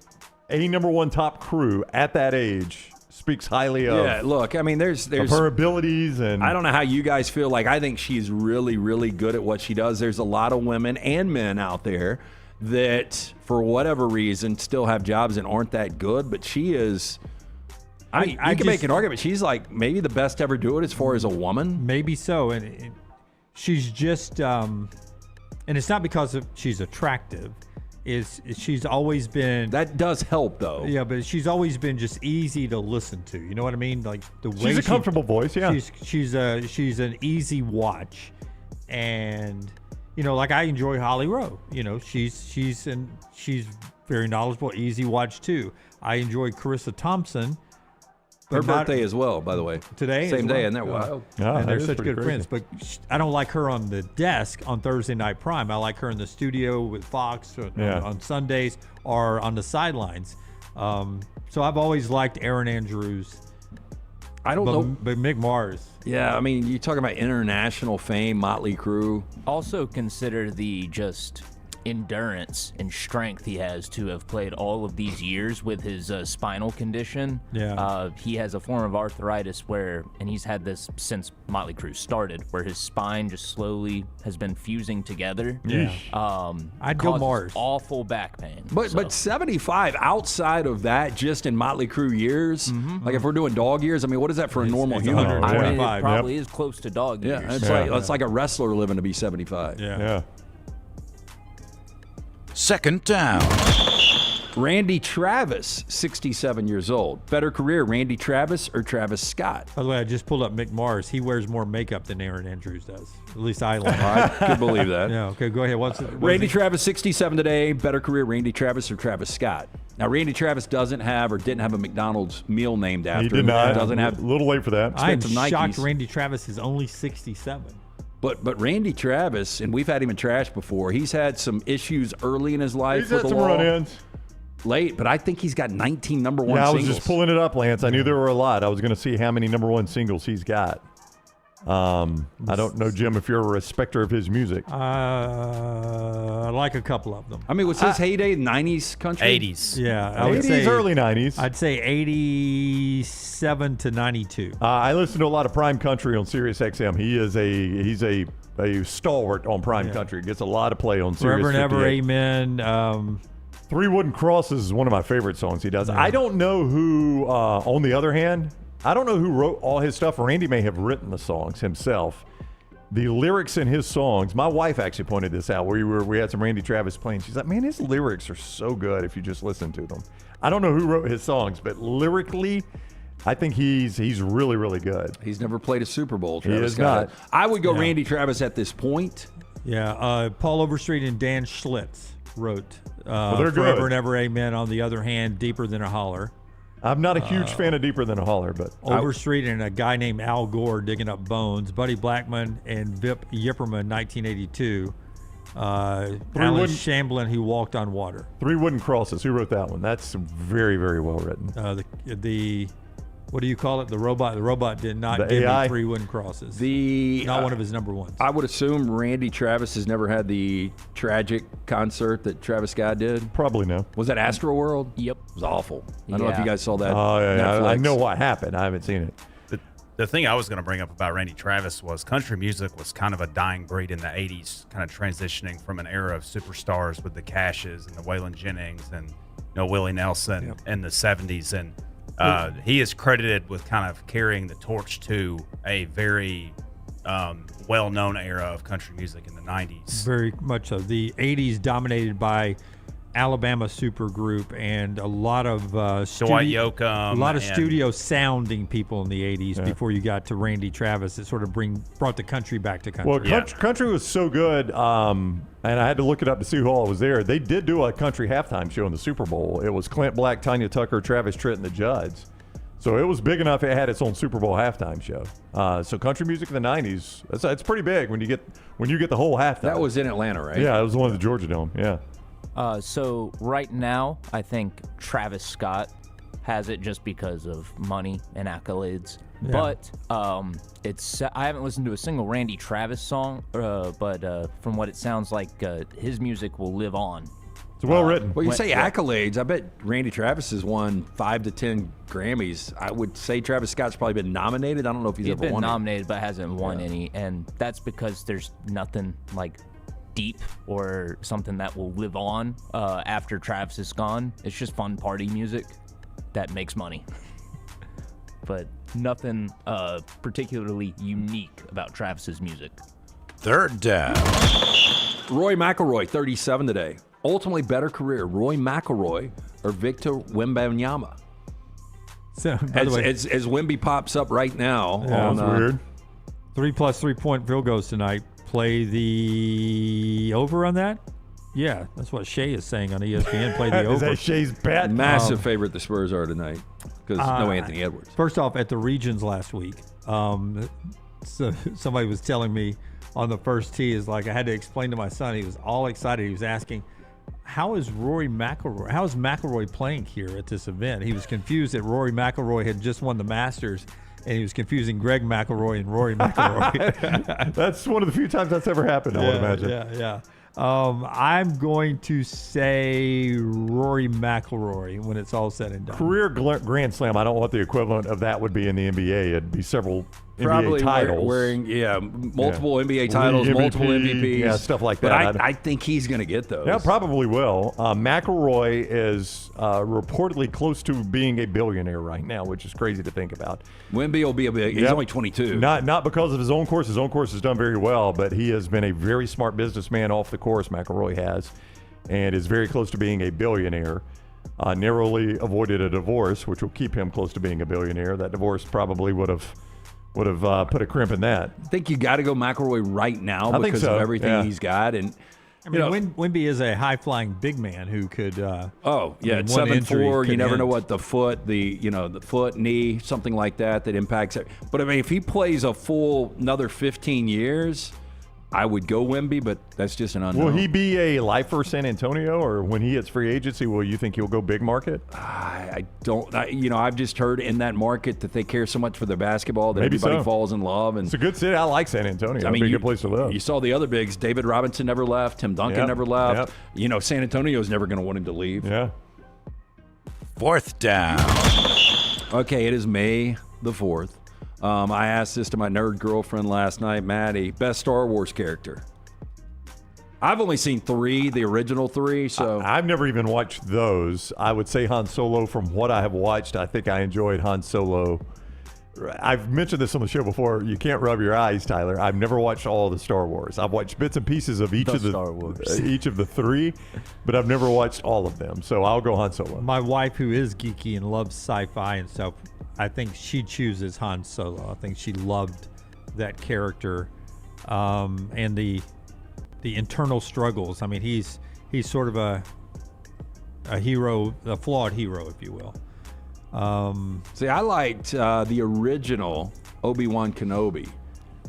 number 1 top crew at that age speaks highly of. Yeah, look, I mean, there's of her abilities, and I don't know how you guys feel. Like, I think she's really, really good at what she does. There's a lot of women and men out there that, for whatever reason, still have jobs and aren't that good, but she is. I mean, you can make an argument. She's like maybe the best to ever do it as far as a woman. Maybe so, and she's just, and it's not because she's attractive. she's always been. That does help, though. Yeah, but she's always been just easy to listen to. You know what I mean? Like the way she's a comfortable voice. Yeah, she's an easy watch, and like I enjoy Holly Rowe. She's very knowledgeable, easy watch too. I enjoy Carissa Thompson. Her birthday as well, by the way. Today, same day, isn't that wild? wild? And they're such good friends. But I don't like her on the desk on Thursday Night Prime. I like her in the studio with Fox on Sundays or on the sidelines. So I've always liked Erin Andrews. I don't know, but Mick Mars. Yeah, I mean, you're talking about international fame, Motley Crue. Also consider the just endurance and strength he has to have played all of these years with his spinal condition. Yeah. He has a form of arthritis and he's had this since Motley Crue started, where his spine just slowly has been fusing together. Yeah. I'd go Mars. Awful back pain. But 75 outside of that, just in Motley Crue years, like if we're doing dog years, I mean, what is that for a normal human? I mean, it probably is close to dog years. Yeah, it's like a wrestler living to be 75. Yeah. Second down. Randy Travis, 67 years old. Better career, Randy Travis or Travis Scott? By the way, I just pulled up Mick Mars. He wears more makeup than Erin Andrews does. At least I like. I could believe that. Yeah. Okay. Go ahead. Randy Travis, 67 today. Better career, Randy Travis or Travis Scott? Now, Randy Travis doesn't have or didn't have a McDonald's meal named after him. He did not. Doesn't have. A little late for that. I'm shocked Randy Travis is only 67. But Randy Travis, and we've had him in trash before, he's had some issues early in his life. He's had some run-ins. Late, but I think he's got 19 number one singles. singles. I was just pulling it up, Lance. I knew there were a lot. I was going to see how many number one singles he's got. I don't know, Jim, if you're a respecter of his music. I like a couple of them. I mean, was his heyday 90s country? 80s. Yeah. I would say early 90s. I'd say 87 to 92. I listen to a lot of Prime Country on Sirius XM. He's a stalwart on Prime Country. Gets a lot of play on Sirius Forever and 58. Ever, Amen. Three Wooden Crosses is one of my favorite songs he does. I don't know who, on the other hand, I don't know who wrote all his stuff. Randy may have written the songs himself. The lyrics in his songs, my wife actually pointed this out. We had some Randy Travis playing. She's like, man, his lyrics are so good if you just listen to them. I don't know who wrote his songs, but lyrically, I think he's really, really good. He's never played a Super Bowl. He is not. I would go Randy Travis at this point. Yeah. Paul Overstreet and Dan Schlitz wrote they're Forever good. and Ever, Amen. On the other hand, Deeper Than a Holler. I'm not a huge fan of Deeper Than a Holler, but Overstreet and a guy named Al Gore, Digging Up Bones. Buddy Blackman and Vip Yipperman, 1982. Alan Shamblin, Who Walked on Water. Three Wooden Crosses. Who wrote that one? That's very, very well written. What do you call it? The robot. The robot did not The give AI? me 3 Wooden Crosses. Not one of his number ones. I would assume Randy Travis has never had the tragic concert that Travis Scott did. Probably no. Was that Astro World? Yep. It was awful. I don't know if you guys saw that. Oh, yeah. Netflix. I know what happened. I haven't seen it. The thing I was going to bring up about Randy Travis was country music was kind of a dying breed in the 80s, kind of transitioning from an era of superstars with the Cashes and the Waylon Jennings and Willie Nelson in the 70s. And he is credited with kind of carrying the torch to a very well-known era of country music in the 90s. Very much so. The 80s dominated by Alabama supergroup and a lot of Dwight Yoakam, a lot of studio sounding people in the 80s before you got to Randy Travis. It sort of brought the country back to country. Well, country was so good, and I had to look it up to see who all was there. They did do a country halftime show in the Super Bowl. It was Clint Black, Tanya Tucker, Travis Tritt, and the Judds. So it was big enough it had its own Super Bowl halftime show. So country music in the 90s, it's pretty big when you get the whole halftime. That was in Atlanta, right? Yeah, it was the one at the Georgia Dome, yeah. So right now, I think Travis Scott has it just because of money and accolades. Yeah. But I haven't listened to a single Randy Travis song, but from what it sounds like, his music will live on. It's well written. Well, you say accolades. I bet Randy Travis has won 5 to 10 Grammys. I would say Travis Scott's probably been nominated. I don't know if he's ever been won. Nominated, but hasn't won any, and that's because there's nothing like deep or something that will live on after Travis is gone. It's just fun party music that makes money. But nothing particularly unique about Travis's music. Third down. Roy McIlroy, 37 today. ultimately better career, Roy McIlroy or Victor Wembanyama? So, by the way, as Wemby pops up right now. That's weird. 3+ 3-point field goals tonight. Play the over on that? Yeah, that's what Shea is saying on ESPN. Play the over. Is that Shea's bet? Massive favorite the Spurs are tonight because no Anthony Edwards. First off, at the Regions last week, so somebody was telling me on the first tee is like I had to explain to my son. He was all excited. He was asking, how is McIlroy playing here at this event? He was confused that Rory McIlroy had just won the Masters, and he was confusing Greg McIlroy and Rory McIlroy. That's one of the few times that's ever happened, I would imagine. Yeah. I'm going to say Rory McIlroy when it's all said and done. Career Grand Slam, I don't know what the equivalent of that would be in the NBA. It'd be several Probably NBA titles. wearing multiple NBA titles, multiple MVPs. Yeah, stuff like that. But I think he's going to get those. Yeah, probably will. McIlroy is reportedly close to being a billionaire right now, which is crazy to think about. Wemby will be he's only 22. Not because of his own course. His own course has done very well, but he has been a very smart businessman off the course, McIlroy has, and is very close to being a billionaire. Narrowly avoided a divorce, which will keep him close to being a billionaire. That divorce probably would have put a crimp in that. I think you got to go McIlroy right now because of everything he's got. And I mean, Wemby is a high-flying big man who could. 7'4". You never know what the foot, the foot, knee, something like that impacts it. But I mean, if he plays a full another 15 years, I would go Wemby, but that's just an unknown. Will he be a lifer San Antonio, or when he hits free agency, will you think he'll go big market? I don't. I've just heard in that market that they care so much for their basketball that Maybe everybody falls in love. And it's a good city. I like San Antonio. It'd be a good place to live. You saw the other bigs. David Robinson never left. Tim Duncan never left. Yep. San Antonio's never going to want him to leave. Yeah. 4th down. Okay, it is May the 4th. I asked this to my nerd girlfriend last night, Maddie. Best Star Wars character? I've only seen 3, the original 3. So I've never even watched those. I would say Han Solo. From what I have watched, I think I enjoyed Han Solo. I've mentioned this on the show before. You can't rub your eyes, Tyler. I've never watched all of the Star Wars. I've watched bits and pieces of each of the Star Wars. each of the 3, but I've never watched all of them. So I'll go Han Solo. My wife, who is geeky and loves sci-fi and stuff, I think she chooses Han Solo. I think she loved that character and the internal struggles. I mean, he's sort of a hero, a flawed hero, if you will. See, I liked the original Obi-Wan Kenobi,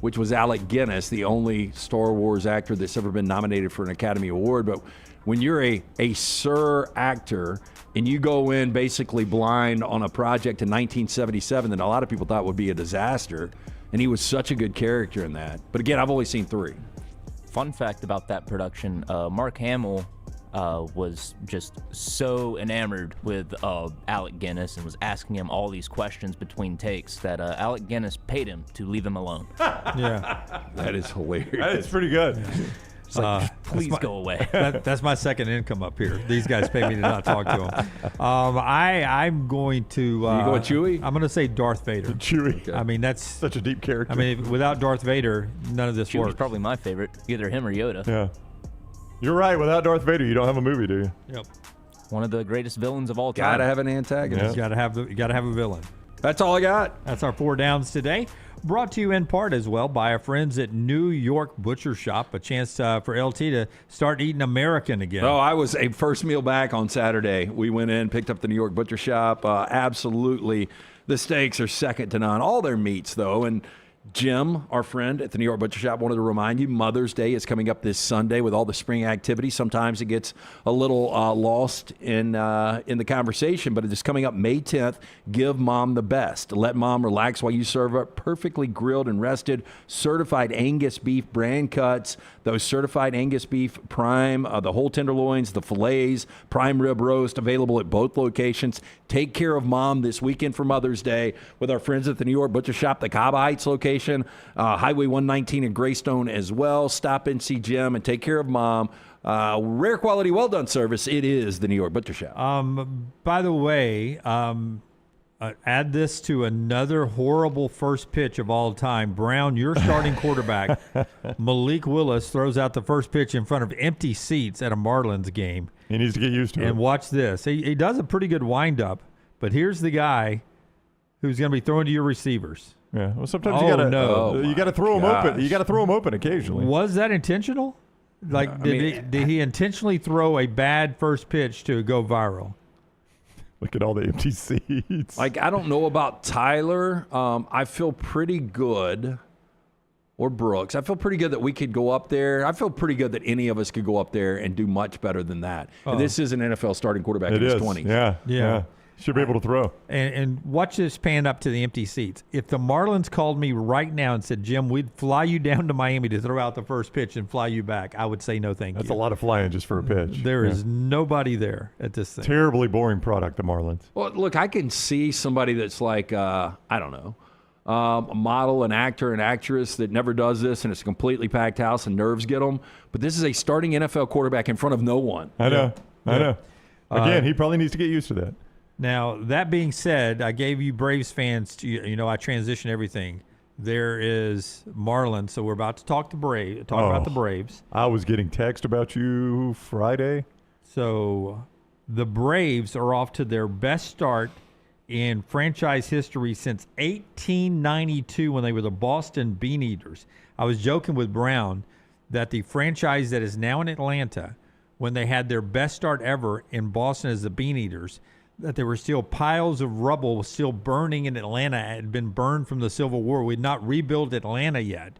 which was Alec Guinness, the only Star Wars actor that's ever been nominated for an Academy Award. But when you're a Sir actor and you go in basically blind on a project in 1977 that a lot of people thought would be a disaster, and he was such a good character in that. But again, I've only seen 3. Fun fact about that production, Mark Hamill was just so enamored with Alec Guinness and was asking him all these questions between takes that Alec Guinness paid him to leave him alone. Yeah. That is hilarious. That is pretty good. Yeah. It's like, please go away. That's my second income up here. These guys pay me to not talk to them. I'm going to. You going Chewie? I'm going to say Darth Vader. Chewie. Okay. I mean, that's such a deep character. I mean, without Darth Vader, none of this Chewie's works. Probably my favorite, either him or Yoda. Yeah. You're right. Without Darth Vader, you don't have a movie, do you? Yep. One of the greatest villains of all time. Gotta have an antagonist. You gotta have a villain. That's all I got. That's our 4 downs today. Brought to you in part as well by our friends at New York Butcher Shop. A chance for LT to start eating American again. Oh, I was a first meal back on Saturday. We went in, picked up the New York Butcher Shop. Absolutely, the steaks are second to none. All their meats, though, and Jim, our friend at the New York Butcher Shop, wanted to remind you Mother's Day is coming up this Sunday with all the spring activity. Sometimes it gets a little lost in the conversation, but it's coming up May 10th. Give mom the best. Let mom relax while you serve up perfectly grilled and rested certified Angus beef brand cuts. Those certified Angus beef prime, the whole tenderloins, the fillets, prime rib roast, available at both locations. Take care of mom this weekend for Mother's Day with our friends at the New York Butcher Shop, the Cobb Heights location, Highway 119 in Greystone as well. Stop and see Jim and take care of mom. Rare quality, well done service. It is the New York Butcher Shop. By the way, Add this to another horrible first pitch of all time. Brown, your starting quarterback, Malik Willis, throws out the first pitch in front of empty seats at a Marlins game. He needs to get used to it. And watch this. He does a pretty good windup, but here's the guy who's going to be throwing to your receivers. Yeah. Well, sometimes you got to throw them open. You got to throw them open occasionally. Was that intentional? Like, did he intentionally throw a bad first pitch to go viral? Look at all the empty seats. Like, I don't know about Tyler. I feel pretty good, or Brooks. I feel pretty good that we could go up there. I feel pretty good that any of us could go up there and do much better than that. And this is an NFL starting quarterback in his 20s. Yeah. Should be able to throw. And watch this pan up to the empty seats. If the Marlins called me right now and said, Jim, we'd fly you down to Miami to throw out the first pitch and fly you back, I would say no thank you. That's a lot of flying just for a pitch. There is nobody there at this thing. Terribly boring product, the Marlins. Well, look, I can see somebody that's like, I don't know, a model, an actor, an actress that never does this, and it's a completely packed house and nerves get them. But this is a starting NFL quarterback in front of no one. I know. Again, he probably needs to get used to that. Now, that being said, I gave you Braves fans, I transition everything. There is Marlins, so we're about to talk about the Braves. I was getting text about you Friday. So the Braves are off to their best start in franchise history since 1892 when they were the Boston Beaneaters. I was joking with Brown that the franchise that is now in Atlanta, when they had their best start ever in Boston as the Beaneaters, that there were still piles of rubble still burning in Atlanta. It had been burned from the Civil War. We had not rebuilt Atlanta yet.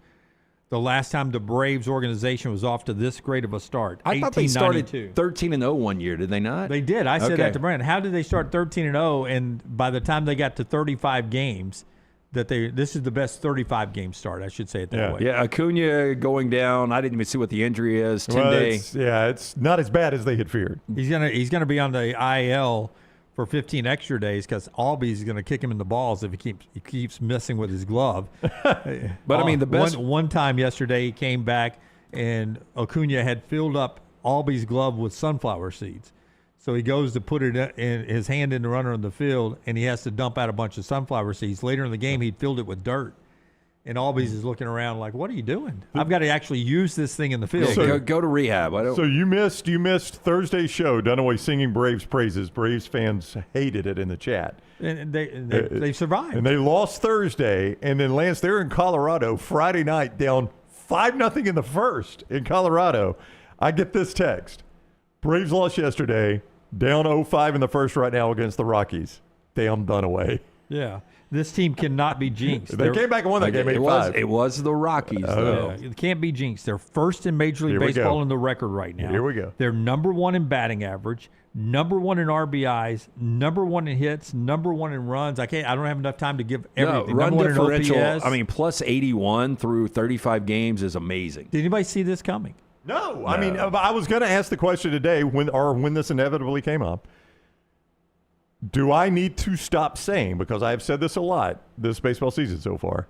The last time the Braves organization was off to this great of a start. I thought they started 13-0 one year. Did they not? They did. I said that to Brandon. How did they start 13-0? And by the time they got to 35 games, this is the best 35-game start. I should say it that way. Yeah, Acuna going down. I didn't even see what the injury is. 10 days. It's not as bad as they had feared. He's gonna be on the IL for 15 extra days because Albies going to kick him in the balls if he keeps messing with his glove. But I mean, the best one time yesterday he came back and Acuna had filled up Albies' glove with sunflower seeds. So he goes to put it in his hand in the runner in the field, and he has to dump out a bunch of sunflower seeds. Later in the game, he'd filled it with dirt. And Albies is looking around like, what are you doing? I've got to actually use this thing in the field. So, go to rehab. So you missed Thursday's show, Dunaway singing Braves praises. Braves fans hated it in the chat. And they survived. And they lost Thursday. And then, Lance, they're in Colorado Friday night down 5-0 in the first in Colorado. I get this text. Braves lost yesterday, down 0-5 in the first right now against the Rockies. Damn Dunaway. Yeah. This team cannot be jinxed. They came back and won that game 8-5. It was the Rockies, though. It can't be jinxed. They're first in Major League Baseball in the record right now. Here we go. They're number one in batting average, number one in RBIs, number one in hits, number one in runs. I don't have enough time to give everything. Run number differential, one in OPS. I mean, plus 81 through 35 games is amazing. Did anybody see this coming? No. I mean, I was going to ask the question today when this inevitably came up. Do I need to stop saying, because I have said this a lot this baseball season so far,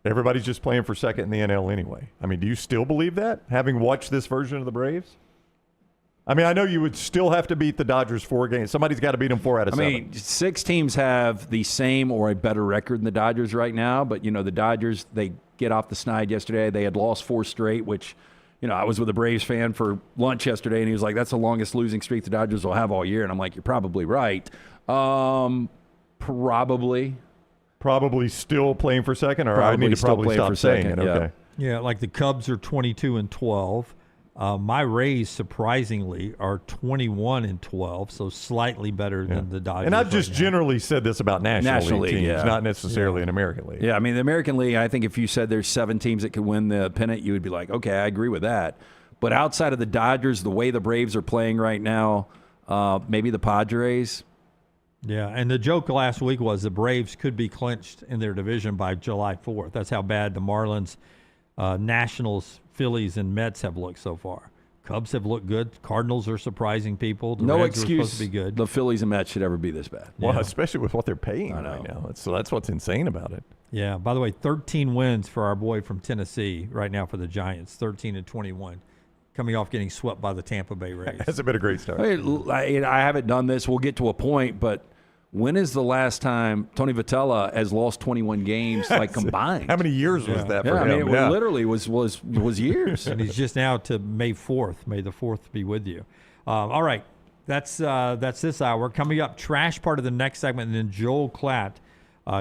everybody's just playing for second in the NL anyway? I mean, do you still believe that, having watched this version of the Braves? I mean, I know you would still have to beat the Dodgers 4 games. Somebody's got to beat them 4 out of 7. I mean, 6 teams have the same or a better record than the Dodgers right now, but, the Dodgers, they get off the snide yesterday. They had lost 4 straight, which, I was with a Braves fan for lunch yesterday, and he was like, that's the longest losing streak the Dodgers will have all year. And I'm like, you're probably right. Probably still playing for second, or I need to probably stop saying it. Okay. Yeah, like the Cubs are 22-12. My Rays, surprisingly, are 21-12, so slightly better than the Dodgers. And I've just generally said this about National League teams, not necessarily in American League. Yeah, I mean, the American League, I think if you said there's 7 teams that could win the pennant, you would be like, okay, I agree with that. But outside of the Dodgers, the way the Braves are playing right now, maybe the Padres. Yeah, and the joke last week was the Braves could be clinched in their division by July 4th. That's how bad the Marlins, Nationals, Phillies, and Mets have looked so far. Cubs have looked good. Cardinals are surprising people. The no Reds excuse are supposed to be good. The Phillies and Mets should ever be this bad. Well, especially with what they're paying right now. So that's what's insane about it. Yeah, by the way, 13 wins for our boy from Tennessee right now for the Giants, 13-21. Coming off getting swept by the Tampa Bay Rays. That's been a great start. I haven't done this. We'll get to a point, but When is the last time Tony Vitello has lost 21 games combined? How many years was that for I him? mean, it literally was years. And he's just now to May 4th. May the 4th be with you. All right, that's this hour. Coming up, trash part of the next segment, and then Joel Klatt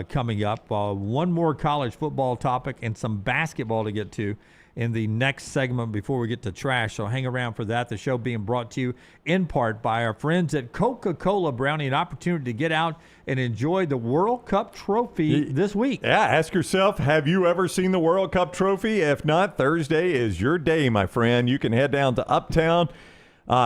coming up. One more college football topic and some basketball to get to in the next segment before we get to trash. So hang around for that. The show being brought to you in part by our friends at Coca-Cola Brownie, an opportunity to get out and enjoy the World Cup trophy this week. Yeah, ask yourself, have you ever seen the World Cup trophy? If not, Thursday is your day, my friend. You can head down to Uptown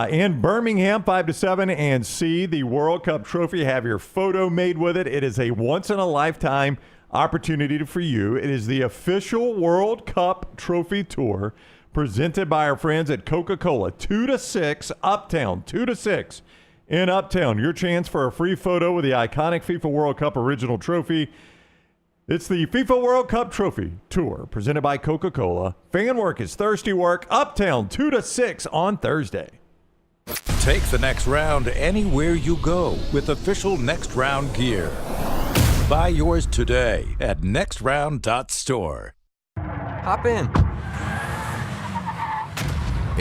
in Birmingham 5 to 7 and see the World Cup trophy. Have your photo made with it. It is a once-in-a-lifetime opportunity for you. It is the official World Cup trophy tour presented by our friends at Coca-Cola. 2 to 6 Uptown, 2 to 6 in Uptown. Your chance for a free photo with the iconic FIFA World Cup original trophy. It's the FIFA World Cup trophy tour presented by Coca-Cola. Fan work is thirsty work. Uptown 2 to 6 on Thursday. Take the next round anywhere you go with official Next Round gear. Buy yours today at nextround.store. Hop in.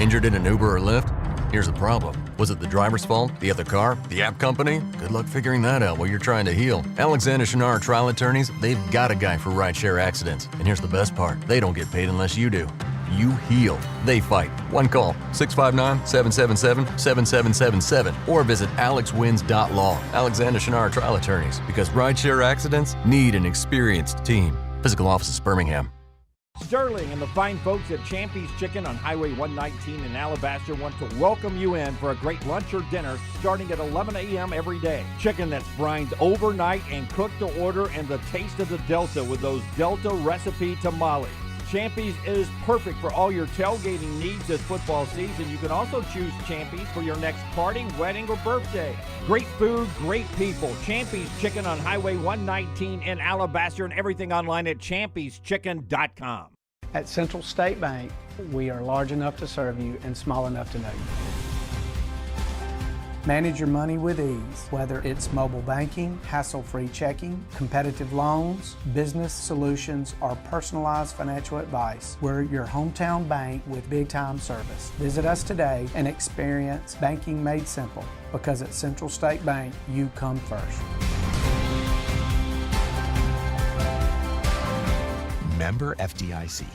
Injured in an Uber or Lyft? Here's the problem. Was it the driver's fault? The other car? The app company? Good luck figuring that out while you're trying to heal. Alexander Shinar Trial Attorneys, they've got a guy for rideshare accidents. And here's the best part. They don't get paid unless you do. You heal. They fight. One call, 659-777-7777, or visit alexwins.law. Alexander Shinar Trial Attorneys, because rideshare accidents need an experienced team. Physical office is Birmingham. Sterling and the fine folks at Champy's Chicken on Highway 119 in Alabaster want to welcome you in for a great lunch or dinner starting at 11 a.m. every day. Chicken that's brined overnight and cooked to order, and the taste of the Delta with those Delta recipe tamales. Champy's is perfect for all your tailgating needs this football season. You can also choose Champy's for your next party, wedding, or birthday. Great food, great people. Champy's Chicken on Highway 119 in Alabaster, and everything online at champyschicken.com. At Central State Bank, we are large enough to serve you and small enough to know you. Manage your money with ease, whether it's mobile banking, hassle-free checking, competitive loans, business solutions, or personalized financial advice. We're your hometown bank with big-time service. Visit us today and experience banking made simple, because at Central State Bank, you come first. Member FDIC.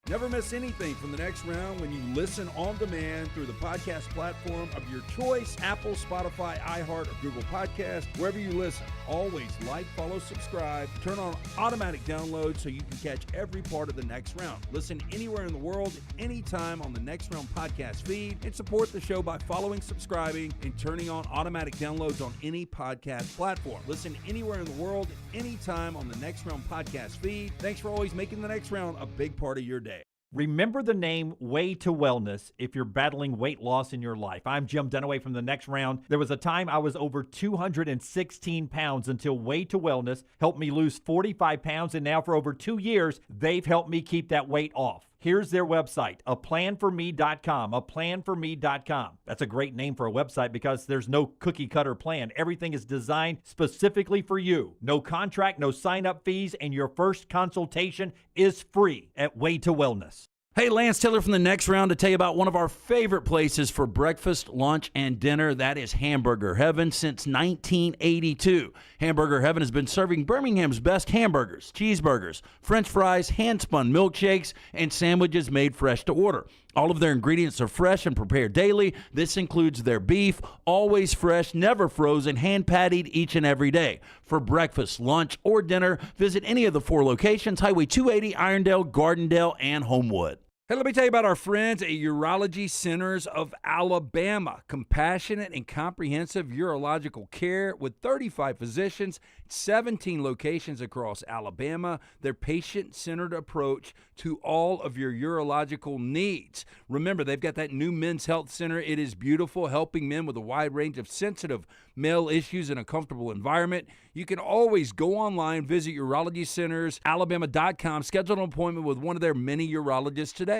Never miss anything from the next round when you listen on demand through the podcast platform of your choice, Apple, Spotify, iHeart, or Google Podcast, wherever you listen. Always like, follow, subscribe, turn on automatic download so you can catch every part of the next round. Listen anywhere in the world, anytime on the Next Round podcast feed, and support the show by following, subscribing, and turning on automatic downloads on any podcast platform. Listen anywhere in the world, anytime on the Next Round podcast feed. Thanks for always making the next round a big part of your day. Remember the name Way to Wellness if you're battling weight loss in your life. I'm Jim Dunaway from the Next Round. There was a time I was over 216 pounds until Way to Wellness helped me lose 45 pounds, and now for over 2 years, they've helped me keep that weight off. Here's their website, aplanforme.com, aplanforme.com. That's a great name for a website because there's no cookie cutter plan. Everything is designed specifically for you. No contract, no sign-up fees, and your first consultation is free at Way to Wellness. Hey, Lance Taylor from the Next Round to tell you about one of our favorite places for breakfast, lunch, and dinner. That is Hamburger Heaven since 1982. Hamburger Heaven has been serving Birmingham's best hamburgers, cheeseburgers, French fries, hand-spun milkshakes, and sandwiches made fresh to order. All of their ingredients are fresh and prepared daily. This includes their beef, always fresh, never frozen, hand-pattied each and every day. For breakfast, lunch, or dinner, visit any of the 4 locations, Highway 280, Irondale, Gardendale, and Homewood. Hey, let me tell you about our friends at Urology Centers of Alabama. Compassionate and comprehensive urological care with 35 physicians, 17 locations across Alabama. Their patient-centered approach to all of your urological needs. Remember, they've got that new men's health center. It is beautiful, helping men with a wide range of sensitive male issues in a comfortable environment. You can always go online, visit urologycentersalabama.com, schedule an appointment with one of their many urologists today.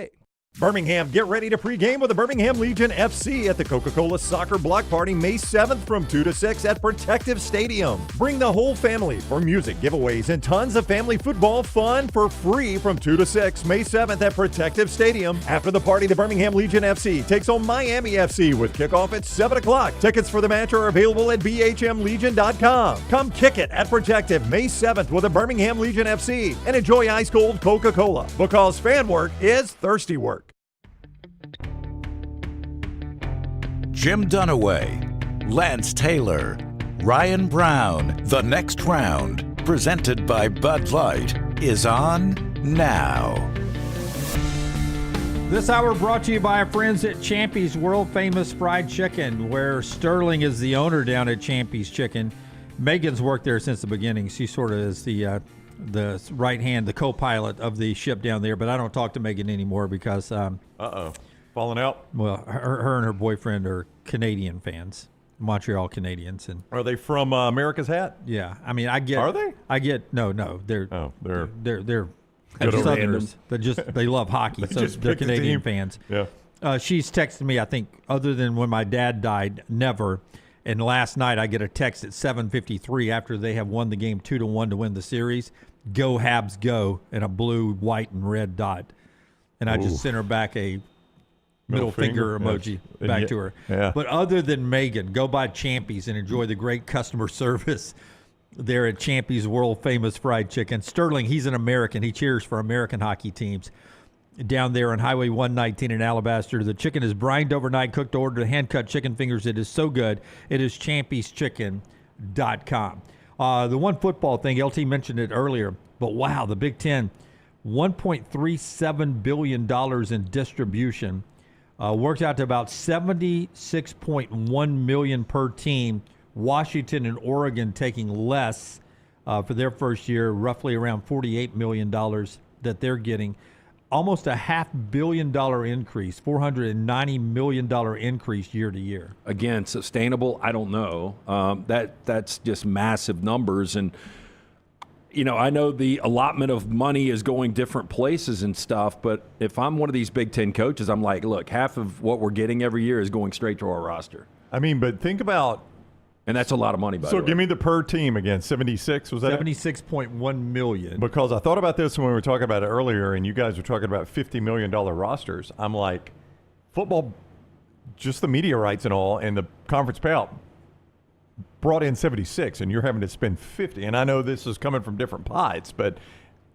Birmingham, get ready to pregame with the Birmingham Legion FC at the Coca-Cola Soccer Block Party May 7th from 2 to 6 at Protective Stadium. Bring the whole family for music, giveaways, and tons of family football fun for free from 2 to 6 May 7th at Protective Stadium. After the party, the Birmingham Legion FC takes on Miami FC with kickoff at 7 o'clock. Tickets for the match are available at bhmlegion.com. Come kick it at Protective May 7th with the Birmingham Legion FC and enjoy ice-cold Coca-Cola because fan work is thirsty work. Jim Dunaway, Lance Taylor, Ryan Brown. The Next Round, presented by Bud Light, is on now. This hour brought to you by our friends at Champy's World Famous Fried Chicken, where Sterling is the owner down at Champy's Chicken. Megan's worked there since the beginning. She sort of is the right hand, the co-pilot of the ship down there, but I don't talk to Megan anymore because falling out. Well, her and her boyfriend are Canadian fans, Montreal Canadiens, and are they from America's Hat? Yeah, I mean, I get. Are they? I get no. They're Southerners. They love hockey, so they're Canadian fans. Yeah. She's texted me. I think other than when my dad died, never. And last night I get a text at 7:53 after they have won the game 2-1 to win the series. Go Habs, go! And a blue, white, and red dot. And I just sent her back a middle finger emoji back to her. Yeah. But other than Megan, go by Champy's and enjoy the great customer service there at Champy's World Famous Fried Chicken. Sterling, he's an American. He cheers for American hockey teams. Down there on Highway 119 in Alabaster, the chicken is brined overnight, cooked to order, hand-cut chicken fingers. It is so good. It is champyschicken.com. The one football thing, LT mentioned it earlier, but wow, the Big Ten, $1.37 billion in distribution. Worked out to about $76.1 million per team. Washington and Oregon taking less for their first year, roughly around $48 million that they're getting. Almost a $500 million increase, $490 million increase year to year. Again, sustainable, I don't know. That's just massive numbers. And, you know, I know the allotment of money is going different places and stuff, but if I'm one of these Big Ten coaches, I'm like, look, half of what we're getting every year is going straight to our roster. I mean, but think about... And that's a lot of money, by the way. So give me the per team again. 76, was that? $76.1 million. Because I thought about this when we were talking about it earlier, and you guys were talking about $50 million rosters. I'm like, football, just the media rights and all, and the conference payout brought in 76, and you're having to spend 50. And I know this is coming from different pots, but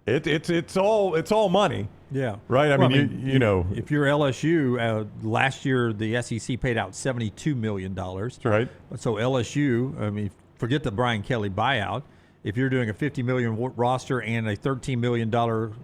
it's all money. Yeah. Right? I mean, you know. If you're LSU, last year the SEC paid out $72 million. That's right. So LSU, I mean, forget the Brian Kelly buyout. If you're doing a $50 million roster and a $13 million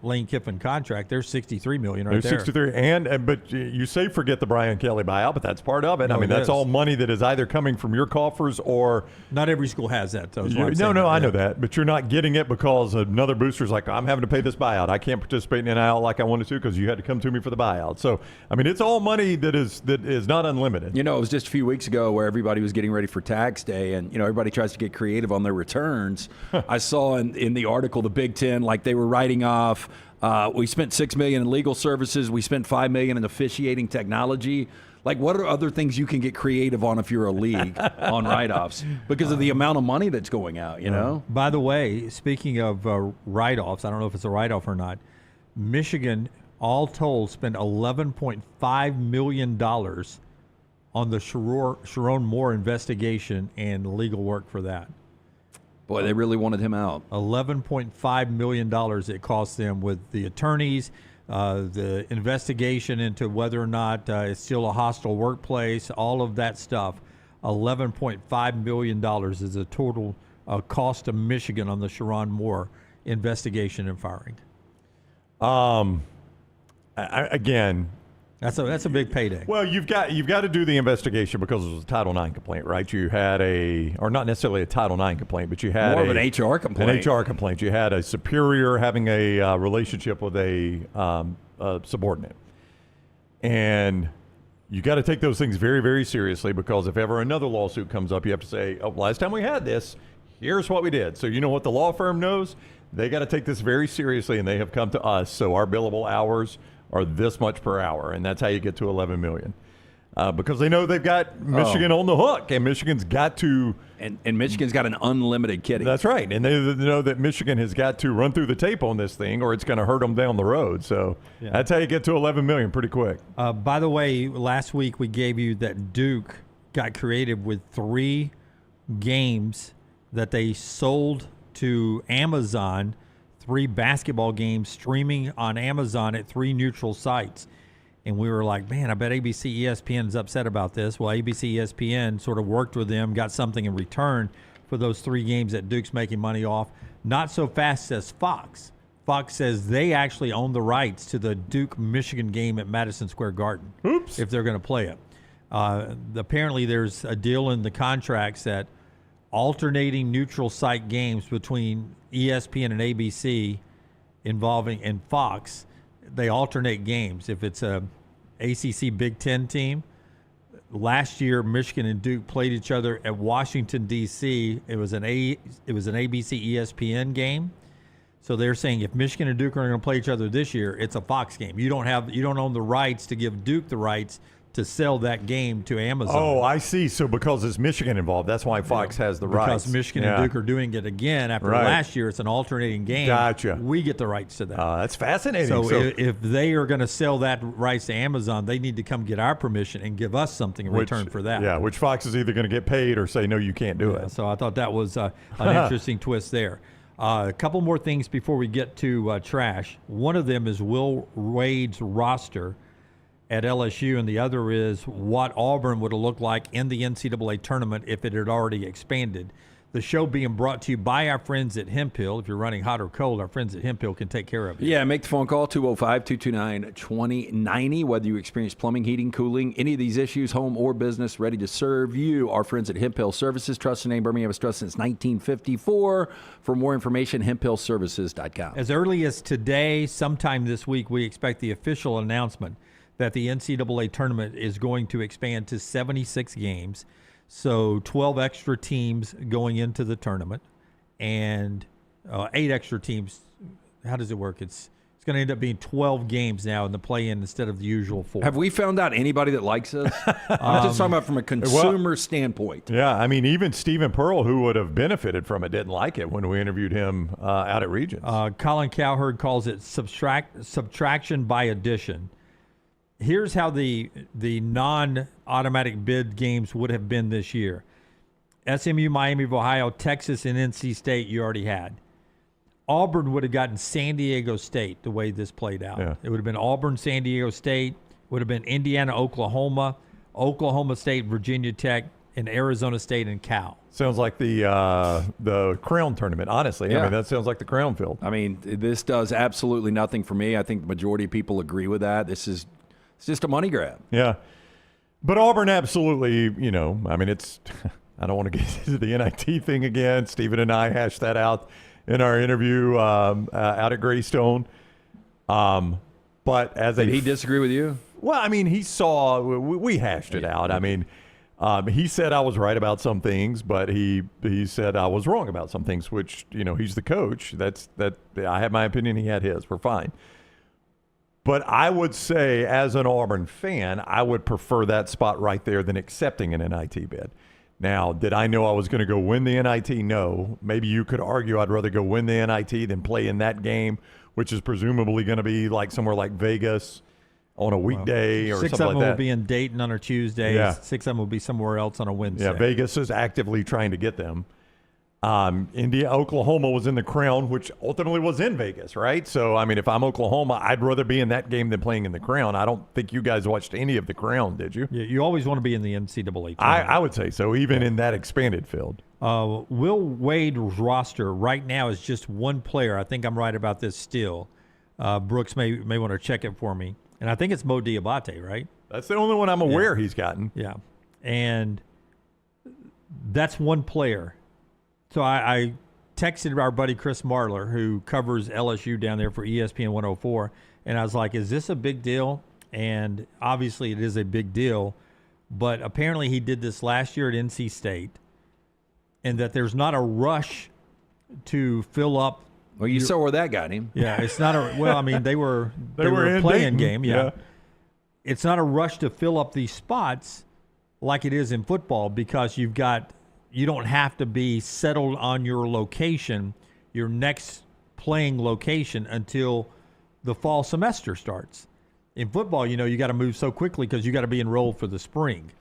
Lane Kiffin contract, there's $63 million right there. There's 63, but you say forget the Brian Kelly buyout, but that's part of it. No, I mean, that's all money that is either coming from your coffers or not every school has that. Though, I know that, but you're not getting it because another booster's like, I'm having to pay this buyout. I can't participate in NIL like I wanted to because you had to come to me for the buyout. So, I mean, it's all money that is not unlimited. You know, it was just a few weeks ago where everybody was getting ready for tax day, and you know, everybody tries to get creative on their returns. I saw in the article, the Big Ten, like they were writing off, we spent $6 million in legal services, we spent $5 million in officiating technology. Like, what are other things you can get creative on if you're a league on write-offs because of the amount of money that's going out, you know? By the way, speaking of write-offs, I don't know if it's a write-off or not, Michigan, all told, spent $11.5 million on the Sharon Moore investigation and legal work for that. Boy, they really wanted him out. $11.5 million it cost them with the attorneys, the investigation into whether or not it's still a hostile workplace, all of that stuff. $11.5 million is the total cost of Michigan on the Sharon Moore investigation and firing. Again, that's a big payday. Well, you've got to do the investigation because it was a Title IX complaint, right? You had or not necessarily a Title IX complaint, but you had more of an HR complaint. An HR complaint. You had a superior having a relationship with a subordinate, and you got to take those things very, very seriously because if ever another lawsuit comes up, you have to say, "Oh, last time we had this, here's what we did." So you know what the law firm knows. They got to take this very seriously, and they have come to us. So our billable hours are this much per hour, and that's how you get to $11 million. Because they know they've got Michigan on the hook, and Michigan's got to. And Michigan's got an unlimited kitty. That's right, and they know that Michigan has got to run through the tape on this thing, or it's going to hurt them down the road. So that's how you get to $11 million pretty quick. By the way, last week we gave you that Duke got creative with 3 games that they sold to Amazon, 3 basketball games streaming on Amazon at 3 neutral sites. And we were like, man, I bet ABC ESPN is upset about this. Well, ABC ESPN sort of worked with them, got something in return for those 3 games that Duke's making money off. Not so fast says Fox. Fox says they actually own the rights to the Duke-Michigan game at Madison Square Garden. Oops. If they're going to play it. Apparently there's a deal in the contracts that alternating neutral site games between ESPN and ABC involving and Fox, they alternate games. If it's a ACC Big Ten team, last year Michigan and Duke played each other at Washington D.C. It was an ABC ESPN game. So they're saying if Michigan and Duke are going to play each other this year, it's a Fox game. You don't own the rights to give Duke the rights to sell that game to Amazon. Oh, I see. So because it's Michigan involved, that's why Fox has the rights. Because Michigan and Duke are doing it again after last year. It's an alternating game. Gotcha. We get the rights to that. That's fascinating. So if they are going to sell that rights to Amazon, they need to come get our permission and give us something in return for that. Yeah, which Fox is either going to get paid or say, no, you can't do it. So I thought that was an interesting twist there. A couple more things before we get to trash. One of them is Will Wade's roster at LSU, and the other is what Auburn would have looked like in the NCAA tournament if it had already expanded. The show being brought to you by our friends at Hemp Hill. If you're running hot or cold, our friends at Hemp Hill can take care of you. Yeah, make the phone call, 205-229-2090. Whether you experience plumbing, heating, cooling, any of these issues, home or business, ready to serve you. Our friends at Hemp Hill Services, trusted name Birmingham has trusted since 1954. For more information, hemphillservices.com. As early as today, sometime this week, we expect the official announcement that the NCAA tournament is going to expand to 76 games. So 12 extra teams going into the tournament and 8 extra teams. How does it work? It's going to end up being 12 games now in the play-in instead of the usual 4. Have we found out anybody that likes us? I'm just talking about from a consumer standpoint. Yeah, I mean, even Stephen Pearl, who would have benefited from it, didn't like it when we interviewed him out at Regents. Colin Cowherd calls it subtraction by addition. Here's how the non-automatic bid games would have been this year. SMU, Miami of Ohio, Texas, and NC State you already had. Auburn would have gotten San Diego State the way this played out. Yeah. It would have been Auburn, San Diego State, would have been Indiana, Oklahoma, Oklahoma State, Virginia Tech, and Arizona State and Cal. Sounds like the Crown tournament, honestly. Yeah. I mean, that sounds like the Crown field. I mean, this does absolutely nothing for me. I think the majority of people agree with that. It's just a money grab. Yeah. But Auburn absolutely, I mean, it's – I don't want to get into the NIT thing again. Stephen and I hashed that out in our interview out at Greystone. But as Did he disagree with you? Well, I mean, he saw – we hashed it out. I mean, he said I was right about some things, but he said I was wrong about some things, which, he's the coach. I have my opinion. He had his. We're fine. But I would say, as an Auburn fan, I would prefer that spot right there than accepting an NIT bid. Now, did I know I was going to go win the NIT? No. Maybe you could argue I'd rather go win the NIT than play in that game, which is presumably going to be like somewhere like Vegas on a weekday or something like that. 6 of them will be in Dayton on a Tuesday. Yeah. 6 of them will be somewhere else on a Wednesday. Yeah, Vegas is actively trying to get them. Oklahoma was in the Crown, which ultimately was in Vegas, right? So, I mean, if I'm Oklahoma, I'd rather be in that game than playing in the Crown. I don't think you guys watched any of the Crown, did you? Yeah, you always want to be in the NCAA tournament. I would say so, even in that expanded field. Will Wade's roster right now is just one player. I think I'm right about this still. Brooks may want to check it for me. And I think it's Mo Diabate, right? That's the only one I'm aware he's gotten. Yeah. And that's one player. So I texted our buddy Chris Marler, who covers LSU down there for ESPN 104, and I was like, is this a big deal? And obviously it is a big deal, but apparently he did this last year at NC State, and that there's not a rush to fill up Well, you saw where that got him. Yeah, it's not a well. I mean, they were were a in playing Dayton. game. Yeah. Yeah. It's not a rush to fill up these spots like it is in football because you don't have to be settled on your location, your next playing location until the fall semester starts. In football, you got to move so quickly because you got to be enrolled for the spring.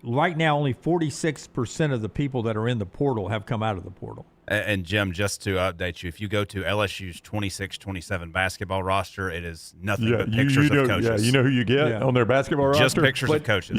Right now, only 46% of the people that are in the portal have come out of the portal. And Jim, just to update you, if you go to LSU's 26-27 basketball roster, it is nothing but pictures of coaches. Yeah, you know who you get on their basketball roster? Just pictures of coaches.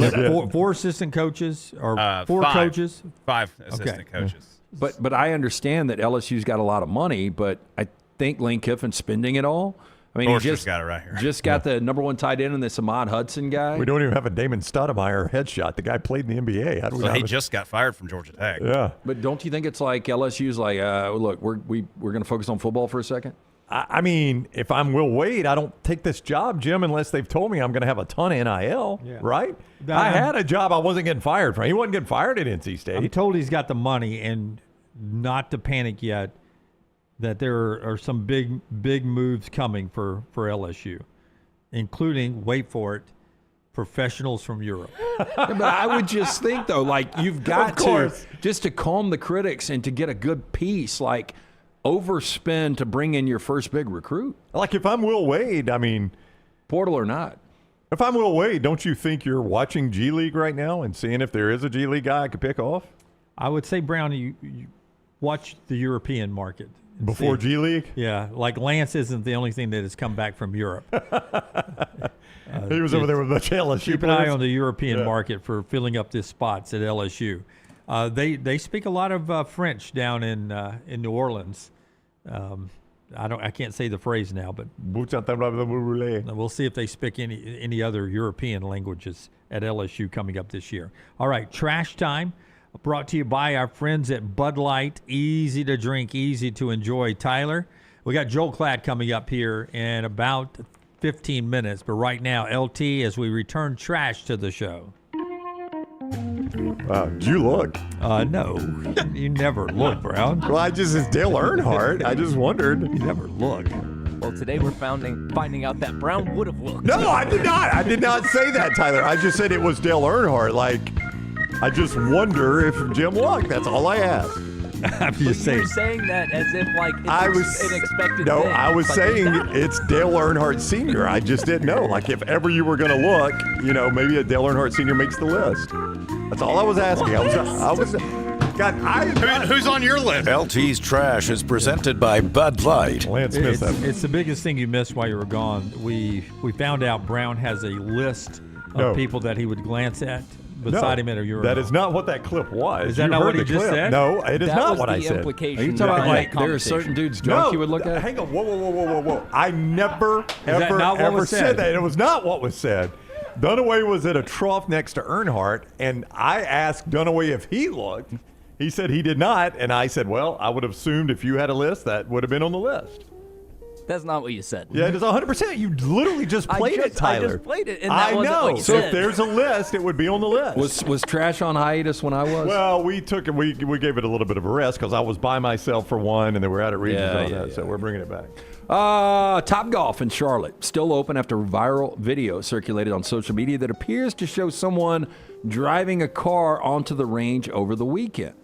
Four assistant coaches or four five. coaches? 5 assistant coaches. But I understand that LSU's got a lot of money, but I think Lane Kiffin's spending it all. I mean, he Forster's got it right here. Just got the number one tight end in this Ahmad Hudson guy. We don't even have a Damon Stoudemire headshot. The guy played in the NBA. How do we So not he have a- just got fired from Georgia Tech. Yeah. But don't you think it's like LSU's like, look, we're going to focus on football for a second? I mean, if I'm Will Wade, I don't take this job, Jim, unless they've told me I'm going to have a ton of NIL, right? I had a job I wasn't getting fired from. He wasn't getting fired at NC State. I'm told he's got the money and not to panic yet, that there are some big moves coming for LSU, including, wait for it, professionals from Europe. But I would just think, though, like you've got to, just to calm the critics and to get a good piece, like overspend to bring in your first big recruit. Like if I'm Will Wade, I mean, portal or not. If I'm Will Wade, don't you think you're watching G League right now and seeing if there is a G League guy I could pick off? I would say, Brown, you watch the European market. Before G League? Yeah, like Lance isn't the only thing that has come back from Europe. He was over there with a bunch of LSU Keep an eye players. on the European market for filling up these spots at LSU. They speak a lot of French down in New Orleans. I can't say the phrase now, but we'll see if they speak any other European languages at LSU coming up this year. All right, Trash Time, brought to you by our friends at Bud Light. Easy to drink, easy to enjoy. Tyler, we got Joel Klatt coming up here in about 15 minutes, but right now, LT, as we return trash to the show. Wow, did you look? No, you never look, Brown. Well, it's Dale Earnhardt. I just wondered. You never look. Well, today we're finding out that Brown would have looked. No, I did not. I did not say that, Tyler. I just said it was Dale Earnhardt. Like, I just wonder if Jim looked. That's all I asked. I'm just saying. You're saying that as if like it's an expected No, thing. I was It's saying like, it's Dale Earnhardt Sr. I just didn't know. Like, if ever you were going to look, maybe a Dale Earnhardt Sr. makes the list. That's all I was asking. Who's on your list? LT's Trash is presented by Bud Light. Lance Smith. It's the biggest thing you missed while you were gone. We found out Brown has a list of people that he would glance at beside him at a urinal. That is not what that clip was. Is that You not heard what he the just clip. said? No, it is that not was what the I said. implication. Are you talking about like there are conversation. certain dudes drunk you would look at? Hang on. Whoa. I never, that not what ever was said said? that. It was not what was said. Dunaway was at a trough next to Earnhardt, and I asked Dunaway if he looked. He said he did not, and I said, well, I would have assumed if you had a list, that would have been on the list. That's not what you said. Yeah, it is 100%. You literally just played it, Tyler. I just played it, and that wasn't know. what you So said. if there's a list, it would be on the list. Was Trash on hiatus when I was? Well, we took it. We gave it a little bit of a rest because I was by myself for one, and then we're out at Regions on that. So we're bringing it back. Top Golf in Charlotte still open after viral video circulated on social media that appears to show someone driving a car onto the range over the weekend.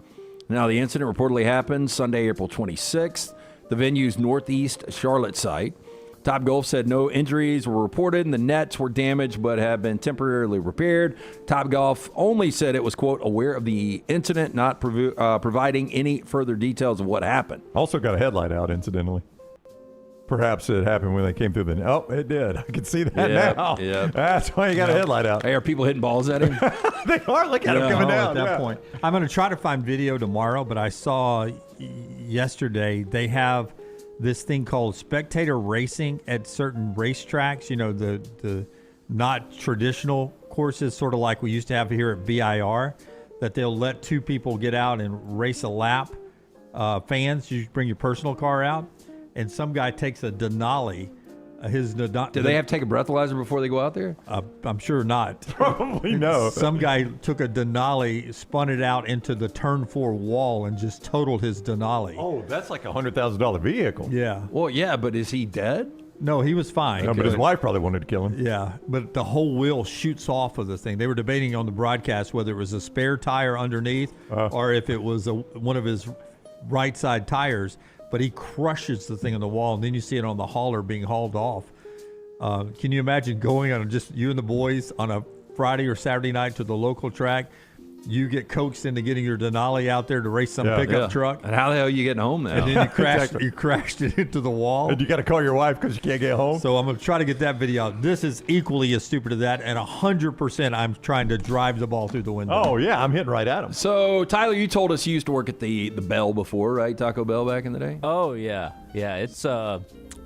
Now, the incident reportedly happened Sunday, April 26th, the venue's northeast Charlotte site. Top Golf said no injuries were reported and the nets were damaged but have been temporarily repaired. Top Golf only said it was, quote, aware of the incident, not providing any further details of what happened. Also got a headlight out, incidentally. Perhaps it happened when they came through the... Oh, it did. I can see that now. Yeah. That's why you got a headlight out. Hey, are people hitting balls at him? They are. Look at him coming down. At that point. I'm going to try to find video tomorrow, but I saw yesterday they have this thing called spectator racing at certain racetracks, the not traditional courses, sort of like we used to have here at VIR, that they'll let two people get out and race a lap. Fans, you bring your personal car out, and some guy takes a Denali his Do they have to take a breathalyzer before they go out there? I'm sure not. Probably no. Some guy took a Denali, spun it out into the turn 4 wall, and just totaled his Denali. Oh, that's like a $100,000 vehicle. Yeah. Well, yeah, but is he dead? No, he was fine. No, but his wife probably wanted to kill him. Yeah, but the whole wheel shoots off of the thing. They were debating on the broadcast whether it was a spare tire underneath or if it was one of his right side tires, but he crushes the thing on the wall, and then you see it on the hauler being hauled off. Can you imagine going on just you and the boys on a Friday or Saturday night to the local track? You get coaxed into getting your Denali out there to race some pickup truck. And how the hell are you getting home now? And then you crashed it into the wall. And you got to call your wife because you can't get home. So I'm going to try to get that video out. This is equally as stupid as that, and 100% I'm trying to drive the ball through the window. Oh, yeah, I'm hitting right at him. So, Tyler, you told us you used to work at the Bell before, right? Taco Bell back in the day? Oh, yeah. Yeah,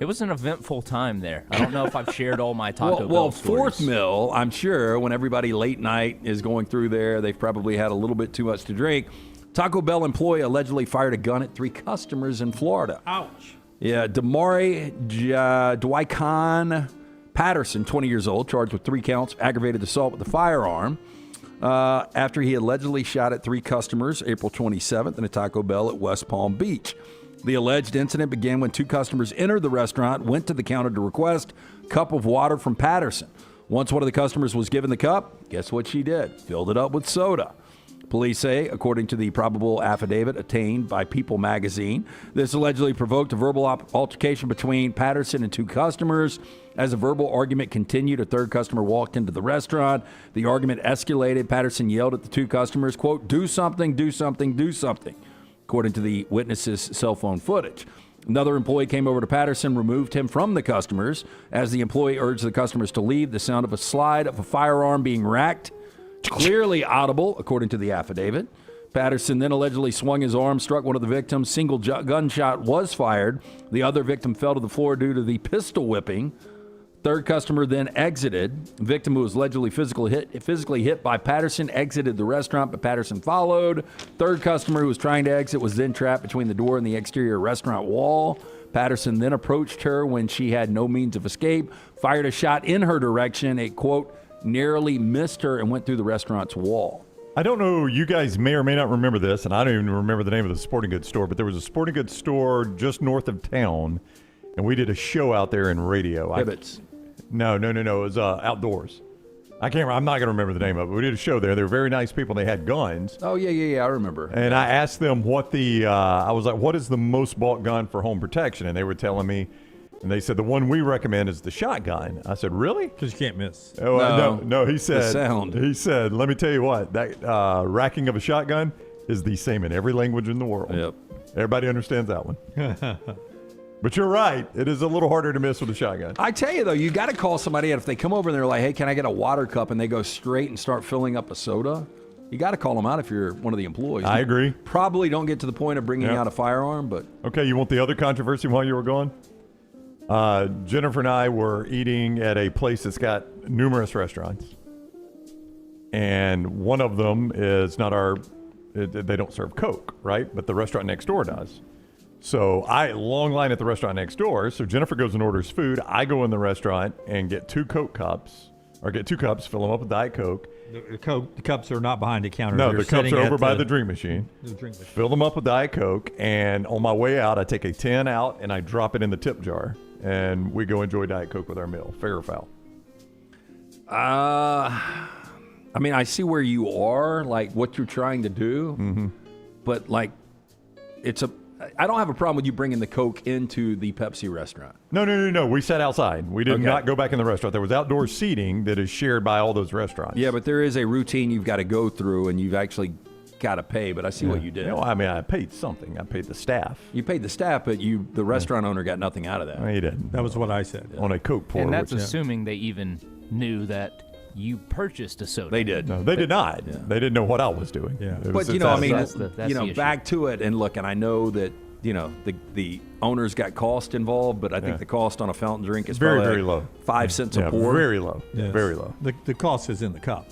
it was an eventful time there. I don't know if I've shared all my Taco Bell stories. Fourth Mill, I'm sure, when everybody late night is going through there, they've probably had a little bit too much to drink. Taco Bell employee allegedly fired a gun at 3 customers in Florida. Ouch. Yeah, Damari Dwikan Patterson, 20 years old, charged with 3 counts of aggravated assault with a firearm after he allegedly shot at 3 customers April 27th in a Taco Bell at West Palm Beach. The alleged incident began when 2 customers entered the restaurant, went to the counter to request a cup of water from Patterson. Once one of the customers was given the cup, guess what she did? Filled it up with soda. Police say, according to the probable affidavit obtained by People magazine, this allegedly provoked a verbal altercation between Patterson and 2 customers. As the verbal argument continued, a 3rd customer walked into the restaurant. The argument escalated. Patterson yelled at the 2 customers, quote, "Do something, do something, do something," according to the witness's cell phone footage. Another employee came over to Patterson, removed him from the customers. As the employee urged the customers to leave, the sound of a slide of a firearm being racked, clearly audible, according to the affidavit. Patterson then allegedly swung his arm, struck one of the victims. Single gunshot was fired. The other victim fell to the floor due to the pistol whipping. 3rd customer then exited. Victim, who was allegedly physically hit by Patterson, exited the restaurant, but Patterson followed. 3rd customer, who was trying to exit, was then trapped between the door and the exterior restaurant wall. Patterson then approached her when she had no means of escape, fired a shot in her direction. It, quote, narrowly missed her and went through the restaurant's wall. I don't know, you guys may or may not remember this, and I don't even remember the name of the sporting goods store, but there was a sporting goods store just north of town, and we did a show out there in radio. Pivots. No. It was outdoors. I can't. I'm not going to remember the name of it. We did a show there. They were very nice people. They had guns. Oh, yeah. I remember. And I asked them what I was like, what is the most bought gun for home protection? And they were telling me, and they said, the one we recommend is the shotgun. I said, really? Because you can't miss. Oh, no. He said, the sound. He said, let me tell you what, that racking of a shotgun is the same in every language in the world. Yep. Everybody understands that one. But you're right. It is a little harder to miss with a shotgun. I tell you, though, you got to call somebody out. If they come over and they're like, hey, can I get a water cup? And they go straight and start filling up a soda, you got to call them out if you're one of the employees. I agree. Probably don't get to the point of bringing out a firearm, but... Okay, you want the other controversy while you were gone? Jennifer and I were eating at a place that's got numerous restaurants. And one of them is not they don't serve Coke, right? But the restaurant next door does. So long line at the restaurant next door. So Jennifer goes and orders food. I go in the restaurant and get 2 Coke cups, fill them up with Diet Coke. The cups are not behind the counter. No, the cups are over by the drink machine. Fill them up with Diet Coke, and on my way out, I take a 10 out and I drop it in the tip jar, and we go enjoy Diet Coke with our meal. Fair or foul? I mean, I see where you are, like what you're trying to do, but like I don't have a problem with you bringing the Coke into the Pepsi restaurant. No. We sat outside. We did not go back in the restaurant. There was outdoor seating that is shared by all those restaurants. Yeah, but there is a routine you've got to go through, and you've actually got to pay. But I see what you did. I mean, I paid something. I paid the staff. You paid the staff, but the restaurant owner got nothing out of that. No, he didn't. That was what I said. On a Coke pour. And that's assuming they even knew that you purchased a soda. They did. No, they did not. Yeah. They didn't know what I was doing. Yeah. But, that's back to it. And look, and I know that, the owners got cost involved, but I think the cost on a fountain drink is very, very low. 5 cents a pour. Very low. Yes. Very low. The cost is in the cup.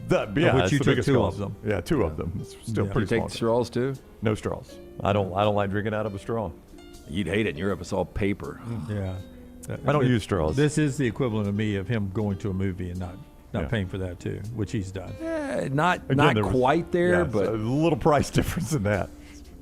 Which you took 2 of them. Yeah, 2 of them. It's still pretty small. You take straws too? No straws. I don't like drinking out of a straw. You'd hate it in Europe. It's all paper. Yeah. I don't use straws. This is the equivalent of me of him going to a movie and not paying for that too, which he's done. Not quite there, but a little price difference in that.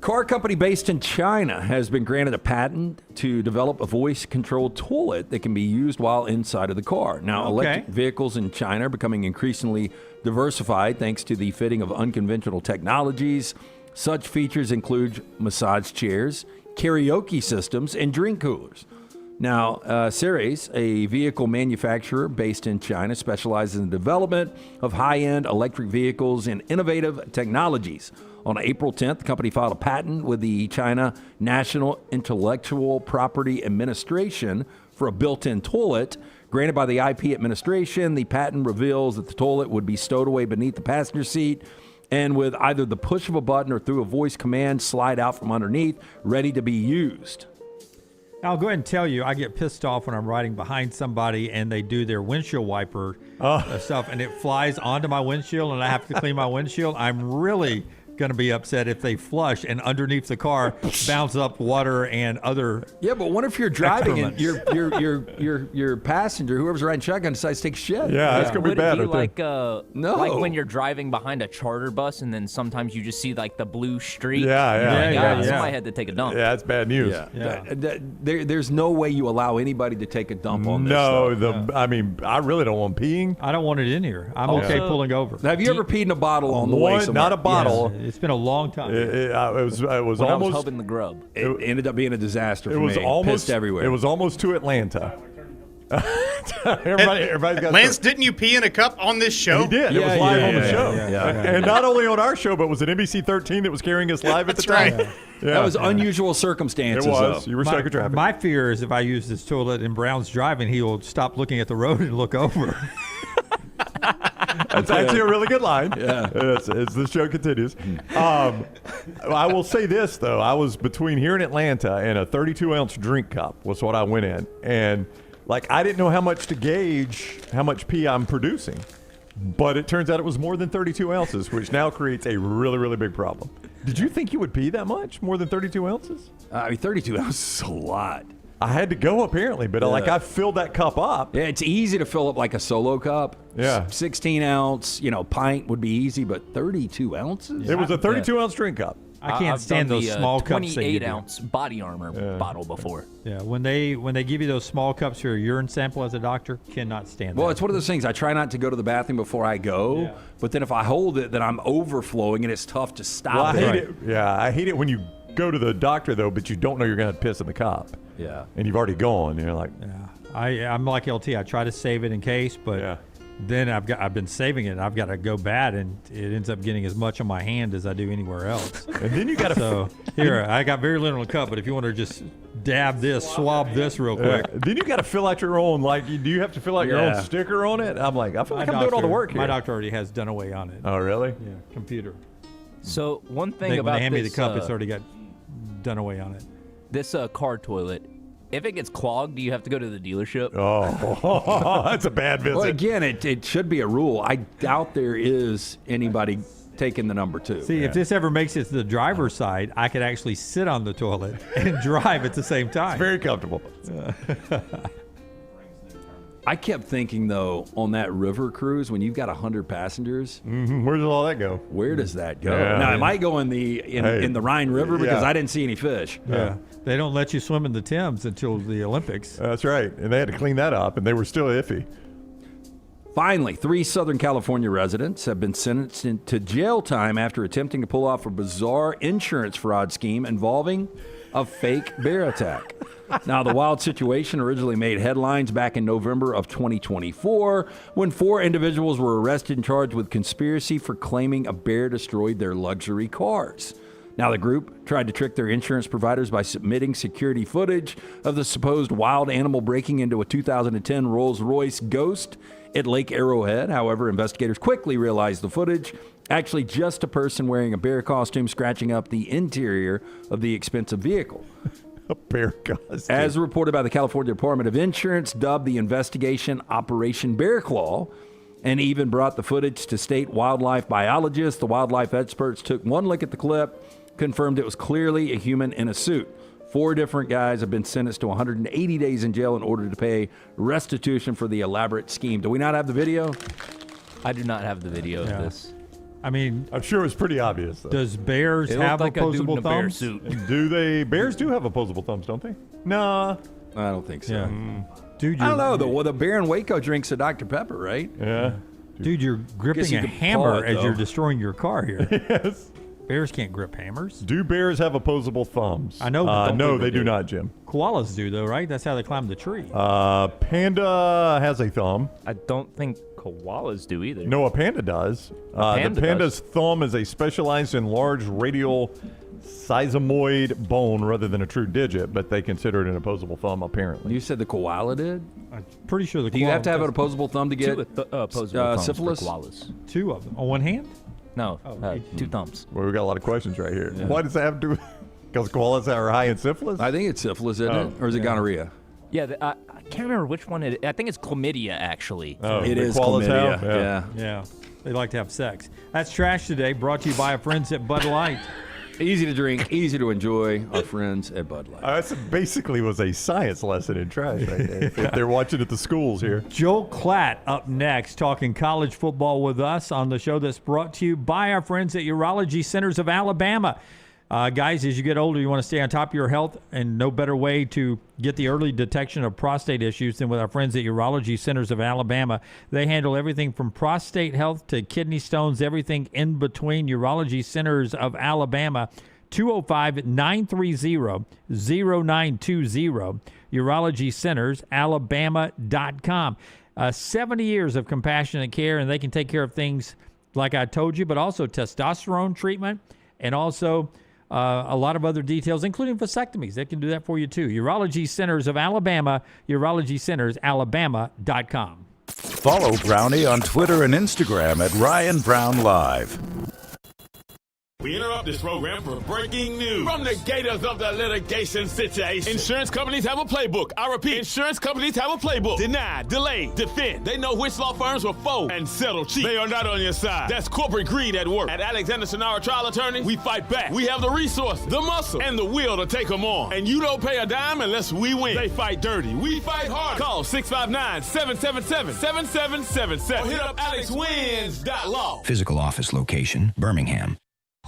Car company based in China has been granted a patent to develop a voice-controlled toilet that can be used while inside of the car. Now, electric vehicles in China are becoming increasingly diversified thanks to the fitting of unconventional technologies. Such features include massage chairs, karaoke systems, and drink coolers. Now, Ceres, a vehicle manufacturer based in China, specializes in the development of high-end electric vehicles and innovative technologies. On April 10th, the company filed a patent with the China National Intellectual Property Administration for a built-in toilet. Granted by the IP Administration, the patent reveals that the toilet would be stowed away beneath the passenger seat and with either the push of a button or through a voice command slide out from underneath, ready to be used. I'll go ahead and tell you, I get pissed off when I'm riding behind somebody and they do their windshield wiper stuff and it flies onto my windshield and I have to clean my windshield. I'm really going to be upset if they flush and underneath the car bounce up water and other. Yeah, but what if you're driving and your passenger, whoever's riding shotgun, decides to take a shit? Yeah, it's going to be bad. Like when you're driving behind a charter bus and then sometimes you just see like the blue streak. Somebody had to take a dump. Yeah, that's bad news. There's no way you allow anybody to take a dump on this. I mean, I really don't want peeing. I don't want it in here. I'm okay pulling over. Have you ever peed in a bottle on the way somewhere? Not a bottle. Yes. It's been a long time. It was when almost. I was helping the grub. It ended up being a disaster. It was almost pissed everywhere. It was almost to Atlanta. Everybody's got Lance, didn't you pee in a cup on this show? He did. It was live on the show. And not only on our show, but was it NBC 13 that was carrying us live at the time? Right. That was unusual circumstances. It was. Though. You were stuck in traffic. My fear is if I use this toilet and Brown's driving, he will stop looking at the road and look over. That's actually a really good line. Yeah. As the show continues. I will say this, though. I was between here in Atlanta and a 32-ounce drink cup was what I went in. And, I didn't know how much to gauge how much pee I'm producing. But it turns out it was more than 32 ounces, which now creates a really, really big problem. Did you think you would pee that much? More than 32 ounces? 32 ounces is a lot. I had to go apparently, but I filled that cup up. Yeah, it's easy to fill up like a solo cup. Yeah. 16 ounce, pint would be easy, but 32 ounces? It was a 32 ounce drink cup. I can't stand those small cups. 28-ounce body armor bottle before. Yeah, when they give you those small cups for a urine sample as a doctor, cannot stand that. Well, it's one of those things. I try not to go to the bathroom before I go, but then if I hold it, then I'm overflowing, and it's tough to stop. Well, I hate it. Yeah, I hate it when you go to the doctor though, but you don't know you're going to piss in the cup. Yeah, and you've already gone. You're like, I'm like LT. I try to save it in case, but. Then I've been saving it. And I've got to go bad, and it ends up getting as much on my hand as I do anywhere else. And then you got to. So here, I got very little in the cup, but if you want to just dab this, swab this real quick. Then you got to fill out your own. Do you have to fill out your own sticker on it? I'm like, I feel like I'm doing all the work here. My doctor already has done away on it. Oh, really? Yeah, computer. So one thing when about they hand me this, the cup, it's already got done away on it. This car toilet. If it gets clogged, do you have to go to the dealership? Oh, that's a bad visit. Well, again, it should be a rule. I doubt there is anybody taking the number 2. See, if this ever makes it to the driver's side, I could actually sit on the toilet and drive at the same time. It's very comfortable. I kept thinking, though, on that river cruise, when you've got 100 passengers, where does all that go? Where does that go? Now, it might go in the Rhine River because I didn't see any fish. Yeah. They don't let you swim in the Thames until the Olympics. That's right. And they had to clean that up, and they were still iffy. Finally, 3 Southern California residents have been sentenced to jail time after attempting to pull off a bizarre insurance fraud scheme involving a fake bear attack. Now, the wild situation originally made headlines back in November of 2024 when 4 individuals were arrested and charged with conspiracy for claiming a bear destroyed their luxury cars. Now, the group tried to trick their insurance providers by submitting security footage of the supposed wild animal breaking into a 2010 Rolls-Royce Ghost at Lake Arrowhead. However, investigators quickly realized the footage actually just a person wearing a bear costume scratching up the interior of the expensive vehicle. A bear costume. As reported by the California Department of Insurance, dubbed the investigation Operation Bear Claw, and even brought the footage to state wildlife biologists. The wildlife experts took one look at the clip, confirmed it was clearly a human in a suit. 4 different guys have been sentenced to 180 days in jail in order to pay restitution for the elaborate scheme. Do we not have the video? I do not have the video of this. I mean, I'm sure it's pretty obvious, though. Does bears It have looked like a dude opposable in a bear thumbs? suit. Do they? Bears do have opposable thumbs, don't they? No. I don't think so. Yeah. Dude, I don't know. The bear in Waco drinks a Dr. Pepper, right? Yeah. Dude, you're gripping you a could paw hammer it, as you're though. destroying your car here. Yes. Bears can't grip hammers. Do bears have opposable thumbs? I know, but don't no, think they they do do. not, Jim. Koalas do, though, right? That's how they climb the tree. Panda has a thumb. I don't think koalas do either. No, a panda does. panda the panda's does. thumb is a specialized and large radial sesamoid bone rather than a true digit, but they consider it an opposable thumb, apparently. You said the koala did? I'm pretty sure the Do you koala have to have an does. opposable thumb to get Opposable thumbs for syphilis? koalas. 2 of them on one hand? No, 2 thumbs. Well, we got a lot of questions right here. Why does that have to do? Because koalas are high in syphilis. I think it's syphilis, isn't it? Or is it gonorrhea? Yeah, I can't remember which one it is. I think it's chlamydia, actually. Oh, It the is koalas chlamydia. have? Yeah. Yeah. They like to have sex. That's Trash Today, brought to you by our friends at Bud Light. Easy to drink, easy to enjoy. Our friends at Bud Light. That basically was a science lesson in trash right there. If they're watching at the schools here. Joel Klatt up next, talking college football with us on the show that's brought to you by our friends at Urology Centers of Alabama. Guys, as you get older, you want to stay on top of your health, and no better way to get the early detection of prostate issues than with our friends at Urology Centers of Alabama. They handle everything from prostate health to kidney stones, everything in between. Urology Centers of Alabama, 205-930-0920, urologycentersalabama.com. 70 years of compassionate care, and they can take care of things like I told you, but also testosterone treatment and also a lot of other details, including vasectomies. They can do that for you, too. Urology Centers of Alabama, urologycentersalabama.com. Follow Brownie on Twitter and Instagram at Ryan Brown Live. We interrupt this program for breaking news. From the gators of the litigation situation. Insurance companies have a playbook. I repeat, insurance companies have a playbook. Deny, delay, defend. They know which law firms will fold and settle cheap. They are not on your side. That's corporate greed at work. At Alexander Sonara Trial Attorneys, we fight back. We have the resources, the muscle, and the will to take them on. And you don't pay a dime unless we win. They fight dirty. We fight hard. Call 659-777-7777. Or hit up alexwins.law. Physical office location, Birmingham.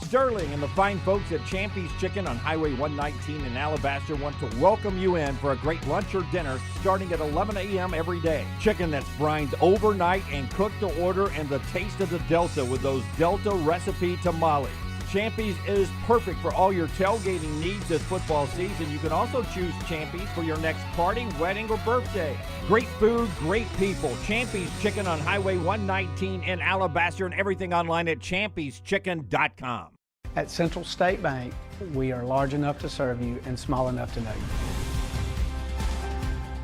Sterling and the fine folks at Champy's Chicken on Highway 119 in Alabaster want to welcome you in for a great lunch or dinner starting at 11 a.m. every day. Chicken that's brined overnight and cooked to order, and the taste of the Delta with those Delta recipe tamales. Champy's is perfect for all your tailgating needs this football season. You can also choose Champy's for your next party, wedding, or birthday. Great food, great people. Champy's Chicken on Highway 119 in Alabaster, and everything online at champyschicken.com. At Central State Bank, we are large enough to serve you and small enough to know you.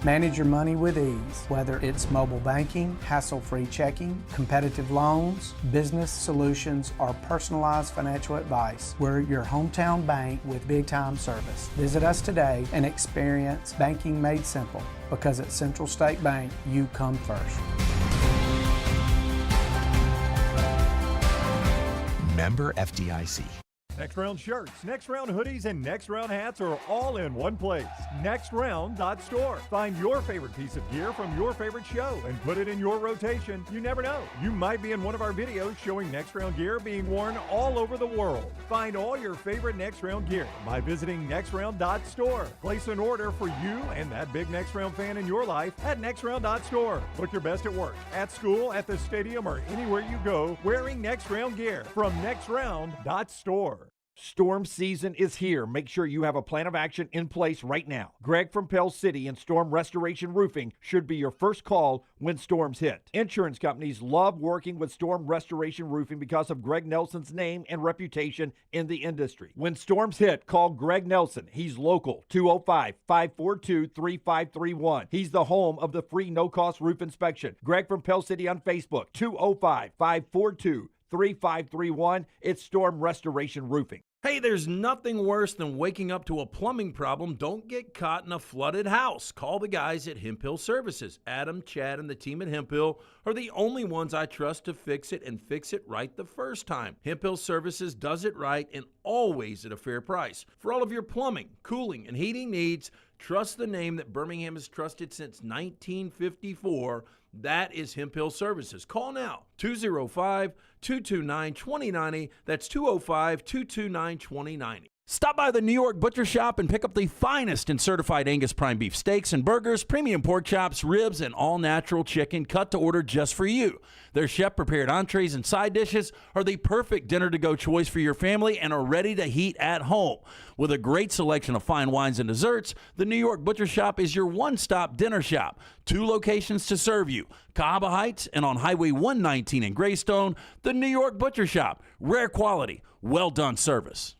Manage your money with ease, whether it's mobile banking, hassle-free checking, competitive loans, business solutions, or personalized financial advice. We're your hometown bank with big-time service. Visit us today and experience banking made simple, because at Central State Bank, you come first. Member FDIC. Next Round shirts, Next Round hoodies, and Next Round hats are all in one place. NextRound.store. Find your favorite piece of gear from your favorite show and put it in your rotation. You never know. You might be in one of our videos showing Next Round gear being worn all over the world. Find all your favorite Next Round gear by visiting NextRound.store. Place an order for you and that big Next Round fan in your life at NextRound.store. Look your best at work, at school, at the stadium, or anywhere you go wearing Next Round gear from NextRound.store. Storm season is here. Make sure you have a plan of action in place right now. Greg from Pell City and Storm Restoration Roofing should be your first call when storms hit. Insurance companies love working with Storm Restoration Roofing because of Greg Nelson's name and reputation in the industry. When storms hit, call Greg Nelson. He's local, 205-542-3531. He's the home of the free no-cost roof inspection. Greg from Pell City on Facebook, 205-542-3531. It's Storm Restoration Roofing. Hey, there's nothing worse than waking up to a plumbing problem. Don't get caught in a flooded house. Call the guys at Hemp Hill Services. Adam, Chad, and the team at Hemp Hill are the only ones I trust to fix it and fix it right the first time. Hemp Hill Services does it right and always at a fair price. For all of your plumbing, cooling, and heating needs, trust the name that Birmingham has trusted since 1954. That is Hemp Hill Services. Call now, 205-229-2090. That's 205-229-2090. Stop by the New York Butcher Shop and pick up the finest in certified Angus prime beef steaks and burgers, premium pork chops, ribs, and all-natural chicken cut to order just for you. Their chef-prepared entrees and side dishes are the perfect dinner-to-go choice for your family and are ready to heat at home. With a great selection of fine wines and desserts, the New York Butcher Shop is your one-stop dinner shop. 2 locations to serve you, Cahaba Heights and on Highway 119 in Greystone. The New York Butcher Shop, rare quality, well-done service.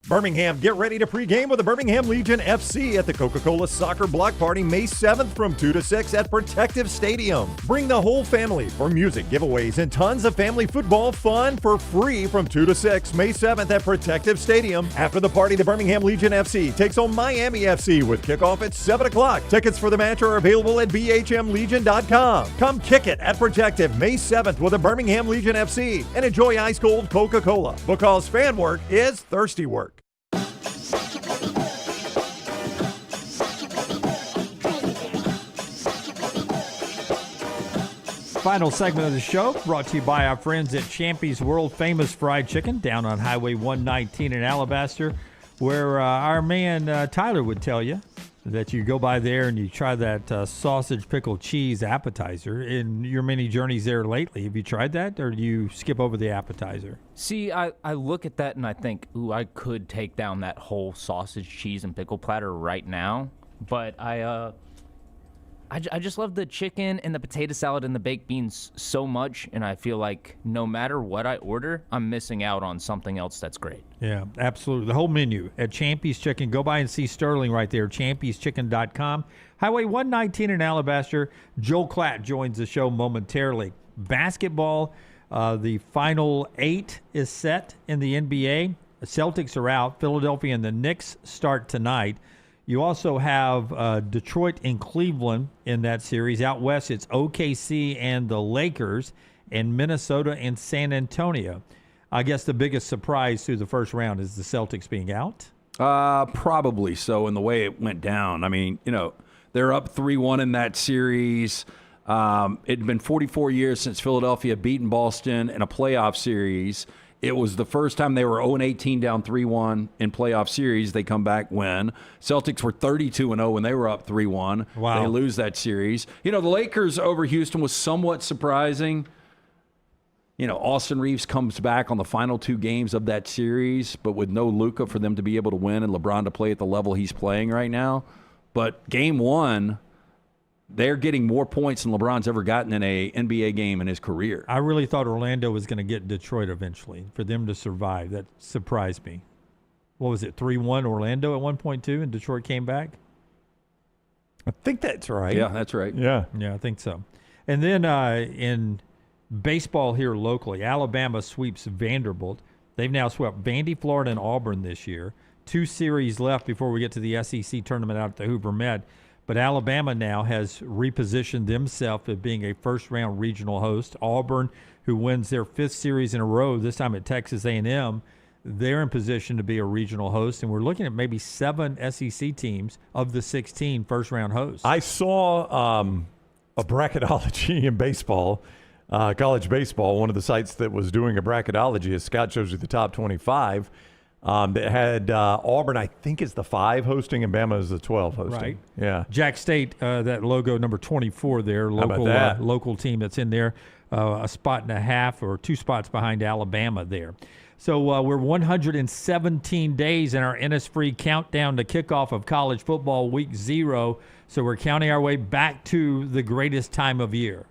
Birmingham, get ready to pregame with the Birmingham Legion FC at the Coca-Cola Soccer Block Party May 7th from 2 to 6 at Protective Stadium. Bring the whole family for music, giveaways, and tons of family football fun for free from 2 to 6 May 7th at Protective Stadium. After the party, the Birmingham Legion FC takes on Miami FC with kickoff at 7 o'clock. Tickets for the match are available at bhmlegion.com. Come kick it at Protective May 7th with the Birmingham Legion FC and enjoy ice-cold Coca-Cola because fan work is thirsty work. Final segment of the show brought to you by our friends at Champy's World Famous Fried Chicken down on Highway 119 in Alabaster, where our man Tyler would tell you that you go by there and you try that sausage pickle cheese appetizer. In your many journeys there lately, have you tried that, or do you skip over the appetizer? See, I look at that and I think, ooh, I could take down that whole sausage, cheese, and pickle platter right now, but I just love the chicken and the potato salad and the baked beans so much, and I feel like no matter what I order, I'm missing out on something else that's great. Yeah, absolutely. The whole menu at Champy's Chicken. Go by and see Sterling right there, champyschicken.com. Highway 119 in Alabaster. Joel Klatt joins the show momentarily. Basketball, the final 8 is set in the NBA. The Celtics are out. Philadelphia and the Knicks start tonight. You also have Detroit and Cleveland in that series. Out west, it's OKC and the Lakers, and Minnesota and San Antonio. I guess the biggest surprise through the first round is the Celtics being out. Probably so in the way it went down. I mean, they're up 3-1 in that series. It had been 44 years since Philadelphia had beaten Boston in a playoff series. It was the first time they were 0-18 down 3-1 in playoff series. They come back, win. Celtics were 32-0 when they were up 3-1. Wow. They lose that series. The Lakers over Houston was somewhat surprising. Austin Reeves comes back on the final 2 games of that series, but with no Luka for them to be able to win and LeBron to play at the level he's playing right now. But game 1, they're getting more points than LeBron's ever gotten in a NBA game in his career. I really thought Orlando was going to get Detroit eventually for them to survive. That surprised me. What was it, 3-1 Orlando at 1.2 and Detroit came back? I think that's right. Yeah, that's right. Yeah, I think so. And then in baseball here locally, Alabama sweeps Vanderbilt. They've now swept Vandy, Florida, and Auburn this year. 2 series left before we get to the SEC tournament out at the Hoover Met. But Alabama now has repositioned themselves as being a first-round regional host. Auburn, who wins their 5th series in a row, this time at Texas A&M, they're in position to be a regional host. And we're looking at maybe 7 SEC teams of the 16 first-round hosts. I saw a bracketology in baseball, college baseball. One of the sites that was doing a bracketology, as Scott shows you the top 25, that had Auburn, I think, is the 5 hosting, and Bama is the 12 hosting. Right. Yeah. Jack State, that logo number 24 there, local team that's in there, a spot and a half or 2 spots behind Alabama there. So we're 117 days in our Innisfree countdown to kickoff of college football week 0. So we're counting our way back to the greatest time of year.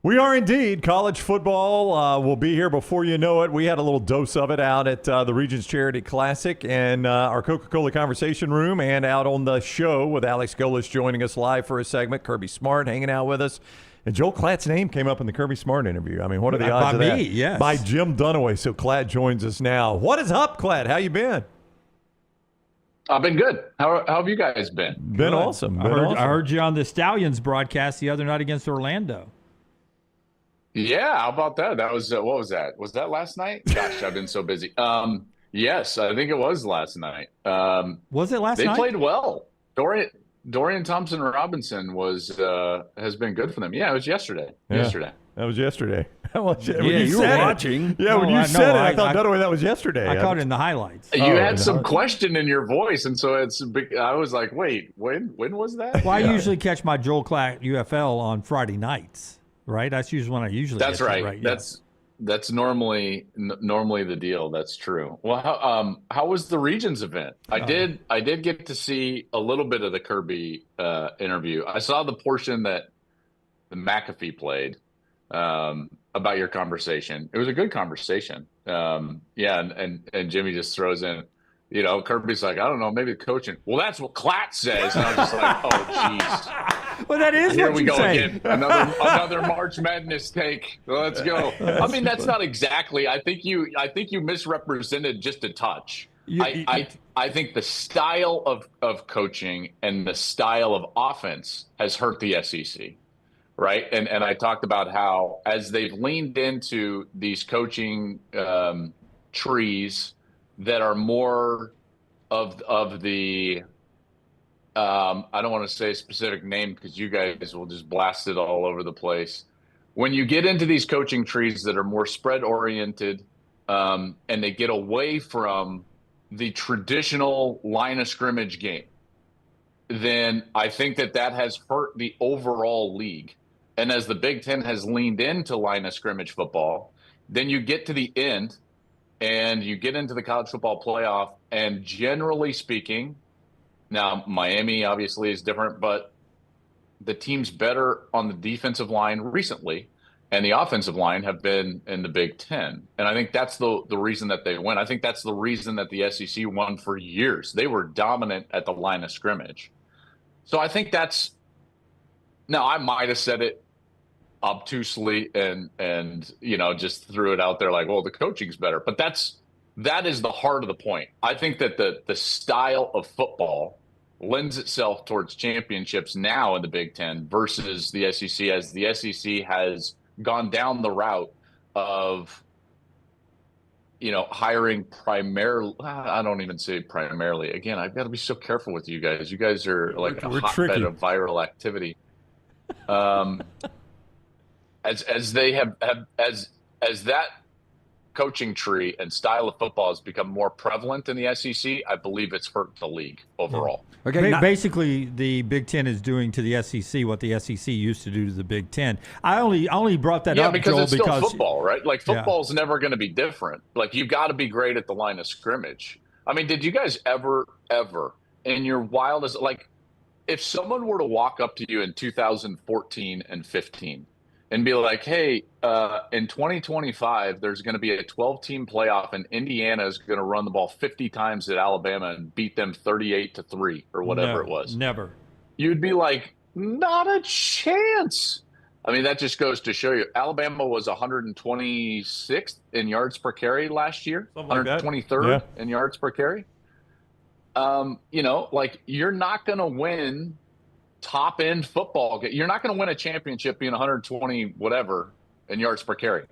We are indeed. College football will be here before you know it. We had a little dose of it out at the Regents Charity Classic and our Coca-Cola Conversation Room, and out on the show with Alex Golis joining us live for a segment. Kirby Smart hanging out with us. And Joel Klatt's name came up in the Kirby Smart interview. I mean, what are the odds of that? By me, yes. By Jim Dunaway. So Klatt joins us now. What is up, Klatt? How you been? I've been good. How have you guys been? Been awesome. I heard you on the Stallions broadcast the other night against Orlando. Yeah, how about that? That was what was that? Was that last night? Gosh, I've been so busy. Yes, I think it was last night. Was it last night? They played well. Dorian Thompson-Robinson has been good for them. Yeah, it was yesterday. Yeah, yesterday. That was yesterday. You were watching. Yeah, when you said it, I thought Dunaway that was yesterday. I caught it in the highlights. You had some question in your voice, and so I was like, wait, when was that? Well, I usually catch my Joel Klatt UFL on Friday nights, right? That's usually when I usually That's get right. it, right? Yeah. That's normally the deal. That's true. Well, how was the Regions event? I did get to see a little bit of the Kirby interview. I saw the portion that the McAfee played about your conversation. It was a good conversation. And Jimmy just throws in, Kirby's like, I don't know, maybe the coaching. Well, that's what Klatt says. And I was just like, oh, jeez. Well, that is Here what we you go say. again. Another March Madness take. Let's go. I mean, that's not exactly. I think you misrepresented just a touch. I think the style of coaching and the style of offense has hurt the SEC, right? And I talked about how as they've leaned into these coaching trees that are more of the I don't want to say a specific name because you guys will just blast it all over the place. When you get into these coaching trees that are more spread oriented and they get away from the traditional line of scrimmage game, then I think that has hurt the overall league. And as the Big Ten has leaned into line of scrimmage football, then you get to the end and you get into the college football playoff, and generally speaking, now, Miami obviously is different, but the teams better on the defensive line recently and the offensive line have been in the Big Ten. And I think that's the reason that they win. I think that's the reason that the SEC won for years. They were dominant at the line of scrimmage. So I think now I might have said it obtusely and just threw it out there like, well, the coaching's better. But that is the heart of the point. I think that the style of football lends itself towards championships now in the Big Ten versus the SEC, as the SEC has gone down the route of, hiring primarily. I don't even say primarily. Again, I've got to be so careful with you guys. You guys are like a hotbed of viral activity. As they have as that coaching tree and style of football has become more prevalent in the SEC, I believe it's hurt the league overall. Okay, basically, the Big Ten is doing to the SEC what the SEC used to do to the Big Ten. I only brought that up, because Joel, it's still football, right? Like, football's never going to be different. Like, you've got to be great at the line of scrimmage. I mean, did you guys ever, in your wildest, like, if someone were to walk up to you in 2014 and 15 and be like, hey, in 2025, there's going to be a 12-team playoff, and Indiana is going to run the ball 50 times at Alabama and beat them 38-3 or whatever it was. Never. You'd be like, not a chance. I mean, that just goes to show you. Alabama was 126th in yards per carry last year, 123rd in yards per carry. You're not going to win top end football. You're not going to win a championship being 120 whatever in yards per carry.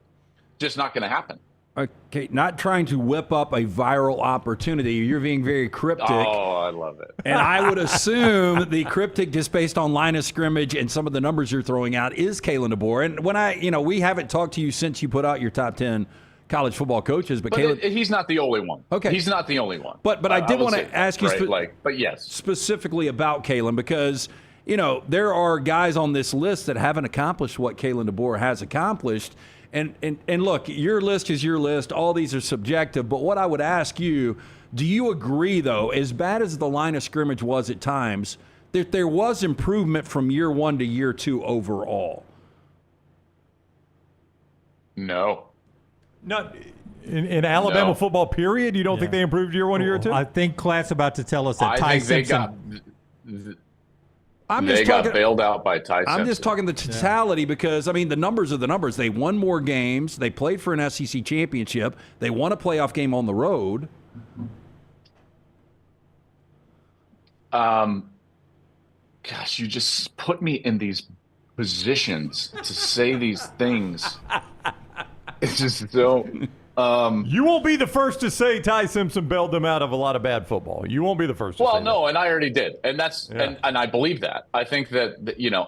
Just not going to happen. Okay, not trying to whip up a viral opportunity. You're being very cryptic. Oh, I love it. And I would assume the cryptic, just based on line of scrimmage and some of the numbers you're throwing out, is Kalen DeBoer. And when we haven't talked to you since you put out your top 10 college football coaches, but Kalen, he's not the only one. Okay, he's not the only one. But I did want to ask you, but yes, specifically about Kalen, because there are guys on this list that haven't accomplished what Kalen DeBoer has accomplished. And look, your list is your list. All these are subjective. But what I would ask you, do you agree, though, as bad as the line of scrimmage was at times, that there was improvement from year one to year two overall? No. Not in Alabama No. football, period? You don't think they improved year 1 or year 2? I think Klatt's about to tell us that I Ty think they Simpson. got bailed out by Ty Simpson. I'm just talking the totality because, I mean, the numbers are the numbers. They won more games. They played for an SEC championship. They won a playoff game on the road. Gosh, you just put me in these positions to say these things. It's just so. You won't be the first to say Ty Simpson bailed them out of a lot of bad football. You won't be the first to say No, and I already did, and that's and I believe that. I think that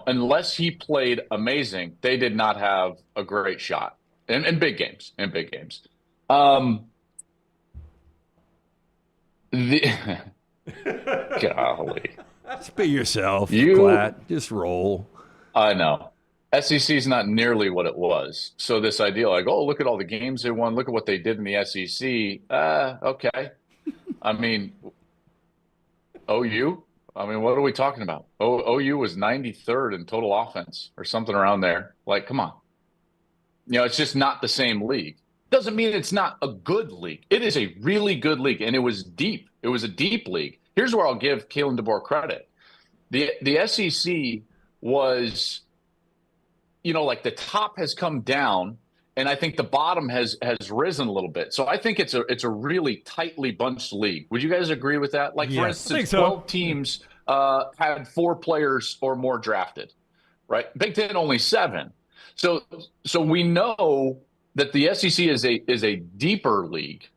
unless he played amazing, they did not have a great shot in big games. Golly, Just be yourself, You- Klatt. Just roll. I know. SEC is not nearly what it was. So this idea, like, oh, look at all the games they won. Look at what they did in the SEC. Okay. I mean, OU? I mean, what are we talking about? OU was 93rd in total offense or something around there. Like, come on. It's just not the same league. Doesn't mean it's not a good league. It is a really good league, and it was deep. It was a deep league. Here's where I'll give Kalen DeBoer credit. The SEC was, like the top has come down, and I think the bottom has risen a little bit. So I think it's a really tightly bunched league. Would you guys agree with that? Like, for instance, 12 teams had 4 players or more drafted, right? Big Ten only 7. So we know that the SEC is a deeper league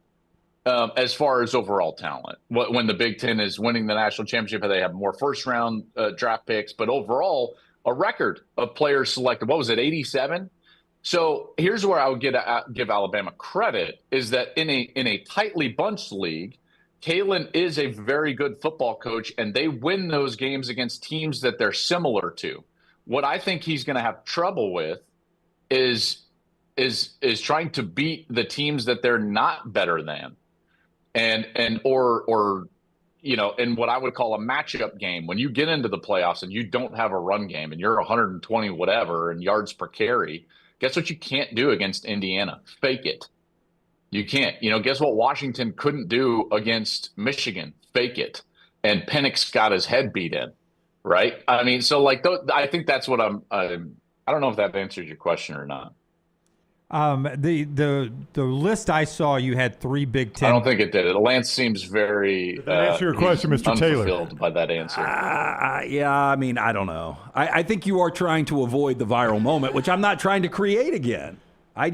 as far as overall talent. When the Big Ten is winning the national championship, they have more first-round draft picks, but overall, a record of players selected. What was it, 87? So here's where I would give Alabama credit, is that in a tightly bunched league, Kalen is a very good football coach, and they win those games against teams that they're similar to. What I think he's going to have trouble with is trying to beat the teams that they're not better than, or in what I would call a matchup game. When you get into the playoffs and you don't have a run game and you're 120 whatever in yards per carry, guess what you can't do against Indiana? Fake it. You can't. Guess what Washington couldn't do against Michigan? Fake it. And Penix got his head beat in, right? I mean, so I think that's what I don't know if that answers your question or not. The list I saw, you had 3 Big Ten. I don't think it did. Lance seems very Did that answer your question, Mr. Taylor? unfulfilled by that answer. Yeah, I mean, I don't know. I think you are trying to avoid the viral moment, which I'm not trying to create again. I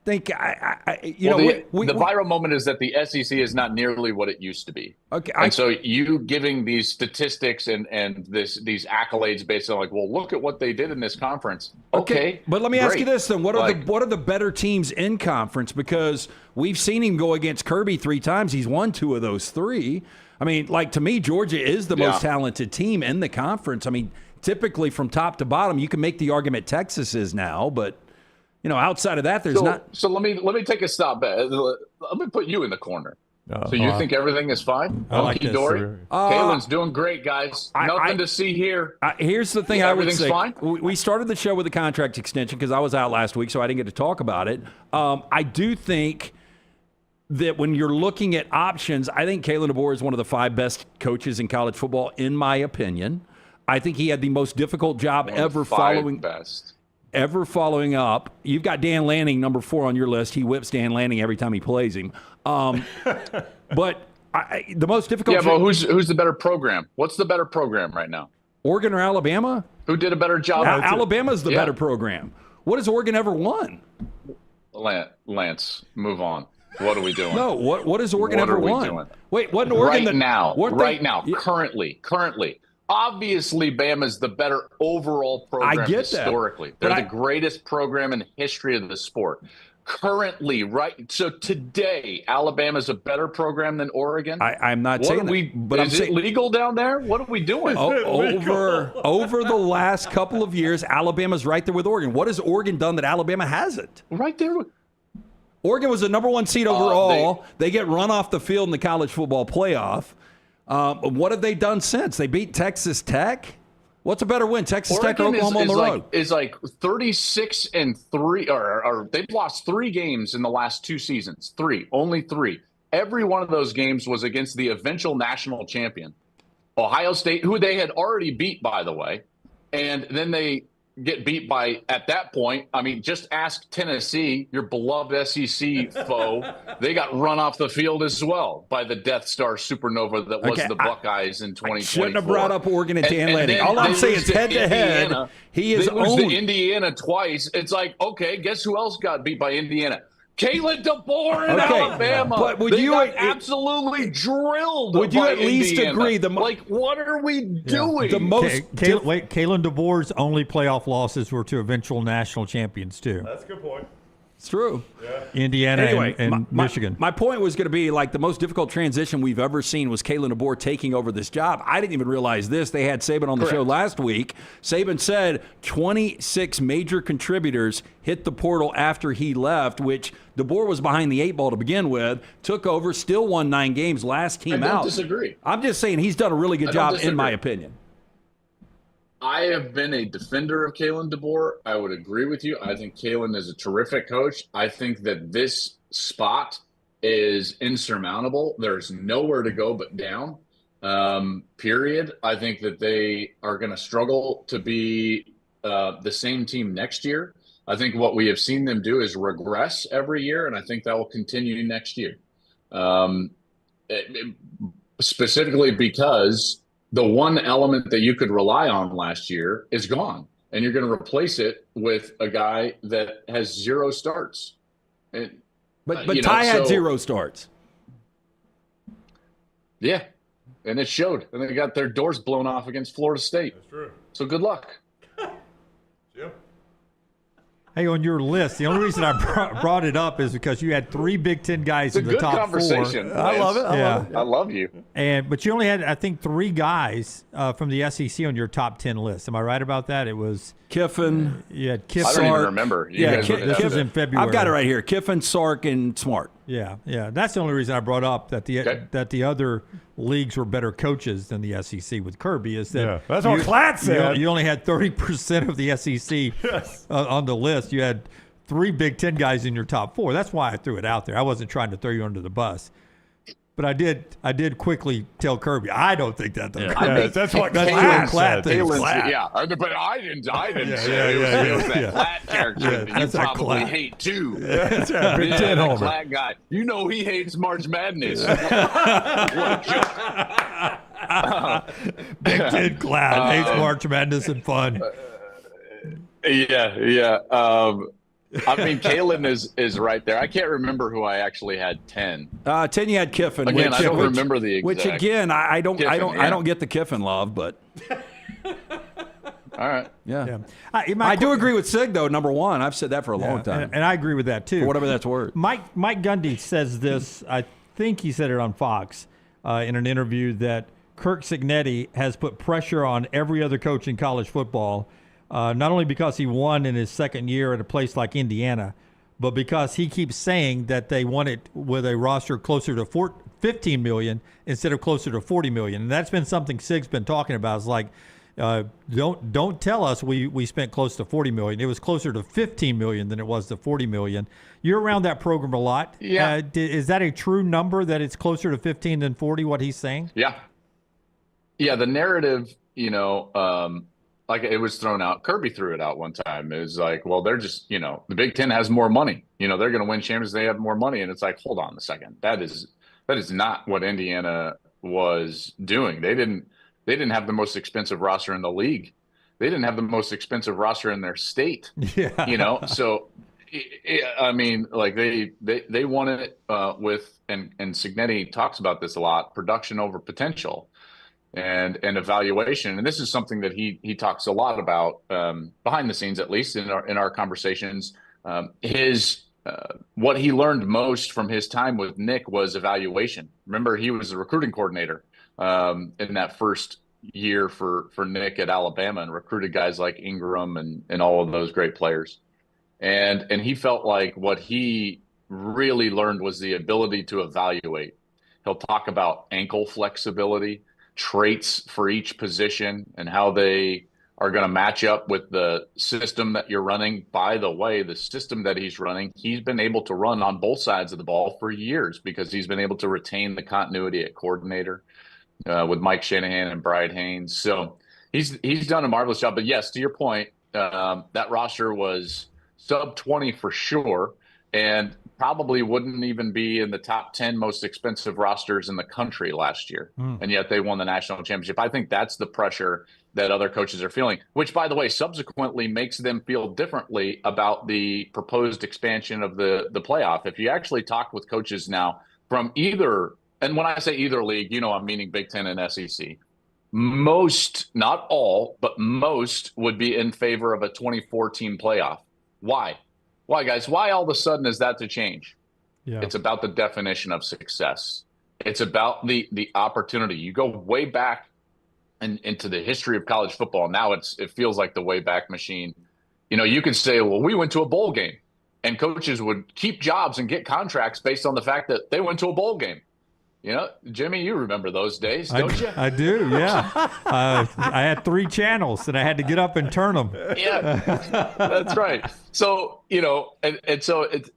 think the viral moment is that the SEC is not nearly what it used to be. Okay, and so you giving these statistics and these accolades based on look at what they did in this conference. Okay, but let me ask you great. this then: what are the better teams in conference? Because we've seen him go against Kirby 3 times. He's won 2 of those 3. I mean, to me, Georgia is the most talented team in the conference. I mean, typically from top to bottom, you can make the argument Texas is now, but. Outside of that, there's not. So let me take a stop back. Let me put you in the corner. So you think everything is fine? I like this. Dory? Kalen's doing great, guys. Nothing to see here. Here's the thing I would say. Fine? We started the show with a contract extension because I was out last week, so I didn't get to talk about it. I do think that when you're looking at options, I think Kalen DeBoer is one of the 5 best coaches in college football, in my opinion. I think he had the most difficult job ever following up. You've got Dan Lanning, number 4 on your list. He whips Dan Lanning every time he plays him. But the most difficult. Yeah, but who's the better program? What's the better program right now? Oregon or Alabama? Who did a better job? Alabama's the better program. What has Oregon ever won? Lance, move on. What are we doing? No, what has Oregon ever won? Doing? Wait, wasn't Oregon right now, currently. Obviously, Bama's the better overall program historically. They're the greatest program in the history of the sport. Currently, right? So today, Alabama's a better program than Oregon? I'm not saying that. But is it legal down there? What are we doing? Over the last couple of years, Alabama's right there with Oregon. What has Oregon done that Alabama hasn't? Right there with Oregon was the number 1 seed overall. They get run off the field in the college football playoff. What have they done since? They beat Texas Tech. What's a better win, Texas Tech or Oregon Oklahoma on the road? is like 36-3, or they've lost 3 games in the last 2 seasons. Only 3. Every one of those games was against the eventual national champion, Ohio State, who they had already beat, by the way. And then they get beat by, at that point, I mean, just ask Tennessee, your beloved SEC foe. They got run off the field as well by the Death Star supernova that was the Buckeyes in 2024. Shouldn't have brought up Oregon and Dan Lanning. All I'm saying is head-to-head, he is owned. They lose to Indiana twice. It's like, okay, guess who else got beat by Indiana? Kalen DeBoer in Alabama. But would they you got absolutely drilled? Would you by at least Indiana. agree? What are we doing? The most Kalen DeBoer's only playoff losses were to eventual national champions too. That's a good point. It's true. Yeah. Indiana and Michigan. My point was going to be like the most difficult transition we've ever seen was Kalen DeBoer taking over this job. I didn't even realize this. They had Saban on the show last week. Saban said 26 major contributors hit the portal after he left, which DeBoer was behind the 8 ball to begin with, took over, still won 9 games, last team out. I don't disagree. I'm just saying he's done a really good job, in my opinion. I have been a defender of Kalen DeBoer. I would agree with you. I think Kalen is a terrific coach. I think that this spot is insurmountable. There's nowhere to go but down, period. I think that they are going to struggle to be the same team next year. I think what we have seen them do is regress every year, and I think that will continue next year. Specifically because the one element that you could rely on last year is gone, and you're going to replace it with a guy that has 0 starts. And, but Ty had 0 starts. Yeah, and it showed. And they got their doors blown off against Florida State. That's true. So good luck. Yep. Hey, on your list, the only reason I brought it up is because you had 3 Big Ten guys in the top 4. Conversation. I love it. I love it. I love you. But you only had, I think, 3 guys from the SEC on your top 10 list. Am I right about that? It was Kiffin. You had Kiffin. I don't even remember. This was in February. I've got it right here. Kiffin, Sark, and Smart. Yeah. That's the only reason I brought up that the other leagues were better coaches than the SEC with Kirby. Is that that's what Klatt said. You only had 30% of the SEC on the list. You had 3 Big Ten guys in your top 4. That's why I threw it out there. I wasn't trying to throw you under the bus. But I did quickly tell Kirby, I don't think that. That's what Klatt thinks. Yeah, but I didn't say it was that Klatt character that you probably hate too. That's right. Big Ten homer. Klatt guy. You know he hates March Madness. What a joke. Big Ten Klatt hates March Madness and fun. Yeah. I mean, Kalen is right there. I can't remember who I actually had 10. 10 you had Kiffin. Again, I don't remember the exact. Which again, I don't get the Kiffin love, but. All right. Yeah. I do agree with Sig though. Number 1, I've said that for a long time, and I agree with that too. For whatever that's worth. Mike Gundy says this. I think he said it on Fox in an interview that Kirk Cignetti has put pressure on every other coach in college football. Not only because he won in his second year at a place like Indiana, but because he keeps saying that they want it with a roster closer to $15 million instead of closer to $40 million. And that's been something Sig's been talking about. It's like, don't tell us we spent close to $40 million. It was closer to $15 million than it was to $40 million. You're around that program a lot. Yeah. Is that a true number that it's closer to 15 than 40, what he's saying? Yeah. Yeah, the narrative, like it was thrown out. Kirby threw it out one time. It was like, well, they're just, the Big Ten has more money. They're going to win championships. They have more money. And it's like, hold on a second. That is not what Indiana was doing. They didn't have the most expensive roster in the league. They didn't have the most expensive roster in their state. Yeah. So, I mean, like they won it with, and Cignetti talks about this a lot, production over potential. And evaluation, and this is something that he talks a lot about behind the scenes, at least in our conversations. What he learned most from his time with Nick was evaluation. Remember, he was the recruiting coordinator in that first year for Nick at Alabama, and recruited guys like Ingram and all of those great players. And he felt like what he really learned was the ability to evaluate. He'll talk about ankle flexibility, traits for each position, and how they are going to match up with the system that you're running. By the way, the system that he's running, he's been able to run on both sides of the ball for years because he's been able to retain the continuity at coordinator with Mike Shanahan and Brian Haynes. So he's done a marvelous job. But yes, to your point, that roster was sub 20 for sure, and probably wouldn't even be in the top 10 most expensive rosters in the country last year. And yet they won the national championship. I think that's the pressure that other coaches are feeling, which, by the way, subsequently makes them feel differently about the proposed expansion of the playoff. If you actually talk with coaches now from either, and when I say either league, I'm meaning Big Ten and SEC, most, not all, but most would be in favor of a 24-team playoff. Why? Why, guys? Why all of a sudden is that to change? Yeah. It's about the definition of success. It's about the opportunity. You go way back into the history of college football. Now it feels like the way back machine. You can say, well, we went to a bowl game, and coaches would keep jobs and get contracts based on the fact that they went to a bowl game. Jimmy, you remember those days, don't you? I do, yeah. I had 3 channels, and I had to get up and turn them. Yeah, that's right. So, and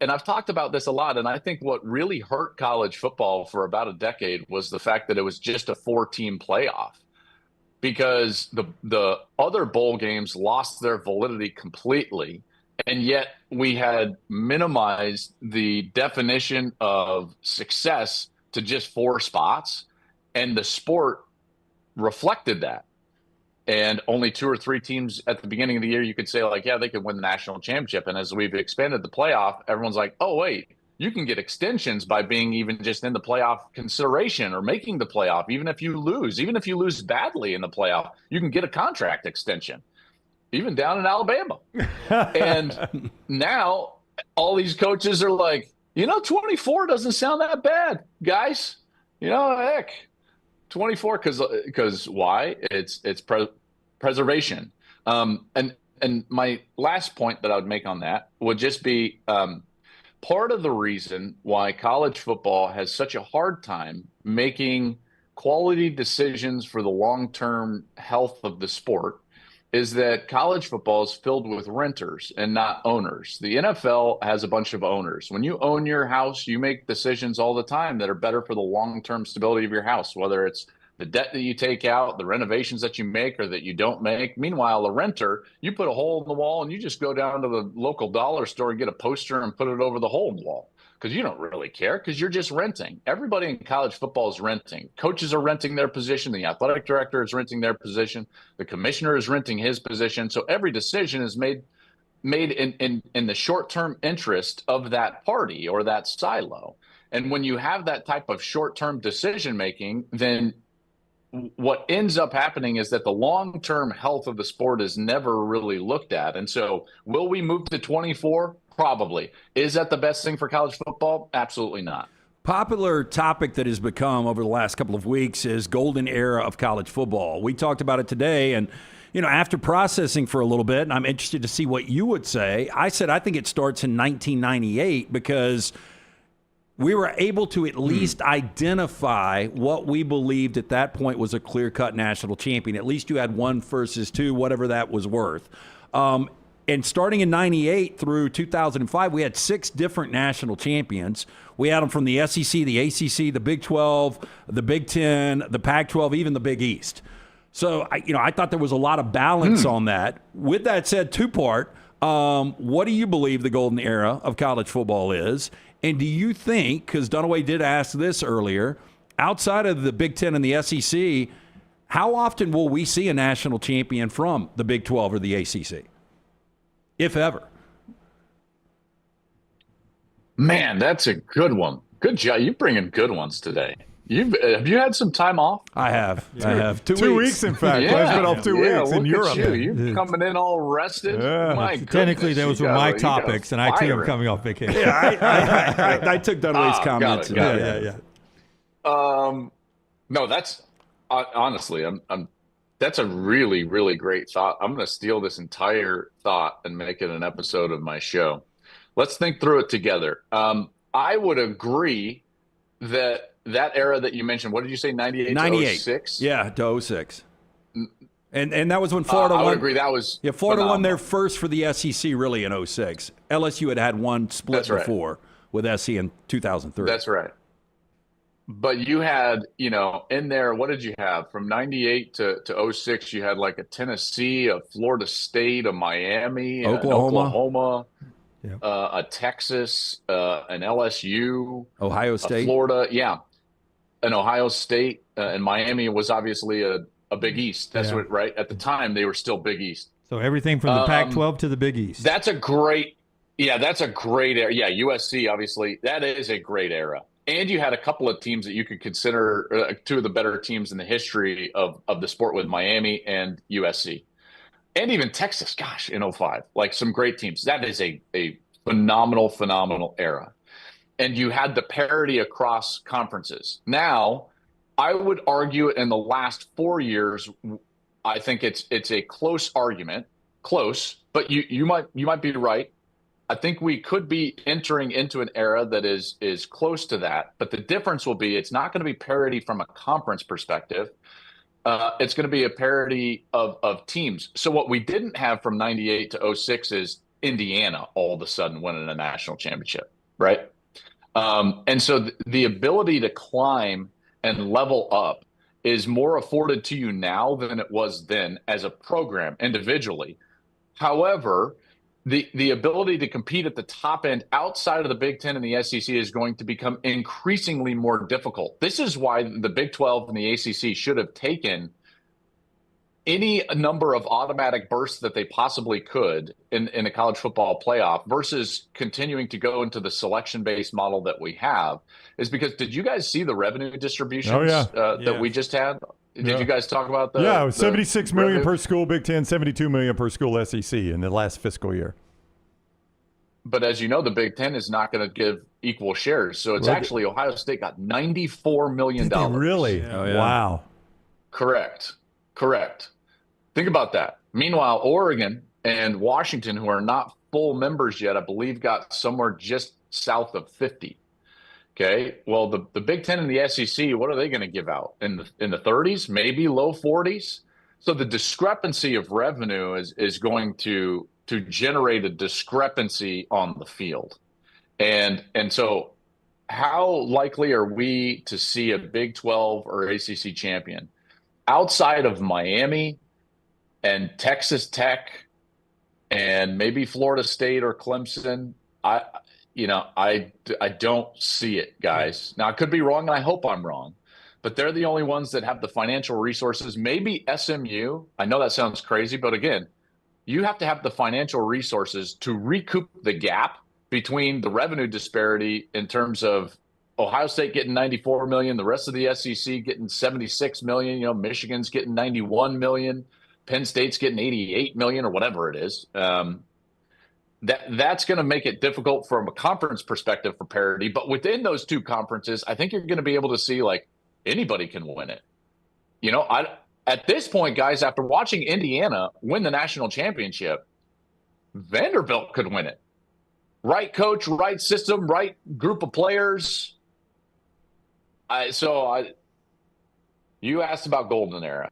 I've talked about this a lot, and I think what really hurt college football for about a decade was the fact that it was just a 4-team playoff, because the other bowl games lost their validity completely, and yet we had minimized the definition of success to just 4 spots, and the sport reflected that. And only 2 or 3 teams at the beginning of the year, you could say, like, yeah, they could win the national championship. And as we've expanded the playoff, everyone's like, oh, wait, you can get extensions by being even just in the playoff consideration or making the playoff. Even if you lose badly in the playoff, you can get a contract extension, even down in Alabama. And now all these coaches are like, 24 doesn't sound that bad, guys. Heck, 24, because why? It's preservation. And my last point that I would make on that would just be part of the reason why college football has such a hard time making quality decisions for the long-term health of the sport is that college football is filled with renters and not owners. The NFL has a bunch of owners. When you own your house, you make decisions all the time that are better for the long-term stability of your house, whether it's the debt that you take out, the renovations that you make or that you don't make. Meanwhile, a renter, you put a hole in the wall and you just go down to the local dollar store and get a poster and put it over the hole in the wall, because you don't really care, because you're just renting. Everybody in college football is renting. Coaches are renting their position. The athletic director is renting their position. The commissioner is renting his position. So every decision is made in the short-term interest of that party or that silo. And when you have that type of short-term decision-making, then what ends up happening is that the long-term health of the sport is never really looked at. And so will we move to 24? Probably. Is that the best thing for college football? Absolutely not. Popular topic that has become over the last couple of weeks is golden era of college football. We talked about it today, and after processing for a little bit, and I'm interested to see what you would say, I said I think it starts in 1998 because we were able to at least identify what we believed at that point was a clear-cut national champion. At least you had 1 versus 2, whatever that was worth. And starting in 98 through 2005, we had 6 different national champions. We had them from the SEC, the ACC, the Big 12, the Big 10, the Pac-12, even the Big East. So, I thought there was a lot of balance on that. With that said, 2-part, what do you believe the golden era of college football is? And do you think, because Dunaway did ask this earlier, outside of the Big 10 and the SEC, how often will we see a national champion from the Big 12 or the ACC? If ever. Man, that's a good one. Good job. You bring in good ones today. Have you had some time off? I have. Yeah. I have. 2 weeks, in fact. Yeah. I've been off 2 weeks in Europe. You're coming in all rested. Yeah. My Technically, those were my topics, and I too am coming off vacation. Yeah, I took Dunaway's comments. Got it. No, that's honestly, that's a really, really great thought. I'm going to steal this entire thought and make it an episode of my show. Let's think through it together. I would agree that era that you mentioned, what did you say, 98 to 06? Yeah, to 06. And that was when Florida I won. would agree. That was Florida won phenomenal. their first for the SEC really in 06. LSU had one split That's right. before with SC in 2003. That's right. But you had, in there, what did you have? From 98 to 06, you had like a Tennessee, a Florida State, a Miami, Oklahoma. A Texas, an LSU. Ohio State. Florida, an Ohio State. And Miami was obviously a Big East. That's what, right? At the time, they were still Big East. So everything from the Pac-12 to the Big East. That's a great era. Yeah, USC, obviously. That is a great era. And you had a couple of teams that you could consider two of the better teams in the history of the sport with Miami and USC. And even Texas, gosh, in 05. Like some great teams. That is a phenomenal era. And you had the parity across conferences. Now, I would argue in the last 4 years, I think it's a close argument. Close, but you might be right. I think we could be entering into an era that is close to that. But the difference will be it's not going to be parity from a conference perspective. It's going to be a parity of teams. So what we didn't have from 98 to 06 is Indiana all of a sudden winning a national championship, right? And so the ability to climb and level up is more afforded to you now than it was then as a program individually. However, the ability to compete at the top end outside of the Big Ten and the SEC is going to become increasingly more difficult. This is why the Big 12 and the ACC should have taken any number of automatic bursts that they possibly could in the college football playoff versus continuing to go into the selection-based model that we have, is because did you guys see the revenue distributions that we just had? Did you guys talk about that? Yeah, it was $76 million per school Big Ten, $72 million per school SEC in the last fiscal year. But as you know, the Big Ten is not going to give equal shares. So it's actually Ohio State got $94 million. Did they really? Oh, yeah. Wow. Correct. Think about that. Meanwhile, Oregon and Washington, who are not full members yet, I believe got somewhere just south of 50. Okay. Well, the Big Ten and the SEC, what are they going to give out in the 30s, maybe low 40s? So the discrepancy of revenue is going to generate a discrepancy on the field. And so how likely are we to see a Big 12 or ACC champion outside of Miami and Texas Tech and maybe Florida State or Clemson? I don't see it, guys. Now, I could be wrong, and I hope I'm wrong, but they're the only ones that have the financial resources. Maybe SMU. I know that sounds crazy, but again, you have to have the financial resources to recoup the gap between the revenue disparity in terms of Ohio State getting $94 million, the rest of the SEC getting $76 million. Michigan's getting $91 million, Penn State's getting $88 million, or whatever it is. That's going to make it difficult from a conference perspective for parity. But within those two conferences, I think you're going to be able to see like anybody can win it. At this point, guys, after watching Indiana win the national championship, Vanderbilt could win it. Right coach, right system, right group of players. You asked about golden era.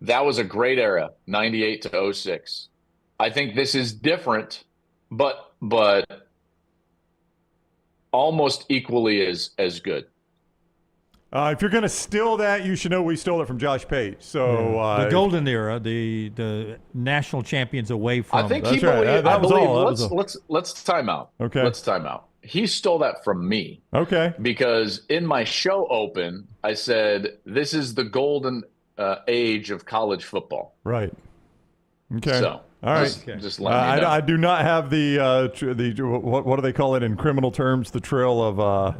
That was a great era, 98 to 06. I think this is different, but almost equally as good. If you're going to steal that, you should know we stole it from Josh Pate. So the golden era, the national champions away from. I think he believed. That was all. Let's time out. Okay. Let's time out. He stole that from me. Okay. Because in my show open, I said this is the golden age of college football. Right. Okay. So. All right. Just let me know. I do not have the what do they call it in criminal terms? The trail of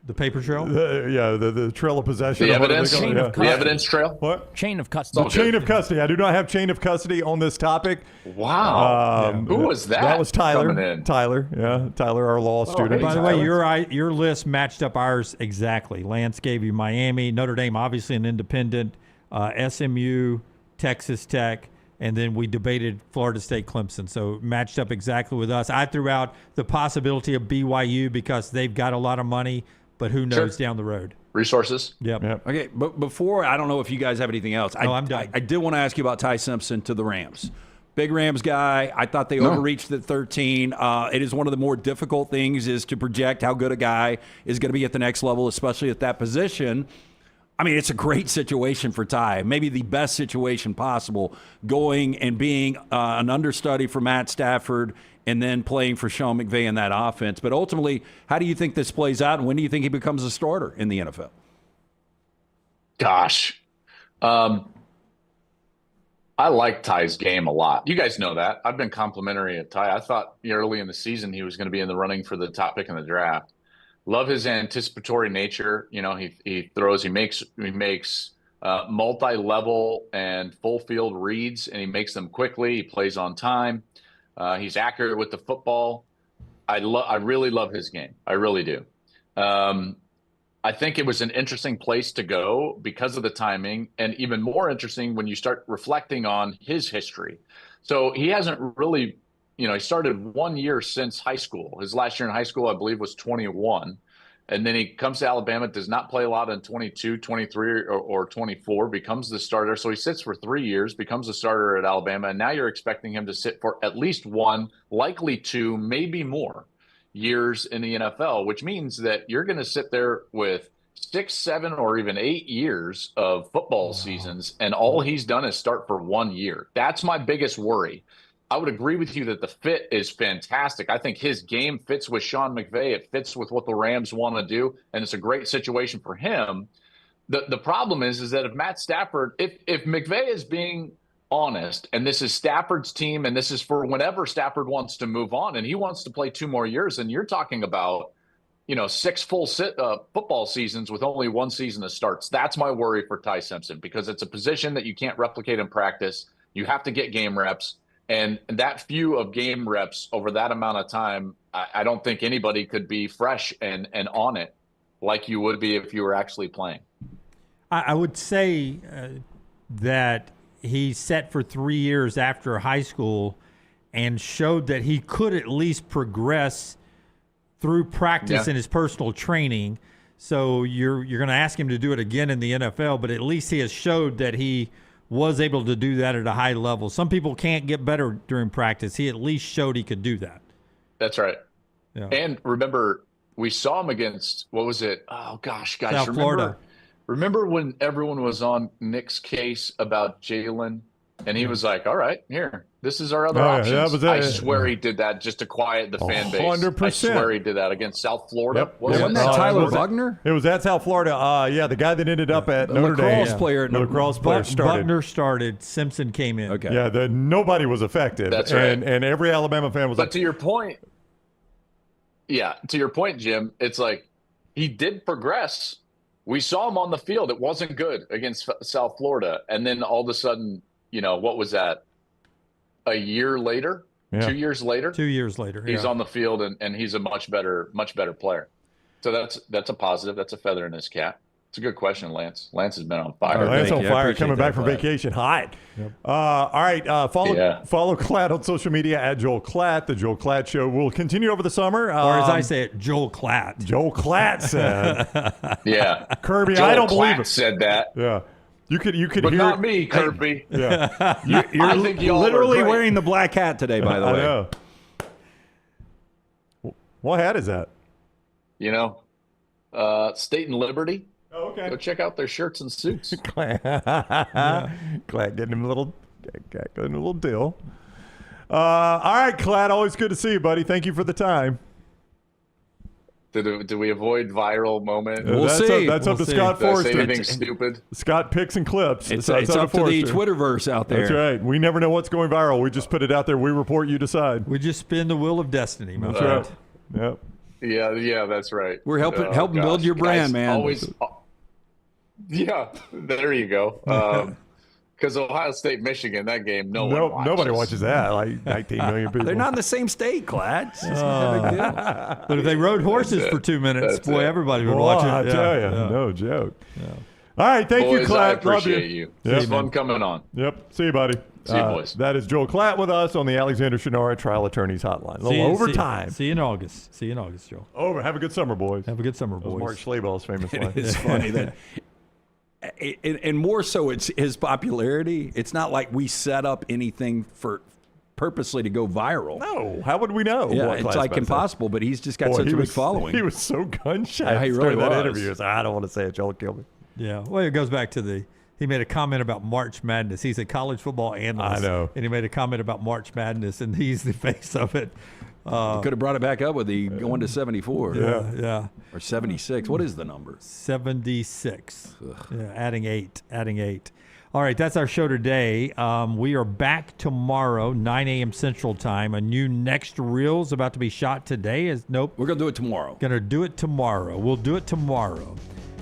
the paper trail. The trail of possession. The evidence. The evidence trail. What? Chain of custody. The chain of custody. I do not have chain of custody on this topic. Wow. Who was that? That was Tyler. Coming in? Tyler, our law student. By the way, your list matched up ours exactly. Lance gave you Miami, Notre Dame, obviously an independent, SMU, Texas Tech. And then we debated Florida State, Clemson. So it matched up exactly with us. I threw out the possibility of BYU because they've got a lot of money, but who knows down the road. resources. Yep. Okay, but before, I don't know if you guys have anything else. I'm done. I did want to ask you about Ty Simpson to the Rams. Big Rams guy. I thought they overreached at 13. It is one of the more difficult things is to project how good a guy is going to be at the next level, especially at that position. I mean, it's a great situation for Ty, maybe the best situation possible, going and being an understudy for Matt Stafford and then playing for Sean McVay in that offense. But ultimately, how do you think this plays out, and when do you think he becomes a starter in the NFL? Gosh. I like Ty's game a lot. You guys know that. I've been complimentary of Ty. I thought early in the season he was going to be in the running for the top pick in the draft. Love his anticipatory nature. You know, he throws, he makes multi-level and full field reads, and he makes them quickly. He plays on time. He's accurate with the football. I really love his game. I really do. I think it was an interesting place to go because of the timing, and even more interesting when you start reflecting on his history. So he hasn't really, he started 1 year since high school. His last year in high school, I believe, was 21. And then he comes to Alabama, does not play a lot in 22, 23, or 24, becomes the starter. So he sits for 3 years, becomes a starter at Alabama, and now you're expecting him to sit for at least 1, likely 2, maybe more years in the NFL, which means that you're going to sit there with 6, 7, or even 8 years of football seasons, and all he's done is start for 1 year. That's my biggest worry. I would agree with you that the fit is fantastic. I think his game fits with Sean McVay. It fits with what the Rams want to do, and it's a great situation for him. The problem is that if Matt Stafford, if McVay is being honest, and this is Stafford's team, and this is for whenever Stafford wants to move on, and he wants to play 2 more years, and you're talking about 6 full football seasons with only 1 season of starts. That's my worry for Ty Simpson, because it's a position that you can't replicate in practice. You have to get game reps. And that few of game reps over that amount of time, I don't think anybody could be fresh and on it like you would be if you were actually playing. I would say that he set for 3 years after high school and showed that he could at least progress through practice and his personal training. So you're going to ask him to do it again in the NFL, but at least he has showed that he was able to do that at a high level. Some people can't get better during practice. He at least showed he could do that. That's right. Yeah. And remember, we saw him against, what was it? Oh, gosh, guys. South Florida. Remember when everyone was on Nick's case about Jalen? And he was like, all right, here, this is our other options. I swear he did that just to quiet the fan base. 100%. I swear he did that against South Florida. Yep. Wasn't that Tyler Buckner? It was at South Florida. The guy that ended up at Notre Dame. Lacrosse player. Lacrosse player started. Buckner started. Simpson came in. Okay. Yeah, nobody was effective. That's right. And every Alabama fan was But to your point, Jim, it's like he did progress. We saw him on the field. It wasn't good against South Florida. And then all of a sudden, what was that? A year later? Yeah. 2 years later? 2 years later. He's on the field, and he's a much better player. So that's a positive. That's a feather in his cap. It's a good question, Lance. Lance has been on fire. Lance on fire, coming back from vacation hot. Yep. All right, follow Klatt on social media at Joel Klatt. The Joel Klatt Show will continue over the summer. Or as I say it, Joel Klatt. Joel Klatt said. Yeah. Kirby, Joel I don't believe Klatt it. said that. Yeah. You could but hear not it. me, Kirby. Yeah. You're I think y'all literally are great. wearing the black hat today, by the way. I know. What hat is that? State and Liberty. Oh, okay. Go check out their shirts and suits. Klatt getting him a little deal. All right, Klatt, always good to see you, buddy. Thank you for the time. Do we avoid viral moment? We'll see. That's up to see. Scott Did I say Forster. anything stupid? Scott picks and clips. It's up to the Twitterverse out there. That's right. We never know what's going viral. We just put it out there. We report, you decide. We just spin the wheel of destiny, my That's friend. right. Yep. Yeah, that's right. We're helping build your brand, man. Always. Yeah, there you go. Because Ohio State, Michigan, that game, nobody watches that. Like 19 million people. They're not in the same state, Klatt. It's not a big deal. But if they rode horses for 2 minutes, everybody would watch it. I tell you, no joke. All right, thank you, Boys, Klatt. I Love appreciate you. It was Yep. fun coming on. Yep. See you, buddy. See you, boys. That is Joel Klatt with us on the Alexander Shinara Trial Attorneys Hotline. A little overtime. See you in August. See you in August, Joel. Over. Have a good summer, boys. Have a good summer, That was boys. Mark Schlabach's famous line. It's funny that, and more so, it's his popularity. It's not like we set up anything for purposely to go viral. No, how would we know? Yeah, what it's Klatt's like about to say? impossible. But he's just got Boy, such he a big was- following. He was so gun shy. Yeah, he really during that was. interview. It's like, I don't want to say it. Joel killed me. Yeah. Well, it goes back to he made a comment about March Madness. He's a college football analyst. I know. And he made a comment about March Madness, and he's the face of it. Could have brought it back up with the going to 74. Yeah. Or 76. What is the number? 76. Yeah, adding eight. All right, that's our show today. We are back tomorrow, 9 a.m. Central Time. A new next reel's about to be shot today. Nope. We're going to do it tomorrow. Going to do it tomorrow. We'll do it tomorrow,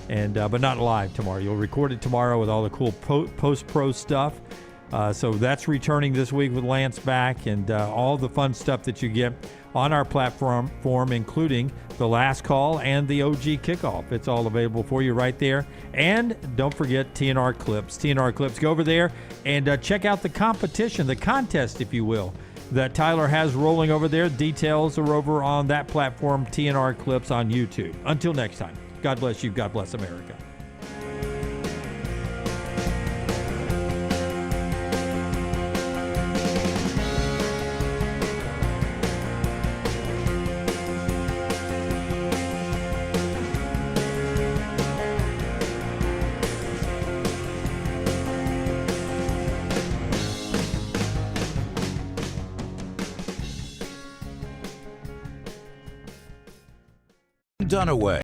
and but not live tomorrow. You'll record it tomorrow with all the cool post-pro stuff. So that's returning this week with Lance back, and all the fun stuff that you get on our platform, including the last call and the OG kickoff. It's all available for you right there. And don't forget TNR Clips. TNR Clips. Go over there and check out the competition, the contest, if you will, that Tyler has rolling over there. Details are over on that platform, TNR Clips on YouTube. Until next time, God bless you. God bless America. Dunaway.